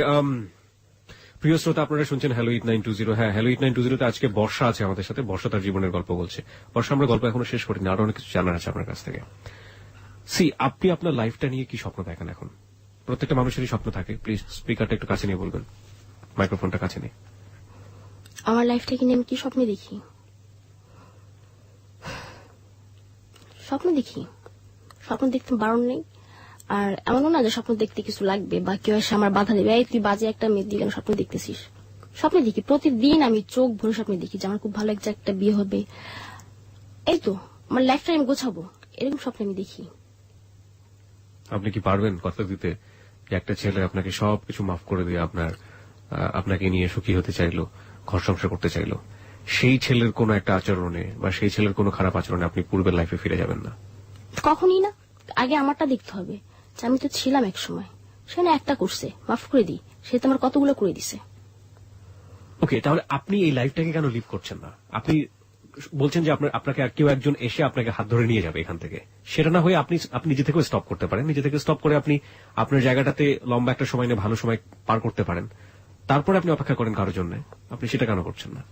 প্রিয় শ্রোতা আপনারা শুনছেন হ্যালো 8920। হ্যাঁ, হ্যালো 8920 আজকে বর্ষা আছে আমাদের সাথে। বর্ষা তার জীবনের গল্প বলছে। বর্ষা, আমরা গল্প এখনো শেষ করিনি, আরো অনেক কিছু জানার আছে আপনার কাছ থেকে। আপনি আপনার লাইফটা নিয়ে কি স্বপ্ন দেখেন এখন? প্রত্যেকটা মানুষেরই স্বপ্ন থাকে। প্লিজ স্পিকারটা একটু কাছে নিয়ে বলবেন, মাইক্রোফোনটা কাছে নিয়ে। আমার লাইফটাকে নিয়ে আমি কি স্বপ্ন দেখি? স্বপ্ন দেখতে বারণ নেই, আর এমনও না যে স্বপ্ন দেখতে কিছু লাগবে বা কেউ এসে আমার বাধা দেবে, এই তুই বাজে একটা মেয়ে দিয়ে কেন স্বপ্ন দেখতেছিস। স্বপ্ন দেখি, প্রতিদিন আমি চোখ ভরে স্বপ্ন দেখি যে আমার খুব ভালো একটা বিয়ে হবে, এই তো আমার লাইফটা আমি গোছাবো, এরকম স্বপ্ন আমি দেখি। আপনি কি পারবেন কথা দিতে যে একটা ছেলে আপনাকে সবকিছু মাফ করে দিয়ে আপনাকে নিয়ে সুখী হতে চাইলো, ঘর সংসার করতে চাইলো, সেই ছেলের কোনো একটা আচরণে বা সেই ছেলের কোনো খারাপ আচরণে আপনি পূর্বের লাইফে ফিরে যাবেন না? কখনই না, আগে আমারটা দেখতে হবে যে আমি তো ছিলাম এক সময়, সে না একটা করছে, মাফ করে দিই, সে তো আমার কতগুলো করে দিছে। ওকে, তাহলে আপনি এই লাইফটাকে কেন লিভ করছেন না? আপনি বলছেন যে আপনাকে কেউ একজন এসে আপনাকে হাত ধরে নিয়ে যাবে এখান থেকে, সেটা না হয়ে আপনি নিজে থেকে স্টপ করতে পারেন। নিজে থেকে স্টপ করে আপনি আপনার জায়গাটাতে লম্বা একটা সময় নিয়ে ভালো সময় পার করতে পারেন, তারপরে আপনি অপেক্ষা করেন কারোর জন্য। আপনি সেটা কেন করছেন না?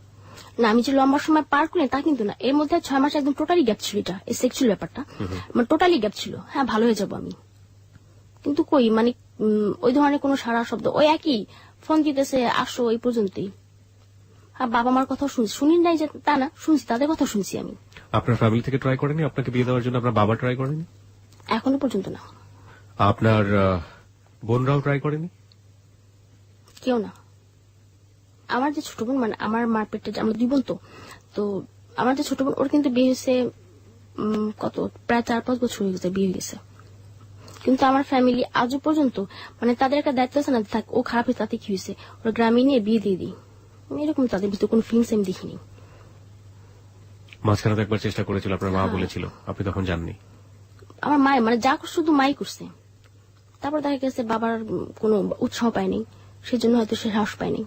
না, আমি যে লম্বা সময় পার করি তা কিন্তু না, এর মধ্যে 6 মাস একদম টোটালি গ্যাপ ছিল। এটা এই সেক্সুয়াল ব্যাপারটা মানে টোটালি গ্যাপ ছিল। হ্যাঁ, ভালো হয়ে যাবো আমি, কিন্তু কই মানে ওই ধরনের কোনো সারা শব্দ, ওই একই ফোন দিতেছে আসো, এই পর্যন্তই। হ্যাঁ, বাবা মার কথা শুনি নাই যে তা না, শুনছি, তাদের কথা শুনছি আমি। আপনার ফ্যামিলি থেকে ট্রাই করেনি আপনাকে বিয়ে দেওয়ার জন্য? আপনার বাবা ট্রাই করেনি? এখনো পর্যন্ত না। আপনার বোনরাও ট্রাই করেনি? কেউ না। আমার যে ছোট বোন, মানে আমার মার পেটে আমরা 2 বোন, তো আমার যে ছোট বোন, ওর কিন্তু বিয়ে হয়েছে কত প্রায় 4-5 বছর হয়ে গেছে, বিয়ে হয়ে গেছে। কিন্তু আমার ফ্যামিলি আজও পর্যন্ত মানে তাদের একটা দায়িত্ব আছে না, থাক ও খারাপ হয়েছে তাতে কি হয়েছে, ওরা গ্রামে নিয়ে বিয়ে দিয়ে দিই, এরকম তাদের ভিতরে কোনো ফিলিংস আমি দেখিনি। মাঝখানে তো একবার চেষ্টা করেছিল, আপনার মা বলেছিল, আপনি তখন জাননি? আমার মায়ের মানে যা করছে শুধু মাই করছে, তারপর দেখা গেছে বাবার কোনো উৎসাহ পায়নি, সেজন্য হয়তো সে সাহস পায়নি।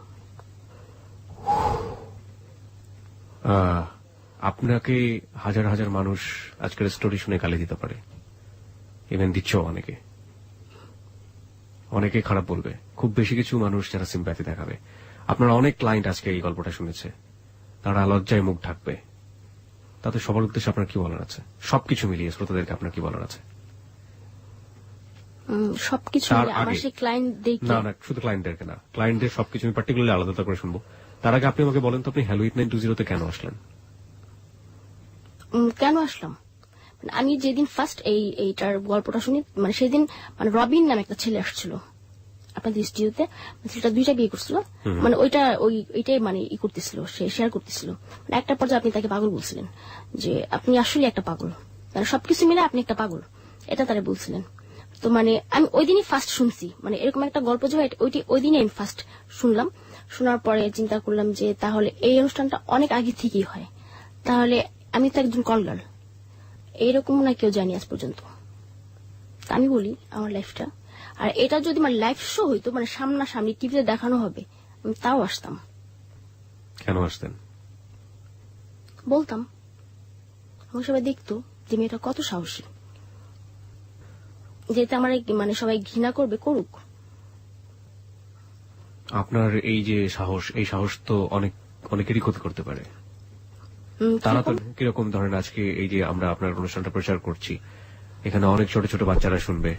আপনাকে হাজার হাজার মানুষ আজকের স্টোরি শুনে গালি দিতে পারে, ইভেন দিচ্ছ অনেকে খারাপ বলবে, খুব বেশি কিছু মানুষ যারা সিম্প্যাথি দেখাবে। আপনার অনেক ক্লায়েন্ট আজকে এই গল্পটা শুনেছে, তারা লজ্জায় মুখ ঢাকবে, তাতে সবার উদ্দেশ্যে আপনার কি বলার আছে? সবকিছু মিলিয়ে শ্রোতাদেরকে আপনার কি বলার আছে? সবকিছু আমার সেই ক্লায়েন্ট দেখে না, শুধু ক্লায়েন্টদেরকে না, ক্লায়েন্টদের সবকিছু আমি পার্টিকুলারলি আলাদা করে শুনবো। তার আগে আপনি আমাকে বলেন তো, আপনি হ্যালো 8920 কেন আসলেন? কেন আসলাম মানে আমি যেদিন ফার্স্ট এইটার গল্পটা শুনি, মানে সেদিন মানে রবিন নামে একটা ছেলে আসছিল আপনাদের স্টুডিওতে, ছেলেটা 2টা বিয়ে করছিল, মানে ওইটাই মানে ই করতেছিল, সে শেয়ার করতেছিল। মানে একটা পর্যায়ে আপনি তাকে পাগল বলছিলেন, যে আপনি আসলে একটা পাগল, মানে সবকিছু মিলে আপনি একটা পাগল, এটা তারা বলছিলেন। তো মানে আমি ওই দিনই ফার্স্ট শুনছি, মানে এরকম একটা গল্প যে ওই দিনই আমি ফার্স্ট শুনলাম। শোনার পরে চিন্তা করলাম যে তাহলে এই অনুষ্ঠানটা অনেক আগে থেকেই হয়, তাহলে আমি তো একজন কল গার্ল, এইরকম না কেউ জানি আজ পর্যন্ত। আমি বলি আমার লাইফটা, আর এটা যদি মানে লাইভ শো হইতো, মানে সামনাসামনি টিভিতে দেখানো হবে, আমি তাও আসতাম। কেন আসতেন? বলতাম, আমার সবাই দেখতো যে মেয়েটা কত সাহসী, যেটা আমার মানে সবাই ঘৃণা করবে, করুক। আপনার এই যে সাহস, এই সাহস তো অনেকেরই ক্ষতি করতে পারে। তারা তো কিরকম ধরেন, আজকে এই যে আমরা আপনার অনুষ্ঠানটা প্রচার করছি, এখানে অনেক ছোট ছোট বাচ্চারা শুনবে,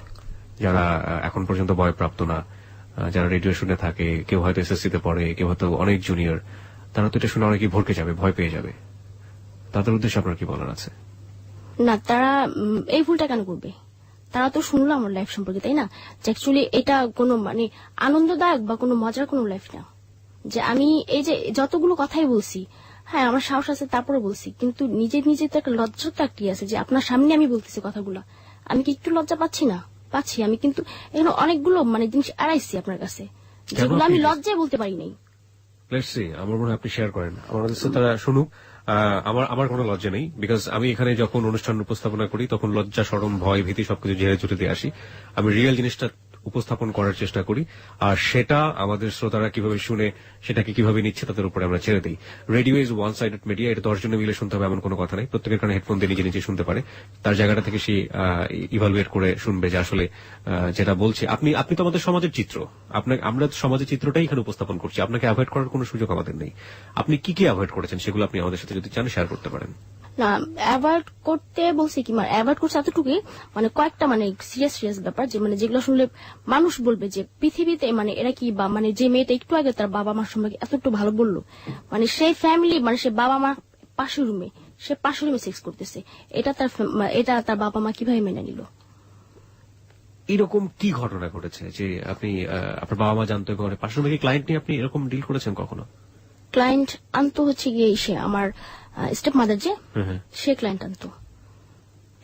যারা এখন পর্যন্ত বয়প্রাপ্ত না, যারা রেডিও শুনে থাকে, কেউ হয়তো এসএসসি তে পড়ে, কেউ হয়তো অনেক জুনিয়র, তারা তো এটা শুনে অনেকেই ভরকে যাবে, ভয় পেয়ে যাবে। তাদের উদ্দেশ্যে আপনার কি বলার আছে? না, তারা এই ভুলটা কেন করবে? তারা তো শুনলো আমার লাইফ সম্পর্কে, তাই না? যে অ্যাকচুয়ালি এটা কোনো মানে আনন্দদায়ক বা কোনো মজার কোনো লাইফ না, যে আমি এই যে যতগুলো কথাই বলছি, হ্যাঁ আমার সাহস আছে তারপরে বলছি, কিন্তু নিজে তো একটা লজ্জা তো একটি আছে, যে আপনার সামনে আমি বলতেছি কথাগুলো, আমি কি একটু লজ্জা পাচ্ছি না? পাচ্ছি। আমি কিন্তু এখানে অনেকগুলো মানে জিনিস এড়াইছি আপনার কাছে, যেগুলো আমি লজ্জায় বলতে পারি নাই। আমার মনে হয় আপনি শেয়ার করেন, আমাদের তারা শুনুক। আমার কোনো লজ্জা নেই, বিকজ আমি এখানে যখন অনুষ্ঠান উপস্থাপনা করি তখন লজ্জা, শরম, ভয়, ভীতি সবকিছু ঝেড়ে ঝুড়ে দিয়ে আসি। আমি রিয়েল জিনিসটা উপস্থাপন করার চেষ্টা করি, আর সেটা আমাদের শ্রোতারা কিভাবে শুনে, সেটাকে কিভাবে নিচ্ছে, তাদের উপরে আমরা ছেড়ে দিই। Radio is one sided media, এটা 10 জনে মিলে শুনতে হবে এমন কোনো কথা নেই। প্রত্যেকের কারণে হেডফোন দিয়ে নিজে নিজে শুনতে পারে, তার জায়গাটা থেকে সে ইভালুয়েট করে শুনবে যে আসলে যেটা বলছে। আপনি তো আমাদের সমাজের চিত্র, আমরা সমাজের চিত্রটাই এখানে উপস্থাপন করছি, আপনাকে অ্যাভয়েড করার কোনো সুযোগ আমাদের নেই। আপনি কি কি অ্যাভয়েড করেছেন সেগুলো আপনি আমাদের সাথে যদি চান শেয়ার করতে পারেন। না, অ্যাভয়েড করতে বলছি কি, মানে অ্যাভয়েড করছে এতটুকুই, মানে কয়েকটা মানে সিরিয়াস ব্যাপার, যে মানে যেগুলো শুনলে মানুষ বলবে যে পৃথিবীতে মানে এরা কি, বা মানে যে মেয়েটা একটু আগে তার বাবা মার সম্পর্কে এত একটু ভালো বললো, মানে সেই ফ্যামিলি, মানে সে বাবা মা পাশের রুমে সেক্স করতেছে, এটা তার বাবা মা কিভাবে মেনে নিল? এরকম কি ঘটনা ঘটেছে যে আপনি আপনার বাবা মা জানতো, এবং পাশের রুমে ক্লায়েন্ট নিয়ে আপনি এরকম ডিল করেছেন কখনো? ক্লায়েন্ট আনতো হচ্ছে গিয়ে সে আমার স্টেপ মাদার, যে সে ক্লায়েন্ট আনতো।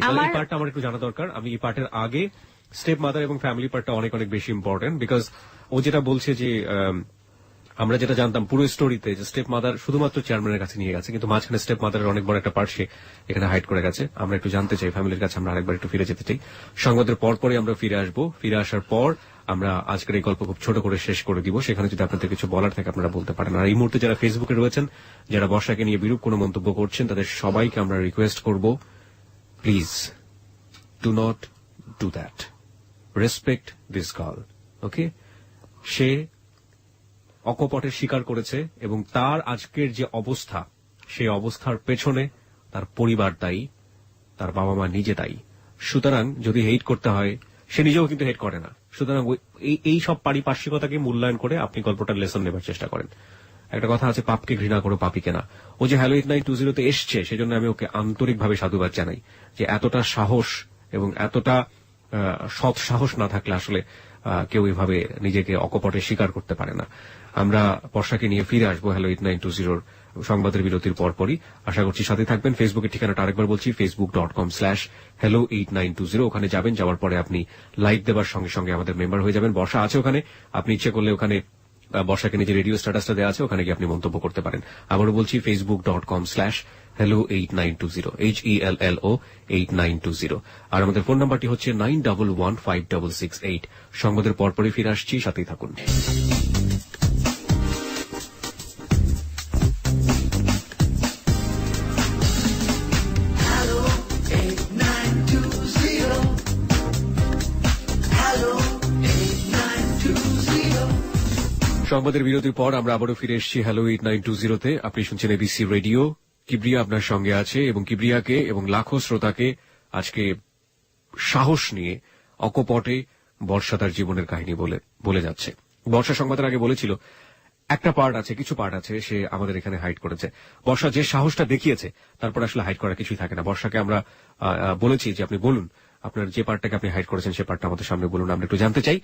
এই পার্টটা আমার একটু জানা দরকার। আমি এই পার্টের আগে স্টেপ মাদার এবং ফ্যামিলি পার্টটা অনেক অনেক বেশি ইম্পর্টেন্ট, বিকজ ও যেটা বলছে যে আমরা যেটা জানতাম পুরো স্টোরিতে যে স্টেপ মাদার শুধুমাত্র চেয়ারম্যানের কাছে নিয়ে গেছে, কিন্তু মাঝখানে স্টেপ মাদারের অনেক বড় একটা পার্ট সে এখানে হাইড করে গেছে। আমরা একটু জানতে চাই ফ্যামিলির কাছে, আমরা আরেকবার একটু ফিরে যেতে চাই। সংবাদের পরপরই আমরা ফিরে আসবো। ফিরে আসার পর আমরা আজকের এই গল্প খুব ছোট করে শেষ করে দিব। সেখানে যদি আপনাদের কিছু বলার থাকে আপনারা বলতে পারেন। আর এই মুহূর্তে যারা ফেসবুকে রয়েছেন, যারা বর্ষাকে নিয়ে বিরূপ কোনো মন্তব্য করছেন, তাদের সবাইকে আমরা রিকোয়েস্ট করব, please do not do that, respect this girl. Okay, সে অকপটে স্বীকার করেছে এবং তার আজকের যে অবস্থা, সেই অবস্থার পেছনে তার পরিবার দায়ী, তার বাবা মা নিজে দায়ী। সুতরাং যদি হেট করতে হয়, সে নিজেও কিন্তু হেট করে না, সুতরাং এই সব পারিপার্শ্বিকতাকে মূল্যায়ন করে আপনি গল্পটার লেসন নেবার চেষ্টা করেন। একটা কথা আছে, পাপকে ঘৃণা করো পাপীকে না। ও যে হ্যালো 8920 এসছে, সেজন্য আমি ওকে আন্তরিকভাবে সাধুবাদ জানাই যে এতটা সাহস এবং এতটা সৎ সাহস না থাকলে আসলে কেউ এভাবে নিজেকে অকপটে স্বীকার করতে পারে না। আমরা বর্ষাকে নিয়ে ফিরে আসবো হ্যালো 8920 সংবাদের বিরতির পরপরই। আশা করছি সাথে থাকবেন। ফেসবুকের ঠিকানাটা আরেকবার বলছি, facebook.com/hello8920। ওখানে যাবেন, যাওয়ার পরে আপনি লাইক দেবার সঙ্গে সঙ্গে আমাদের মেম্বার হয়ে যাবেন। বর্ষা আছে ওখানে, আপনি ইচ্ছে করলে ওখানে বর্ষাকে নিজের রেডিও স্ট্যাটাসটা দেওয়া আছে, ওখানে গিয়ে আপনি মন্তব্য করতে পারেন। আবারও বলছি, facebook.com/hello8920, HELLO8920। আর আমাদের ফোন নাম্বারটি হচ্ছে 91156668। সংবাদের পরপরই ফিরে আসছি, সাথেই থাকুন। সংবাদের বিরতির পর আমরা আবারও ফিরে এসেছি হ্যালো 8920-তে। আপনি শুনছেন এবিসি রেডিও। কিবরিয়া আপনার সঙ্গে আছে এবং কিবরিয়াকে এবং লাখো শ্রোতাকে আজকে সাহস নিয়ে অকপটে বর্ষা তার জীবনের কাহিনী বলে যাচ্ছে। বর্ষা সংবাদের আগে বলেছিল একটা পার্ট আছে, কিছু পার্ট আছে সে আমাদের এখানে হাইড করেছে। বর্ষা যে সাহসটা দেখিয়েছে, তারপর আসলে হাইড করার কিছুই থাকে না। বর্ষাকে আমরা বলেছি যে আপনি বলুন আপনার যে পার্টটাকে আপনি হাইড করেছেন, সে পার্টটা আমাদের সামনে বলুন, আমরা একটু জানতে চাই।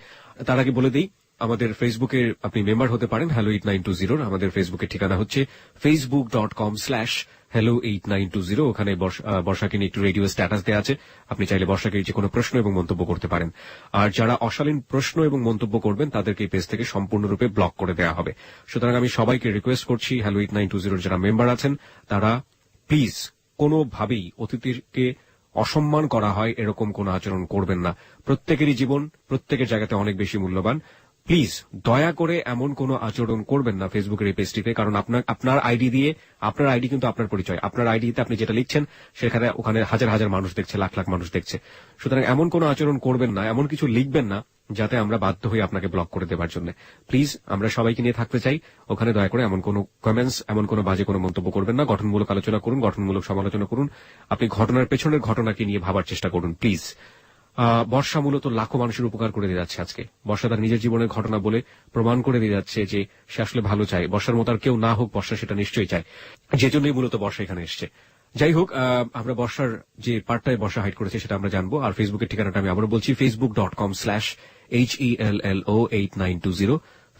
তার আগে বলে দিই, আমাদের ফেসবুকে আপনি মেম্বার হতে পারেন হ্যালো 8920। আমাদের ফেসবুকের ঠিকানা হচ্ছে facebook.com/hello8920। ওখানে বর্ষাকে নিয়ে একটু রেডিও স্ট্যাটাস দেওয়া আছে, আপনি চাইলে বর্ষাকে যে কোনো প্রশ্ন এবং মন্তব্য করতে পারেন। আর যারা অশালীন প্রশ্ন এবং মন্তব্য করবেন তাদেরকে এই পেজ থেকে সম্পূর্ণরূপে ব্লক করে দেওয়া হবে। সুতরাং আমি সবাইকে রিকোয়েস্ট করছি, হ্যালো 8920 যারা মেম্বার আছেন তারা প্লিজ কোনোভাবেই অতিথিকে অসম্মান করা হয় এরকম কোন আচরণ করবেন না। প্রত্যেকেরই জীবন প্রত্যেকের জায়গাতে অনেক বেশি মূল্যবান। প্লিজ দয়া করে এমন কোন আচরণ করবেন না ফেসবুকের এই পেজটিতে, কারণ আপনার আইডি দিয়ে, আপনার আইডি কিন্তু আপনার পরিচয়, আপনার আইডিতে আপনি যেটা লিখছেন সেখানে ওখানে হাজার হাজার মানুষ দেখছে, লাখ লাখ মানুষ দেখছে। সুতরাং এমন কোন আচরণ করবেন না, এমন কিছু লিখবেন না যাতে আমরা বাধ্য হয়ে আপনাকে ব্লক করে দেবার জন্য। প্লিজ, আমরা সবাইকে নিয়ে থাকতে চাই। ওখানে দয়া করে এমন কোন কমেন্টস, এমন কোন বাজে কোনো মন্তব্য করবেন না। গঠনমূলক আলোচনা করুন, গঠনমূলক সমালোচনা করুন। আপনি ঘটনার পেছনের ঘটনাকে নিয়ে ভাবার চেষ্টা করুন প্লিজ। বর্ষা মূলত লাখো মানুষের উপকার করে দিয়ে যাচ্ছে আজকে। বর্ষা তার নিজের জীবনের ঘটনা বলে প্রমাণ করে দিয়ে যাচ্ছে যে সে আসলে ভালো চায়। বর্ষার মতো আর কেউ না হোক, বর্ষা সেটা নিশ্চয়ই চায়, যে জন্যই মূলত বর্ষা এখানে এসছে। যাই হোক, আমরা বর্ষার যে পার্টটায় বর্ষা হাইড করেছে সেটা আমরা জানবো। আর ফেসবুকের ঠিকানাটা আমি আবারও বলছি, facebook.com/HELLO8920,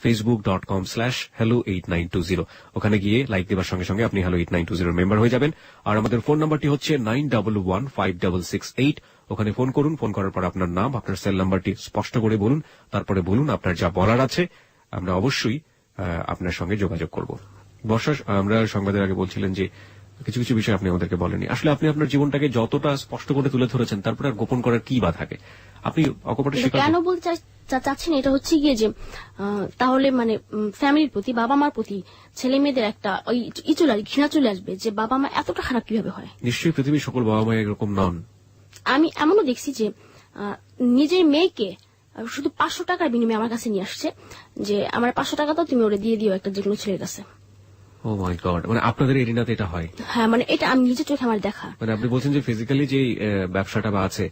facebook.com/hello8920। ওখানে গিয়ে লাইক দেবার সঙ্গে সঙ্গে আপনি হ্যালো 8920 মেম্বার হয়ে যাবেন। আর আমাদের ফোন নাম্বারটি হচ্ছে 91156668। ওখানে ফোন করুন। ফোন করার পর আপনার নাম, আপনার সেল নাম্বারটি স্পষ্ট করে বলুন, তারপরে বলুন আপনার যা বলার আছে। আমরা অবশ্যই আপনার সঙ্গে যোগাযোগ করব। বর্ষা, আমরা সংবাদের আগে বলছিলেন যে কিছু কিছু বিষয় আপনি আমাদেরকে বলেননি। আসলে আপনি আপনার জীবনটাকে যতটা স্পষ্ট করে তুলে ধরেছেন, তারপরে আর গোপন করার কি বা থাকে? আপনি অকপটে কেন বলতে চাচ্ছেন, এটা হচ্ছে গিয়ে যে তাহলে মানে ফ্যামিলির প্রতি, বাবা মার প্রতি ছেলে মেয়েদের একটা ওই ঘৃণা চলে আসবে যে বাবা মা এতটা খারাপ কিভাবে হয়। নিশ্চয়ই পৃথিবীর সকল বাবা মা এরকম নন। আমি এমনও দেখছি যে নিজের মেয়েকে শুধু 500 টাকার বিনিময়ে আমার কাছে নিয়ে আসছে যে আমার 500 টাকা তো তুমি ওরে দিয়ে দিও একটা যে কোনো ছেলের কাছে। ও মাই গড, মানে আপনাদের এরিনাতে এটা হয়? হ্যাঁ, মানে এটা আমি নিজের চোখে আমার দেখা। মানে আপনি বলছেন যে ফিজিক্যালি যে ব্যবসাটা বা আছে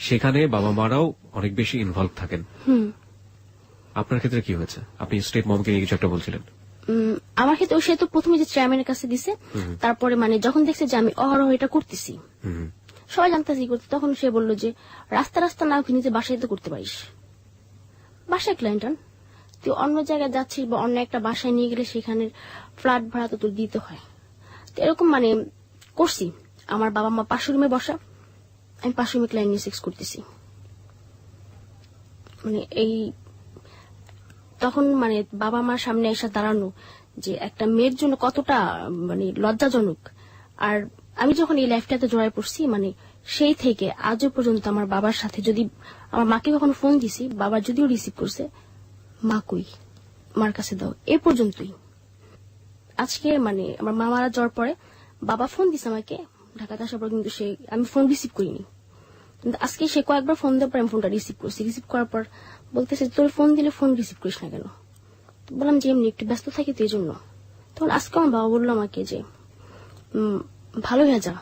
সেখানে বাবা মারাও অনেক বেশি ইনভলভ থাকেন। আপনার ক্ষেত্রে কি হয়েছে? আপনি স্টেপ মমকে নিয়ে কিছু একটা বলছিলেন। আমার ক্ষেত্রে সে তো প্রথমে যে চেয়ারম্যানের কাছে দিছে, তারপরে মানে যখন দেখছে যে আমি অহরহ এটা করতেছি, সবাই জানতেছি করতে, তখন সে বলল যে রাস্তা রাস্তা না নিজে বাসায় তো করতে পারিস। বাসায় ক্লায়েন্টন, তুই অন্য জায়গায় যাচ্ছিস বা অন্য একটা বাসায় নিয়ে গেলে সেখানে ফ্ল্যাট ভাড়া তো তোর দিতে হয়। তো এরকম মানে করছি। আমার বাবা মা 500 রুমে বসা, আমি 500 রুমে ক্লায়েন্ট নিয়ে সেক্স করতেছি। মানে এই তখন মানে বাবা মার সামনে এসে দাঁড়ানো যে একটা মেয়ের জন্য কতটা মানে লজ্জাজনক। আর আমি যখন এই লাইফটাতে জড়ায় পড়ছি মানে সেই থেকে আজও পর্যন্ত আমার বাবার সাথে, যদি আমার মাকে কখনো ফোন দিছি, বাবা যদিও রিসিভ করছে, মা কই, মার কাছে দাও, এ পর্যন্তই। আজকে মানে আমার মা মারা যাওয়ার পরে বাবা ফোন দিছে আমাকে ঢাকাতে আসার পর, কিন্তু আমি ফোন রিসিভ করিনি। কিন্তু আজকে সে কয়েকবার ফোন দেওয়ার পর আমি ফোনটা রিসিভ করছি। রিসিভ করার পর বলতেছে তোর ফোন দিলে ফোন রিসিভ করিস না কেন? বললাম যে এমনি একটু ব্যস্ত থাকি তো এই জন্য। তখন আজকে আমার বাবা বললো আমাকে যে ভালো হয়ে যা,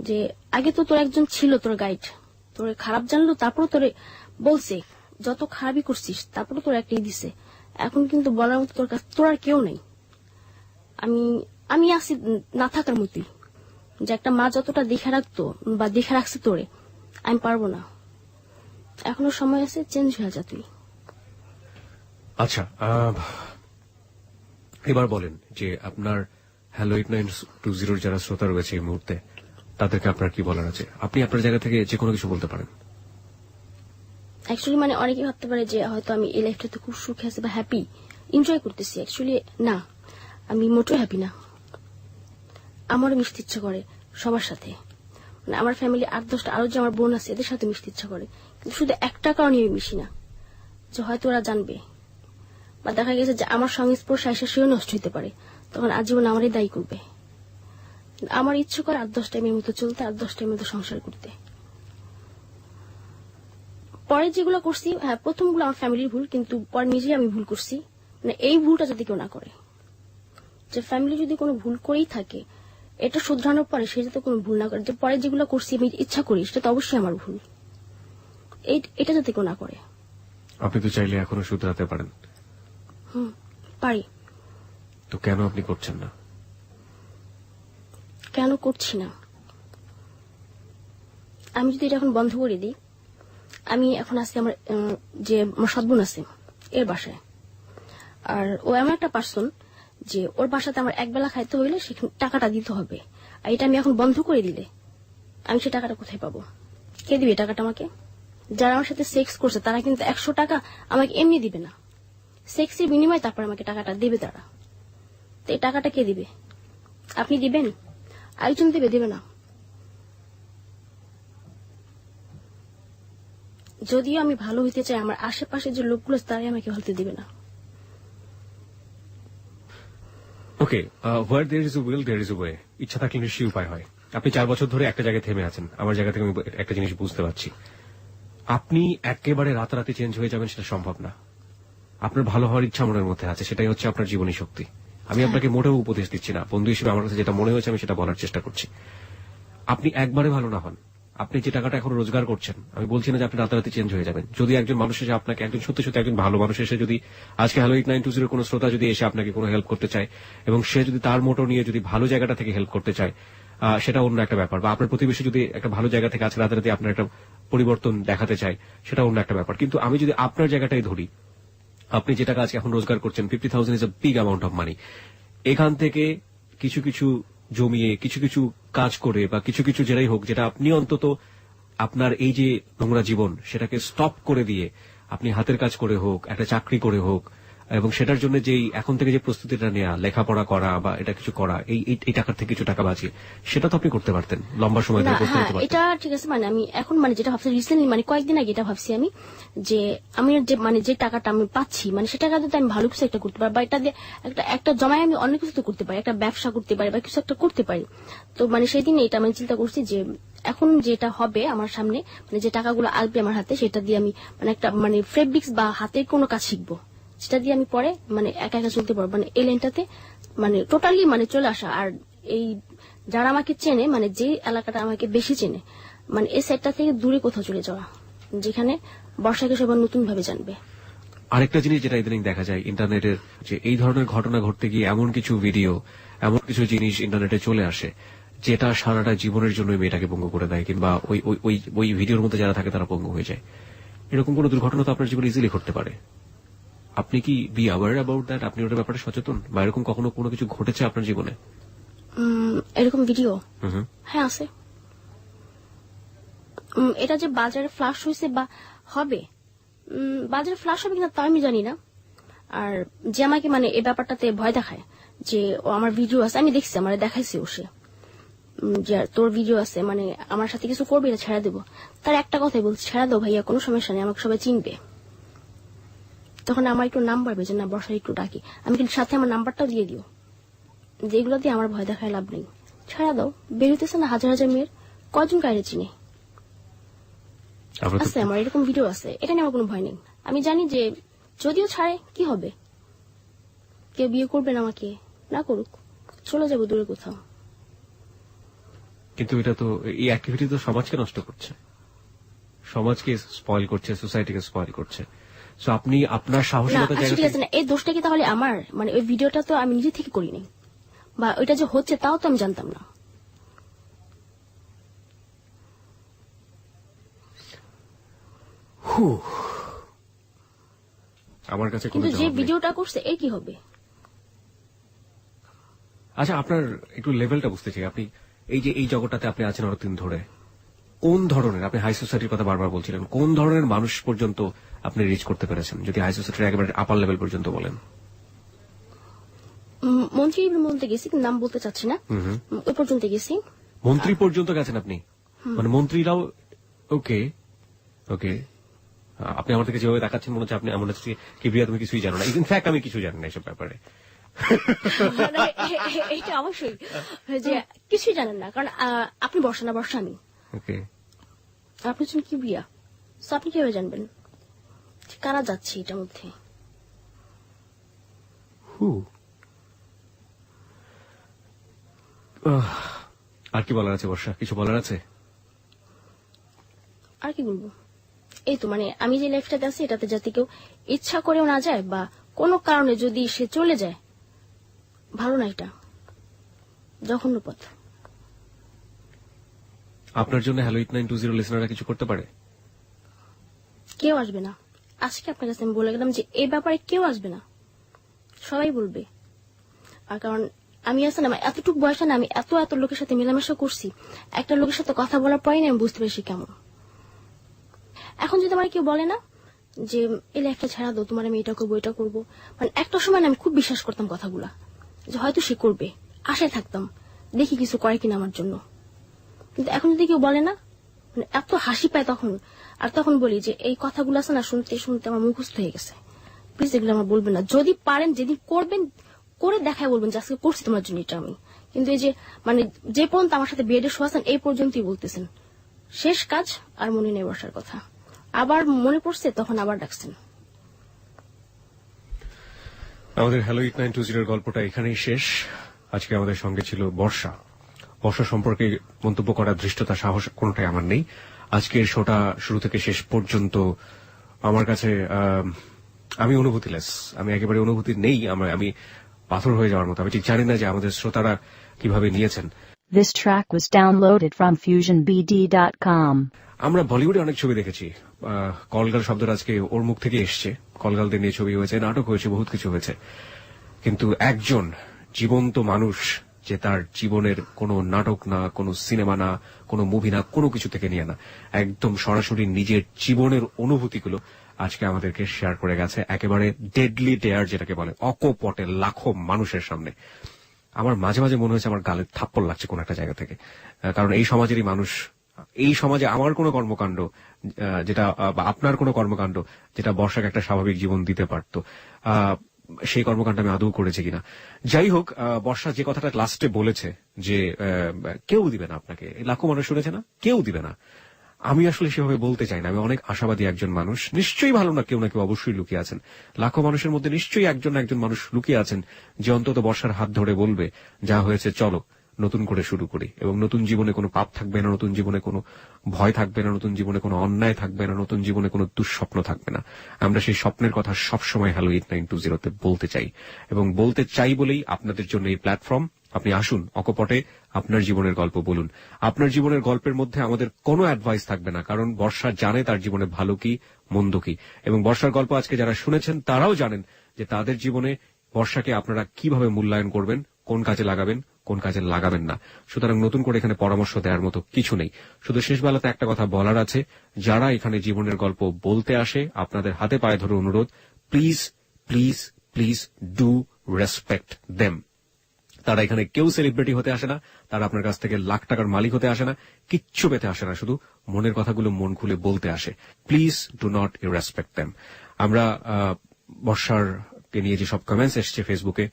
যে আগে তো তোর একজন ছিল তোর গাইড, তোর খারাপ জানলো, তারপর তোরে বলছে যত খারাপই করছিস, তারপরে তোর একটাই দিছে, এখন কিন্তু বলার মতো তোর কাছে তোর আর কেউ নেই। আমি আছি না থাকার মতোই, যে একটা মা যতটা দেখে রাখতো বা দেখে রাখছে তোরে, আমি পারবো না, এখনো সময় আছে, চেঞ্জ হয়ে যা তুই। আচ্ছা, এবার বলেন যে আপনার হ্যালো 8920 যারা শ্রোতা রয়েছে এই মুহূর্তে, তাদেরকে আপনার কি বলার আছে? আপনি আপনার জায়গা থেকে যে কোনো কিছু বলতে পারেন। অ্যাকচুয়ালি মানে অনেকে ভাবতে পারে যে হয়তো আমি এই লাইফটাতে খুব সুখে আছি বা হ্যাপি এনজয় করতেছি। অ্যাকচুয়ালি না, আমি মোটেও হ্যাপি না। আমারও মিশতে ইচ্ছা করে সবার সাথে, মানে আমার ফ্যামিলি 8-10টা আরো যে আমার বোন আছে এদের সাথে মিশতে ইচ্ছা করে, কিন্তু শুধু একটা কারণে আমি মিশি না, যে হয়তো ওরা জানবে বা দেখা গেছে যে আমার সংস্পর্শে এসে সেও নষ্ট হতে পারে, তখন আজীবন আমারই দায়ী করবে। আমার ইচ্ছে করে 8-10 মেয়ের মতো চলতে, 8-10 মতো সংসার করতে। পরে যেগুলো করছি, হ্যাঁ প্রথমগুলো আমার ফ্যামিলির ভুল, কিন্তু পরে নিজেই আমি ভুল করছি। মানে এই ভুলটা যাতে কেউ না করে, যে ফ্যামিলি যদি কোনো ভুল করেই থাকে এটা শুধরানোর পরে সে যাতে কোনো ভুল না করে, যে পরে যেগুলো করছি আমি ইচ্ছা করি সেটা তো অবশ্যই আমার ভুল, এটা যাতে কেউ না করে। আপনি তো চাইলে এখনো শুধরাতে পারেন। পারি তো কেন আপনি করছেন না? কেন করছি না? আমি যদি এটা এখন বন্ধ করে দিই, আমি এখন আছি আমার যে আমার সৎবোন আছে এর বাসায়, আর ও এমন একটা পার্সন যে ওর বাসাতে আমার একবেলা খাইতে হইলে সেখানে টাকাটা দিতে হবে, আর এটা আমি এখন বন্ধ করে দিলে আমি সে টাকাটা কোথায় পাবো? কে দিবে টাকাটা আমাকে? যারা আমার সাথে সেক্স করছে তারা কিন্তু 100 টাকা আমাকে এমনি দিবে না, সেক্সের বিনিময়ে তারপর আমাকে টাকাটা দেবে তারা। তো এই টাকাটা কে দিবে? আপনি দিবেন? আরেকজন দেবে না। যদিও আমি ভালো হইতে চাই, আমার আশেপাশে যে লোকগুলো তারাই আমাকে ভালো দিবে না। ওকে, where there is a will there is a way. ইচ্ছা থাকলে নিশ্চয়ই উপায় হয়। আপনি 4 বছর ধরে একটা জায়গায় থেমে আছেন, আমার জায়গা থেকে আমি একটা জিনিস বুঝতে পারছি। আপনি একেবারে রাতারাতি চেঞ্জ হয়ে যাবেন সেটা সম্ভব না। আপনার ভালো হওয়ার ইচ্ছা মনের মধ্যে আছে, সেটাই হচ্ছে আপনার জীবনী শক্তি। আমি আপনাকে মোটেও উপদেশ দিচ্ছি না, বন্ধু হিসেবে আমার কাছে যেটা মনে হয়েছে আমি সেটা বলার চেষ্টা করছি। আপনি একবারে ভালো না হন, আপনি যে টাকাটা এখন রোজগার করছেন, আমি বলছি না যে আপনি রাতারাতি চেঞ্জ হয়ে যাবেন। যদি একজন মানুষ এসে আপনাকে, একজন সত্যি সত্যি একজন ভালো মানুষ এসে যদি আজকে হ্যালো 8920 কোন শ্রোতা যদি এসে আপনাকে কোনো হেল্প করতে চায় এবং সে যদি তার মোটো নিয়ে যদি ভালো জায়গাটা থেকে হেল্প করতে চায়, সেটা অন্য একটা ব্যাপার। বা আপনার প্রতিবেশী যদি একটা ভালো জায়গা থেকে আজকে রাতারাতি আপনার একটা পরিবর্তন দেখাতে চায়, সেটা অন্য একটা ব্যাপার। কিন্তু আমি যদি আপনার জায়গাটাই ধরি, আপনি যে টাকা আজকে এখন রোজগার করছেন 50,000 is a big amount of money. এখান থেকে কিছু কিছু জমিয়ে কিছু কিছু কাজ করে বা কিছু কিছু যেটাই হোক, যেটা আপনি অন্তত আপনার এই যে নোংরা জীবন সেটাকে স্টপ করে দিয়ে আপনি হাতের কাজ করে হোক, একটা চাকরি করে হোক, এবং সেটার জন্য যেই এখন থেকে যে প্রস্তুতিটা নেওয়া, লেখাপড়া করা বা এটা কিছু করা, এই টাকার থেকে কিছু টাকা বাঁচিয়ে, সেটা তো আপনি করতে পারতেন লম্বা সময় ধরে করতে পারতেন। এটা ঠিক আছে, মানে আমি এখন মানে যেটা ভাবছি রিসেন্টলি, মানে কয়েকদিন আগে এটা ভাবছি আমি, যে আমি যে মানে যে টাকাটা আমি পাচ্ছি, মানে সে টাকা দিয়ে আমি ভালো কিছু একটা করতে পারি, বা এটা দিয়ে একটা জমায় আমি অনেক কিছু করতে পারি, একটা ব্যবসা করতে পারি বা কিছু একটা করতে পারি। তো মানে সেই দিন এটা আমি চিন্তা করছি যে এখন যেটা হবে আমার সামনে, মানে যে টাকাগুলো আসবে আমার হাতে, সেটা দিয়ে আমি মানে একটা মানে ফেব্রিক্স বা হাতের কোনো কাজ শিখবো, সেটা দিয়ে আমি পরে মানে একা একা চলতে পারবো। মানে এই লাইনটাতে মানে টোটালি মানে চলে আসা। আর এই যারা আমাকে চেনে, মানে যে এলাকাটা আমাকে বেশি চেনে, মানে এই সাইডটা থেকে দূরে কোথাও চলে যাওয়া, যেখানে বর্ষাকে সবার নতুন ভাবে জানবে। আরেকটা জিনিস যেটা ইদানিং দেখা যায় ইন্টারনেটের, যে এই ধরনের ঘটনা ঘটতে গিয়ে এমন কিছু ভিডিও, এমন কিছু জিনিস ইন্টারনেটে চলে আসে যেটা সারাটা জীবনের জন্য মেয়েটাকে পঙ্গু করে দেয়, কিংবা ওই ভিডিওর মধ্যে যারা থাকে তারা পঙ্গু হয়ে যায়। এরকম কোন দুর্ঘটনা তো আপনার জীবনে ইজিলি ঘটতে পারে। আপনি কি বি অ্যাওয়ার অ্যাবাউট দ্যাট? আপনি ওটার ব্যাপারে সচেতন? বা এরকম কখনো কোনো কিছু ঘটেছে আপনার জীবনে? এরকম ভিডিও হ্যাঁ আছে। এটা যে বাজারে ফ্লাশ হয়েছে বা হবে, বাজারে ফ্লাশ হবে কিনা তা আমি জানি না, আর যে আমাকে মানে এই ব্যাপারটাতে ভয় দেখায় যে ও আমার ভিডিও আছে, আমি দেখছি, আমার দেখাইছে ও, সে যে তোর ভিডিও আছে, মানে আমার সাথে কিছু করবি না, ছেড়ে দেবো। তার একটা কথাই বলছি, ছেড়ে দাও ভাইয়া, কোনো সমস্যা নেই, আমাকে সবাই চিনবে। তখন আমার একটু নাম্বার বেজে না, বর্ষায় একটু ডাকি, আমি কিন্তু সাথে আমার নাম্বারটাও দিয়ে দিও, যেগুলো দিয়ে আমার ভয় দেখায় লাভ নেই, ছেড়ে দাও। বেরোতেছে না হাজার হাজার মেয়ের, কয়জন কায়রে চিনে আছে, আমার এরকম ভিডিও আছে, এটা নিয়ে আমার কোনো ভয় নেই। আমি জানি যে যদিও ছাড়ে কি হবে, কেউ বিয়ে করবে না, আমাকে না করুক, চলে যাবো দূরে কোথাও। কিন্তু এটা তো, এই অ্যাক্টিভিটি তো সমাজকে নষ্ট করছে, সমাজকে স্পয়েল করছে, সোসাইটিকে স্পয়েল করছে। সো আপনি আপনার সাহসিকতা জায়গা ঠিক আছে না, এই দোষটা কি তাহলে আমার? মানে ওই ভিডিওটা তো আমি নিজে থেকে করিনি, বা ওইটা যে হচ্ছে তাও তো আমি জানতাম না। আমার কাছে কিন্তু যে ভিডিওটা করছে এই কি হবে? আচ্ছা, আপনার একটু লেভেলটা বুঝতে চাই। আপনি এই যে এই জগৎটাতে আপনি আছেন অনেকদিন ধরে, কোন ধরনের, আপনি হাই সোসাইটির কথা বারবার বলছিলেন, কোন ধরনের মানুষ পর্যন্ত আপনি রিচ করতে পেরেছেন, যদি হাই সোসাইটির একেবারে আপার লেভেল পর্যন্ত বলেন? মন্ত্রী বলতে গেছি, নাম বলতে চাচ্ছি না, ওই পর্যন্ত গেছি। মন্ত্রী পর্যন্ত গেছেন আপনি? মানে মন্ত্রীরাও? ওকে ওকে, আপনি আমার থেকে যেভাবে দেখাচ্ছেন মনে হচ্ছে আপনি এমন হচ্ছে কিবরিয়া তুমি কিছুই জানো না। ইনফ্যাক্ট আমি কিছু জানি না এসব ব্যাপারে। এটা অবশ্যই যে কিছুই জানেন না, কারণ আপনি বর্ষা না, বর্ষা আমি। ওকে, আপনি হচ্ছেন কিবরিয়া, তো আপনি কিভাবে জানবেন কারা যাচ্ছে এটার মধ্যে? আর কি বলার আছে বর্ষা? কিছু বলার আছে? আর কি বলবো, এই তো মানে আমি যে লাইফটাতে আছি এটাতে যাতে কেউ ইচ্ছা করেও না যায়, বা কোনো কারণে যদি সে চলে যায়, ভালো না, এটা জঘন্য পথ। আপনার জন্য হ্যালো 8920 লিসনাররা কিছু করতে পারে? কেউ আসবে না। আজকে আপনার কাছে আমি বলে গেলাম যে এই ব্যাপারে কেউ আসবে না, সবাই বলবে। আর কারণ আমি আছে না, এতটুকু বয়সে না আমি এত এত লোকের সাথে মেলামেশা করছি, একটা লোকের সাথে কথা বলার পরে না আমি বুঝতে পেরেছি কেমন। এখন যদি আমার কেউ বলে না যে এই লাইফটা ছাড়া দাও, তোমার আমি এটা করবো এটা করবো, মানে একটা সময় আমি খুব বিশ্বাস করতাম কথাগুলা, যে হয়তো সে করবে, আশায় থাকতাম দেখি কিছু করে কিনা আমার জন্য। কিন্তু এখন যদি কেউ বলে না, মানে এত হাসি পায় তখন। আর তখন বলি যে এই কথাগুলো আছে না, শুনতে শুনতে আমার মুখস্থ হয়ে গেছে, প্লিজ এগুলো আমার বলবেন না। যদি পারেন যেদিন করবেন করে দেখায় বলবেন যে আজকে করছি তোমার জন্য এটা আমি। কিন্তু এই যে মানে যে পর্যন্ত আমার সাথে বেডে শোয়াছেন এই পর্যন্তই বলতেছেন, শেষ কাজ আর মনে নেই বসার কথা, আবার মনে পড়ছে তখন আবার ডাকছেন। আমাদের হ্যালো 8920 এর গল্পটা এখানেই শেষ। আজকে আমাদের সঙ্গে ছিল বর্ষা। বর্ষা সম্পর্কে মন্তব্য করার ধৃষ্টতা, সাহস কোনটাই আমার নেই। আজকের শোটা শুরু থেকে শেষ পর্যন্ত আমার কাছে আমি অনুভূতিলেস, আমি একেবারে অনুভূতি নেই, আমি পাথর হয়ে যাওয়ার মতো। আমি ঠিক জানি না যে আমাদের শ্রোতারা কিভাবে নিয়েছেন। This track was downloaded from FusionBD.com. আমরা বলিউডে অনেক ছবি দেখেছি, কলগাল শব্দটা আজকে ওর মুখ থেকে এসছে। কলগালদের নিয়ে ছবি হয়েছে, নাটক হয়েছে, বহুত কিছু হয়েছে, কিন্তু একজন জীবন্ত মানুষ যে তার জীবনের কোনো নাটক না, কোনো সিনেমা না, কোনো মুভি না, কোনো কিছু থেকে নিয়ে না, একদম সরাসরি নিজের জীবনের অনুভূতিগুলো আজকে আমাদেরকে শেয়ার করে গেছে, একেবারে ডেডলি ডেয়ার যেটাকে বলে, অকপটে লাখো মানুষের সামনে। আমার মাঝে মাঝে মনে হয়েছে আমার গালে থাপ্পড় লাগছে কোন একটা জায়গা থেকে, কারণ এই সমাজেরই মানুষ, এই সমাজে আমার কোনো কর্মকাণ্ড যেটা বা আপনার কোনো কর্মকাণ্ড যেটা বর্ষাকে একটা স্বাভাবিক জীবন দিতে পারত, সেই কর্মকাণ্ড আমি আদৌ করেছি কিনা। যাই হোক, বর্ষা যে কথাটা লাস্টে বলেছে যে কেউ দিবে না আপনাকে, লাখো মানুষ শুনেছে না, কেউ দিবে না, আমি আসলে সেভাবে বলতে চাই না। আমি অনেক আশাবাদী একজন মানুষ, নিশ্চয়ই ভালো না কেউ অবশ্যই লুকিয়ে আছেন। লাখো মানুষের মধ্যে নিশ্চয়ই একজন মানুষ লুকিয়ে আছেন যে অন্তত বর্ষার হাত ধরে বলবে যা হয়েছে চলো নতুন করে শুরু করি, এবং নতুন জীবনে কোনো পাপ থাকবে না, নতুন জীবনে কোনো ভয় থাকবে না, নতুন জীবনে কোনো অন্যায় থাকবে না, নতুন জীবনে কোনো দুঃস্বপ্ন থাকবে না। আমরা সেই স্বপ্নের কথা সবসময় হ্যালো 8920 বলতে চাই, এবং বলতে চাই বলেই আপনাদের জন্য এই প্ল্যাটফর্ম। আপনি আসুন, অকপটে আপনার জীবনের গল্প বলুন। আপনার জীবনের গল্পের মধ্যে আমাদের কোনো অ্যাডভাইস থাকবে না, কারণ বর্ষা জানে তার জীবনে ভালো কি মন্দ কি, এবং বর্ষার গল্প আজকে যারা শুনেছেন তারাও জানেন যে তাদের জীবনে বর্ষাকে আপনারা কিভাবে মূল্যায়ন করবেন, কোন কাজে লাগাবেন, কোন কাজে লাগাবেন না। সুতরাং নতুন করে এখানে পরামর্শ দেওয়ার মতো কিছু নেই। শুধু শেষ বেলাতে একটা কথা বলার আছে, যারা এখানে জীবনের গল্প বলতে আসে আপনাদের হাতে পায়ে ধরে অনুরোধ, please please please do respect them. তারা এখানে কেউ সেলিব্রিটি হতে আসে না, তারা আপনার কাছ থেকে লাখ টাকার মালিক হতে আসে না, কিচ্ছু পেতে আসে না, শুধু মনের কথাগুলো মন খুলে বলতে আসে। Please do not respect them. আমরা বর্ষারকে নিয়ে যে সব কমেন্টস এসছে ফেসবুকে,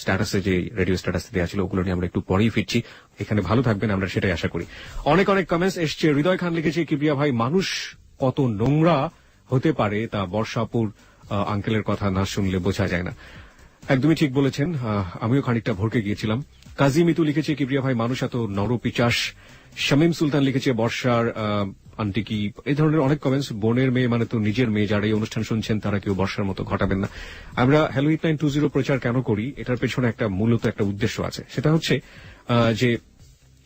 স্ট্যাটাসে যে রেডিও স্ট্যাটাসে দেওয়া ছিল, ওগুলো নিয়ে আমরা একটু পরেই ফিরছি। এখানে ভালো থাকবেন, আমরা সেটাই আশা করি। অনেক অনেক কমেন্টস এসছে। হৃদয় খান লিখেছে, কিবরিয়া ভাই, মানুষ কত নোংরা হতে পারে তা বর্ষাপুর আঙ্কেলের কথা না শুনলে বোঝা যায় না। একদমই ঠিক বলেছেন, আমিও খানিকটা ভরকে গিয়েছিলাম। কাজী মিতু লিখেছে, কিবরিয়া ভাই, মানুষ এত নরপিচাস। শামীম সুলতান লিখেছে, বর্ষার আন্টি কি, এই ধরনের অনেক কমেন্টস। বোনের মেয়ে মানে তো নিজের মেয়ে, যারা এই অনুষ্ঠান শুনছেন তারা কেউ বর্ষার মতো ঘটাবেন না। আমরা হ্যালো 8920 প্রচার কেন করি, এটার পেছনে মূলত একটা উদ্দেশ্য আছে। সেটা হচ্ছে যে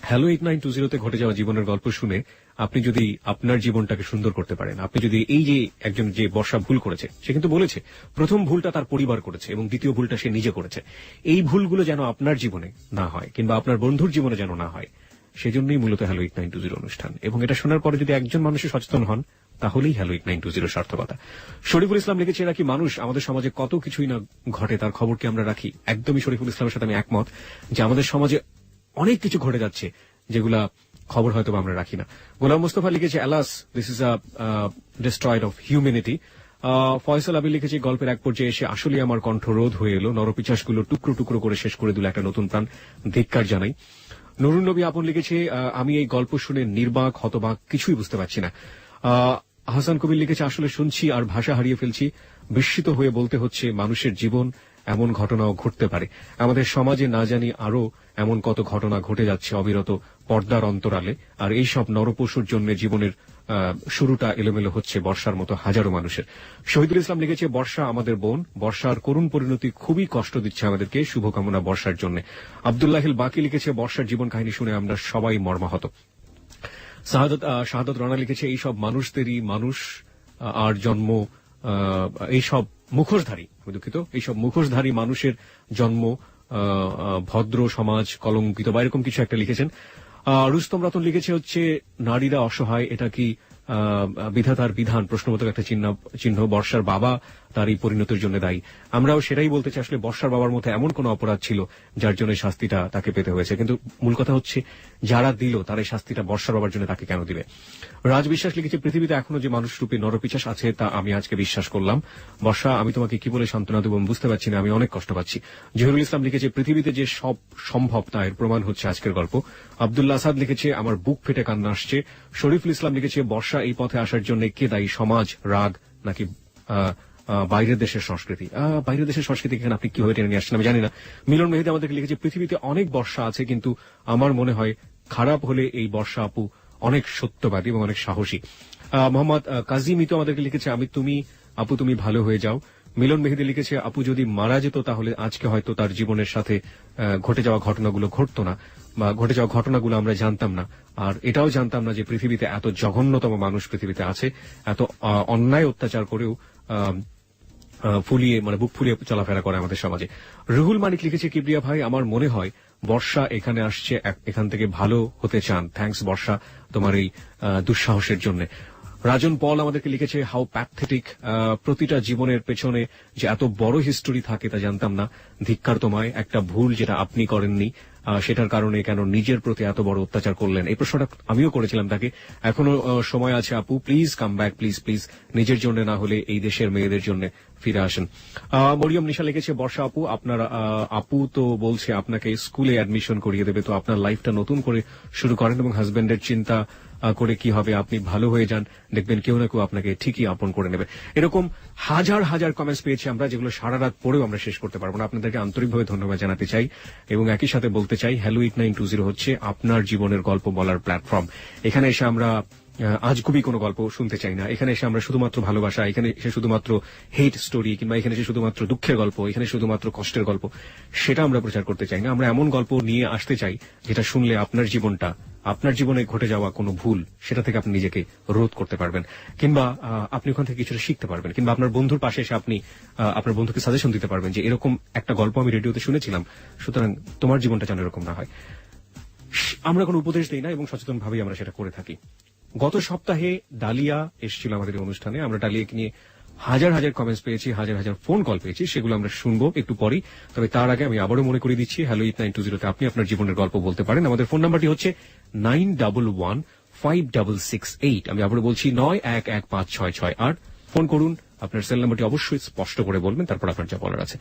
হ্যালো 8920 ঘটে যাওয়া জীবনের গল্প শুনে আপনি যদি আপনার জীবনটাকে সুন্দর করতে পারেন, আপনি যদি এই যে একজন যে বর্ষা ভুল করেছে, সে কিন্তু বলেছে প্রথম ভুলটা তার পরিবার করেছে এবং দ্বিতীয় ভুলটা সে নিজে করেছে, এই ভুলগুলো যেন আপনার জীবনে না হয় কিংবা আপনার বন্ধুর জীবনে যেন না হয়, সেজন্যই মূলত হ্যালো 8920 অনুষ্ঠান। এবং এটা শোনার পরে যদি একজন মানুষের সচেতন হন, তাহলেই হ্যালো 8920 সার্থকতা। শরীফুল ইসলাম লিখেছে, এরা কি মানুষ, আমাদের সমাজে কত কিছুই না ঘটে, তার খবর কি আমরা রাখি? একদমই শরীফুল ইসলামের সাথে আমি একমত যে আমাদের সমাজে অনেক কিছু ঘটে যাচ্ছে যেগুলা খবর হয়তো আমরা রাখি না। গোলাম মোস্তফা লিখেছে, alas this is a destroyed of humanity. Faisal Abir লিখেছে, গল্পের এক পর্যায়ে এসে আসলে আমার কণ্ঠ রোধ হয়ে এলো, নরপিচাসগুলো টুকরো টুকরো করে শেষ করে দিল একটা নতুন প্রাণ, ধিক্কার জানাই। নুরুন নবী আপন লিখেছে, আমি এই গল্প শুনে নির্বাক হতবাক, কিছুই বুঝতে পারছি না। হাসান কবির লিখেছে, আসলে শুনছি আর ভাষা হারিয়ে ফেলছি, বিস্মিত হয়ে বলতে হচ্ছে মানুষের জীবন এমন ঘটনাও ঘটতে পারে। আমাদের সমাজে না জানি আরো এমন কত ঘটনা ঘটে যাচ্ছে অবিরত পর্দার অন্তরালে, আর এই সব নরপশুর জন্য জীবনের শুরুটা এলোমেলো হচ্ছে বর্ষার মতো হাজারো মানুষের। শহীদুল ইসলাম লিখেছে, বর্ষা আমাদের বোন, বর্ষার করুণ পরিণতি খুবই কষ্ট দিচ্ছে আমাদেরকে, শুভকামনা বর্ষার জন্য। আব্দুল্লাহিল বাকি লিখেছে, বর্ষার জীবন কাহিনী শুনে আমরা সবাই মর্মাহত। শাহাদত রানা লিখেছে, এইসব মানুষদেরই মানুষ আর জন্ম, এইসব মুখোশধারী, দুঃখিত, এইসব মুখোশধারী মানুষের জন্ম, ভদ্র সমাজ কলঙ্কিত বা এরকম কিছু একটা লিখেছেন। রুস্তম রতন লিখেছে হচ্ছে, নারীরা অসহায়, এটা কি বিধাতার বিধান, প্রশ্নবোধক একটা চিহ্ন। বর্ষার বাবা তার এই পরিণতির জন্য দায়ী। আমরাও সেটাই বলতে চাই, আসলে বর্ষার বাবার মধ্যে এমন কোন অপরাধ ছিল যার জন্য শাস্তিটা তাকে পেতে হয়েছে, কিন্তু মূল কথা হচ্ছে যারা দিল তার এই শাস্তিটা বর্ষার বাবার জন্য তাকে কেন দিবে। রাজ বিশ্বাস লিখেছে, পৃথিবীতে এখনো যে মানুষরূপী নরপিচাস আছে তা আমি আজকে বিশ্বাস করলাম। বর্ষা, আমি তোমাকে কি বলে সান্ত্বনা দেব বুঝতে পারছি না, আমি অনেক কষ্ট পাচ্ছি। জহিরুল ইসলাম লিখেছে, পৃথিবীতে যে সব সম্ভব তা এর প্রমাণ হচ্ছে আজকের গল্প। আব্দুল্লাহ আসাদ লিখেছে, আমার বুক ফেটে কান্না আসছে। শরীফুল ইসলাম লিখেছে, বর্ষা এই পথে আসার জন্য কে দায়ী, সমাজ, রাগ নাকি বাইরের দেশের সংস্কৃতি? বাইরের দেশের সংস্কৃতি এখানে আপনি কিভাবে টেনে নিয়ে আসছেন আমি জানি না। মিলন মেহেদি আমাদেরকে লিখেছে, পৃথিবীতে অনেক বর্ষা আছে, কিন্তু আমার মনে হয় খারাপ হলে এই বর্ষা আপু অনেক সত্যবাদী এবং অনেক সাহসী। মোহাম্মদ কাজী মিতু আমাদেরকে লিখেছে, আপু তুমি ভালো হয়ে যাও। মিলন মেহেদি লিখেছে, আপু যদি মারা যেত তাহলে আজকে হয়তো তার জীবনের সাথে ঘটে যাওয়া ঘটনাগুলো ঘটতো না, বা ঘটে যাওয়া ঘটনাগুলো আমরা জানতাম না। আর এটাও জানতাম না যে পৃথিবীতে এত জঘন্যতম মানুষ পৃথিবীতে আছে, এত অন্যায় অত্যাচার করেও বুক ফুলিয়ে চলাফেরা করে আমাদের সমাজে। রুহুল মানিক লিখেছে, কিবরিয়া ভাই, আমার মনে হয় বর্ষা এখানে আসছে এখান থেকে ভালো হতে চান। থ্যাঙ্কস বর্ষা তোমার এই দুঃসাহসের জন্য। রাজন পল আমাদেরকে লিখেছে, হাউ প্যাথেটিক, প্রতিটা জীবনের পেছনে যে এত বড় হিস্টোরি থাকে তা জানতাম না। ধিক্কার তোমায়, একটা ভুল যেটা আপনি করেননি সেটার কারণে কেন নিজের প্রতি এত বড় অত্যাচার করলেন? এই প্রশ্নটা আমিও করেছিলাম তাকে। এখনো সময় আছে আপু, please come back, please please, নিজের জন্য না হলে এই দেশের মেয়েদের জন্য ফিরে আসেন। মরিয়ম নিশা লিখেছে, বর্ষা আপু, আপনার আপু তো বলছে আপনাকে স্কুলে অ্যাডমিশন করিয়ে দেবে, তো আপনার লাইফটা নতুন করে শুরু করেন এবং হাজবেন্ডের চিন্তা করে কি হবে, আপনি ভালো হয়ে যান, দেখবেন কেউ না কেউ আপনাকে ঠিকই আপন করে নেবে। এরকম হাজার হাজার কমেন্টস পেয়েছি আমরা, যেগুলো সারা রাত পড়েও আমরা শেষ করতে পারবো না। আপনাদেরকে আন্তরিকভাবে ধন্যবাদ জানাতে চাই এবং একই সাথে বলতে চাই, হ্যালো 8920 হচ্ছে আপনার জীবনের গল্প বলার প্ল্যাটফর্ম। এখানে এসে আমরা আজগুবি কোনো গল্প শুনতে চাই না। এখানে এসে আমরা শুধুমাত্র ভালোবাসা, এখানে এসে শুধুমাত্র হেট স্টোরি, কিংবা এখানে এসে শুধুমাত্র দুঃখের গল্প, এখানে শুধুমাত্র কষ্টের গল্প, সেটা আমরা প্রচার করতে চাই না। আমরা এমন গল্প নিয়ে আসতে চাই যেটা শুনলে আপনার জীবনে ঘটে যাওয়া কোনো ভুল, সেটা থেকে আপনি নিজেকে রোধ করতে পারবেন, কিংবা আপনি ওখান থেকে কিছুটা শিখতে পারবেন, কিংবা আপনার বন্ধুর পাশে এসে আপনি আপনার বন্ধুকে সাজেশন দিতে পারবেন যে এরকম একটা গল্প আমি রেডিওতে শুনেছিলাম, সুতরাং তোমার জীবনটা যেন এরকম না হয়। আমরা কোনো উপদেশ দিই না এবং সচেতনভাবেই আমরা সেটা করে থাকি। গত সপ্তাহে ডালিয়া এসেছিল আমাদের অনুষ্ঠানে। আমরা ডালিয়াকে নিয়ে হাজার হাজার কমেন্টস পেয়েছি, হাজার হাজার ফোন কল পেয়েছি, সেগুলো আমরা শুনবো একটু পরেই। তবে তার আগে আমি আবারও মনে করে দিচ্ছি, হ্যালো 8920 আপনি আপনার জীবনের গল্প বলতে পারেন। আমাদের ফোন নাম্বারটি হচ্ছে 91156668। আমি আবারও বলছি 91156668। ফোন করুন, আপনার সেল নাম্বারটি অবশ্যই স্পষ্ট করে বলবেন, তারপর আপনার যা বলার আছে।